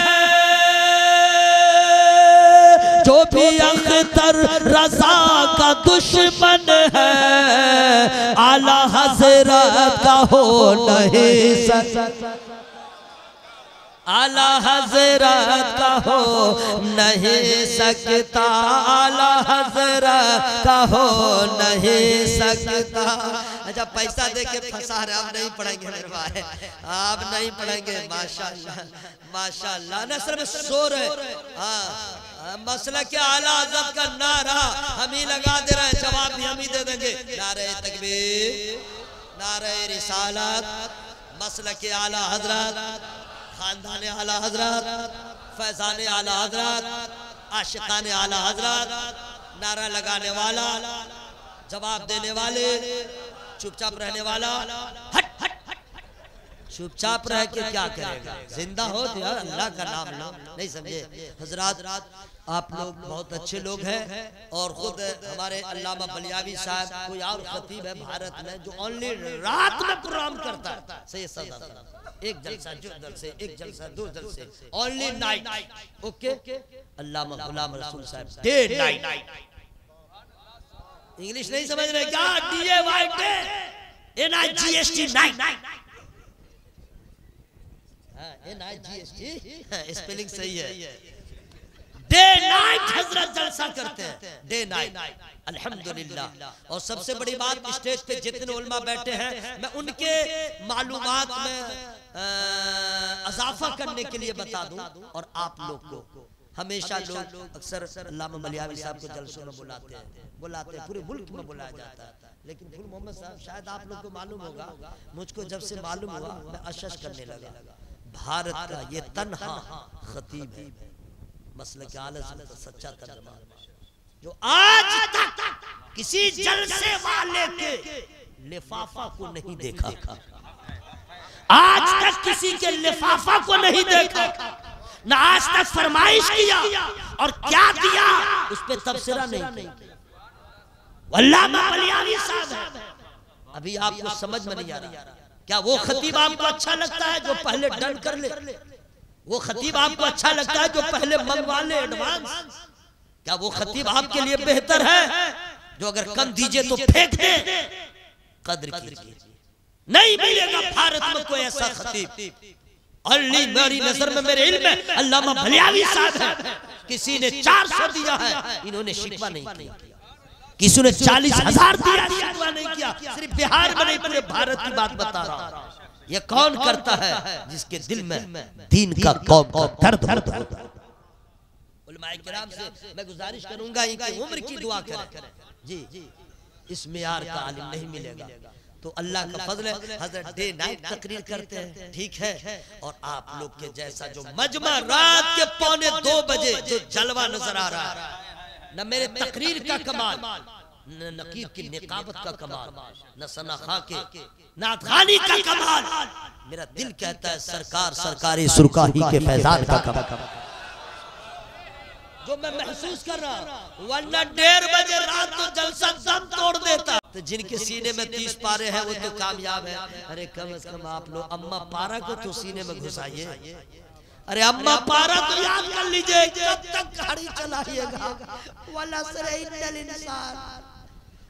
जो भी अख्तर रजा का दुश्मन है, आला हजरत का हो नहीं सकता, आला हजरत का हो नहीं सकता, आला हजरत का हो नहीं सकता। अच्छा, पैसा दे के फंसा रहे, आप नहीं पढ़ेंगे मेरे भाई, आप नहीं पढ़ेंगे। माशाल्लाह माशाल्लाह, नसर में सो रहे, हाँ मसला क्या, आला हजरत का नारा हम ही लगा दे रहे हैं, जवाब भी हम ही दे देंगे। नारे तकबीर, नारे रिसालत, मसला के आला हजरत, खानदान आला हजरत, फैजान आला हजरत, आशिकान आला हजरत, नारा लगाने वाला, जवाब देने वाले, चुपचाप रहने वाला, हट हट हट, चुपचाप रह के क्या करेगा, जिंदा हो तो यार अल्लाह का नाम लो। नहीं समझे हजरात, आप लोग बहुत अच्छे लोग हैं और खुद हमारे अल्लामा बलियावी साहब, कोई और खतीब है भारत में जो ओनली रात में प्रोग्राम करता है, सही सदा एक जलसा जो जलसे, एक जलसा दो जलसे, ओनली नाइट। ओके, अल्लामा गुलाम रसूल साहब डे नाइट। इंग्लिश नहीं समझ रहे क्या? DAYT नाइट, NIGHT स्पेलिंग सही है। डे नाइट हजरत जलसा करते हैं, डे नाइट अल्हम्दुलिल्लाह। और सबसे बड़ी बात, स्टेज पे जितने उलमा बैठे हैं मैं उनके मालूमात में इजाफा करने के लिए बता दूं। और आप लोग को हमेशा लोग अक्सर अल्लामा बलियावी साहब को जलसों में बुलाते हैं, पूरे मुल्क में बुलाया जाता है, लेकिन फुल मोहम्मद साहब शायद आप लोग को मालूम होगा, मुझको जब से मालूम हुआ मैं अशश करने लगा, भारत का ये तन्हा खतीब है, मसले के आले का सच्चा तर्जुमा, जो आज तक किसी जलसे वाले के लिफाफा को नहीं देखा, आज तक किसी के लिफाफा को नहीं देखा, ना आज तक फरमाइश किया और क्या दिया उस पे तबसरा नहीं। अल्लामा बलियावी साहब है, अभी आपको समझ में नहीं आ रहा, क्या वो खतीब आपको अच्छा लगता है जो पहले डन कर ले? वो खतीब आपको अच्छा लगता है जो पहले मंगवा ले एडवांस? क्या वो खतीब आपके लिए बेहतर है जो अगर कम दीजिए तो फेंक दे? कद्र कीजिए, नहीं मिलेगा भारत में कोई ऐसा खतीब। अल्ली मेरी नजर में, मेरे इल्म में अल्लामा बलियावी साहब है। किसी ने 400 दिया है, इन्होंने शिकवा नहीं किया, किसी ने 40,000 दिया, शिकवा नहीं किया। सिर्फ बिहार में नहीं, पूरे भारत की बात बता रहा हूं। ये कौन करता है? जिसके दिल में दीन का कौम का दर्द होता है। उलमाए किराम से मैं गुजारिश करूंगा इनकी उम्र की दुआ करें जी, इस मियार का आलिम नहीं मिलेगा तो अल्लाह का फजल है। हजरत डे नाइट तकरीर करते हैं, ठीक है, और आप लोग के जैसा जो मजमा रात के 1:45 बजे जो जलवा नजर आ रहा है, न मेरे तकरीर का कमाल, न नकीब की निकाबत का कमाल, न सनाखा के नाथखानी का कमाल, मेरा दिल कहता है सरकार सरकारी सुरकाही के फैजान का कमाल जो मैं महसूस कर रहा हूं। वरना 1:30 बजे रात को जलसा दम तोड़ देता। तो जिनके सीने में 30 पारे हैं वो तो कामयाब है। अरे कम से कम आप लोग अम्मा पारा को तो सीने में घुसाइए। अरे अम्मा पारा तो याद कर लीजिए, कब तक गाड़ी चलाइएगा? वाला सरे इन्नल इंसान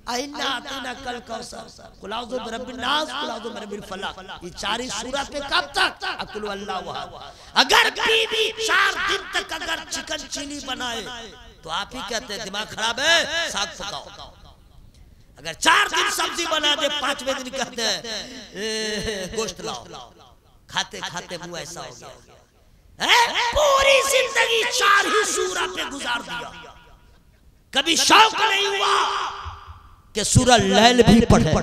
आइन्ना आतीना कल कौसर, कुल औज़ु बिरब्बिन नास, कुल औज़ु बिरब्बिल फलक, ये 4 ही सूरत पे कब तक? अकुल अल्लाह वहाद। अगर बीवी 4 दिन तक अगर चिकन चिली बनाए तो आप ही कहते हैं दिमाग खराब है, साग पकाओ। अगर 4 दिन सब्जी बना दे, 5वें दिन कहते हैं गोश्त लाओ। खाते खाते मुंह ऐसा हो गया। पूरी जिंदगी 4 ही सूरत पे गुजार दिया, कभी शौक नहीं हुआ कि सूरह लैल भी पढ़े,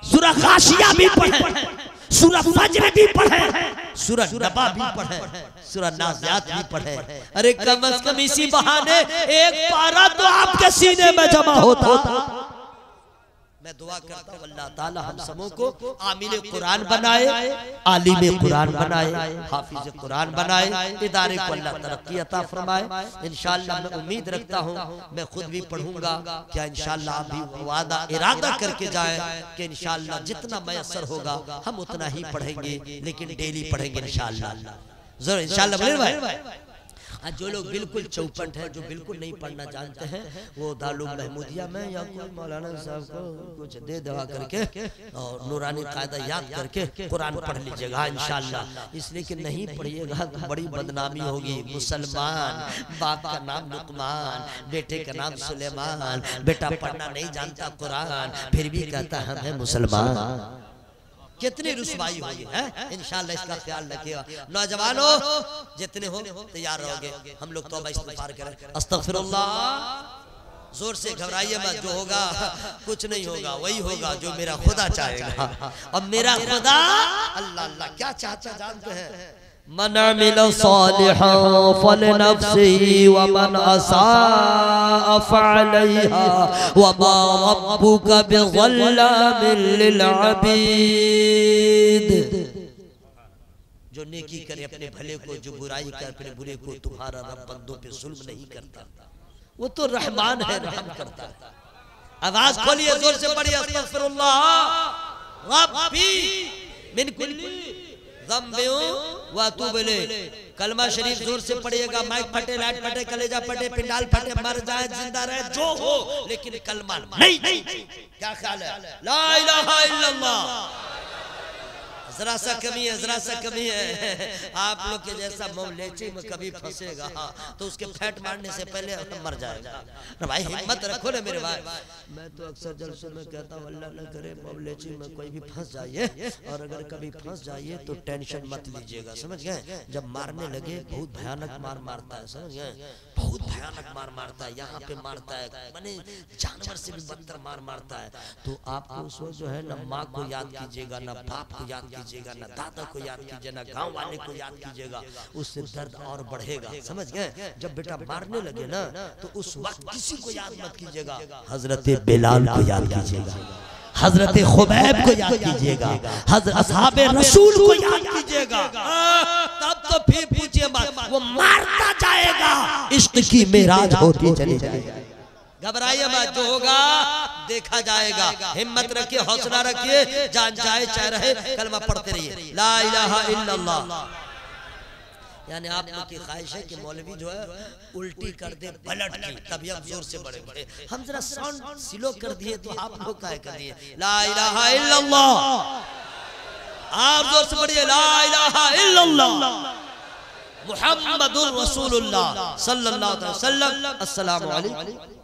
सूरह गाशिया भी पढ़े, सूरह फज्र भी पढ़े, सूरह नबा भी पढ़े, सूरह नाज़ियात भी पढ़े। अरे कम से कम इसी बहाने एक पारा तो आपके सीने में जमा होता। मैं दुआ करता हूँ अल्लाह ताला हम सबों को आमिल कुरान बनाए, आलिम कुरान बनाए, हाफिज कुरान बनाए, इदारे को अल्लाह तरक्की अता फरमाए। इंशाअल्लाह मैं उम्मीद रखता हूँ मैं खुद भी पढ़ूंगा। क्या इंशाअल्लाह आप भी वादा इरादा करके जाए कि इंशाअल्लाह जितना मयसर होगा हम उतना ही पढ़ेंगे, लेकिन डेली पढ़ेंगे इंशाअल्लाह। जरूर इंशाअल्लाह। जो लोग बिल्कुल चौपट हैं, जो बिल्कुल नहीं पढ़ना जानते हैं, वो दारुल महमूदिया में या कोई मौलाना साहब को कुछ दे दवा करके और नूरानी कायदा याद करके कुरान पढ़ लीजिएगा इंशाअल्लाह। इसलिए कि नहीं पढ़िएगा तो बड़ी बदनामी होगी। मुसलमान, बाप का नाम लुकमान, बेटे का नाम सुलेमान, बेटा पढ़ना नहीं जानता कुरान, फिर भी कहता हम हैं मुसलमान। कितनी रुसवाई होगी है। इंशाअल्लाह इसका ख्याल रखिएगा। नौजवानों जितने हो तैयार रहोगे, हम लोग तौबा इस्तिग़फ़ार करें। अस्तग़फ़िरुल्लाह, जोर से घबराइए मत, जो होगा कुछ नहीं होगा, वही होगा जो मेरा खुदा चाहेगा। और मेरा खुदा अल्लाह अल्लाह क्या चाहता जानते हैं? मन अमिल सालिहन फलिनफ्सिही व मन असाअ फअलैहा व मा रब्बुका बिज़ल्लामिन लिल अबीद। जो नेकी करे अपने भले को, जो बुराई करे अपने बुरे को। तुम्हारा रब बंदों पे जुल्म नहीं करता, वो तो रहमान है, रहम करता है। आवाज खोलिए, जोर से पढ़िए, अस्तगफिरुल्लाह रब्बी मिन कुल्ली ज़म्बिन व अतूब इलैह। कलमा शरीफ जोर से पढ़िएगा। माइक फटे, लाइट फटे, कलेजा फटे, पिंडाल फटे, मर जाए, जिंदा रहे, जो हो, लेकिन कलमा नहीं। क्या ख्याल है? ला इलाहा इल्लल्लाह। जरा सा कमी है, जरा सा कमी है। आप लोग के जैसा मौलेची में कभी फंसेगा तो उसके फैट मारने से पहले मर जाएगा। भाई हिम्मत रखो ना मेरे भाई। मैं तो अक्सर जलसों में कहता हूँ अल्लाह न करे मौलेची में कोई भी फंस जाइए, और अगर कभी फंस जाइए तो टेंशन मत लीजिएगा, समझ गए। जब मारने लगे बहुत भयानक मार मारता है, समझ गए, बहुत भयानक मार मारता है, यहाँ पे मारता है, माने जानवर से भी बदतर मार मारता है। तो आपको उस वक्त जो है ना माँ को याद कीजिएगा, ना बाप को याद कीजिएगा, ना दादा को याद कीजिए, ना गांव वाले को याद कीजिएगा, उससे दर्द और बढ़ेगा, समझ गए। जब बेटा मारने लगे ना तो उस वक्त किसी को याद मत कीजिएगा, हजरत बिलाल को याद कीजिएगा, हजरत खुबैब को याद कीजिएगा, हजरत असहाबे रसूल को याद कीजिएगा। तब तो फिर पूछिए मत, वो मारता जाएगा, इश्क की मेराज होती चली जाएगी। घबराइए मत, जो होगा देखा जाएगा। हिम्मत रखिए, हौसला रखिए, जान जाए चाहे रहे, कलमा पढ़ते रहिए, ला इलाहा इल्लल्लाह। यानी आप लोग की ख्वाहिश है कि मौलवी जो है उल्टी कर दे, पलट की, तभी हम जोर से बढ़े। हम जरा साउंड स्लो कर दिए तो आप लोग क्या कर दिए? ला इलाहा इल्लल्लाह। आप जोर से पढ़िए, ला इलाहा इल्लल्लाह मुहम्मदुर रसूलुल्लाह सल्लल्लाहु अलैहि वसल्लम। अस्सलामु अलैकुम।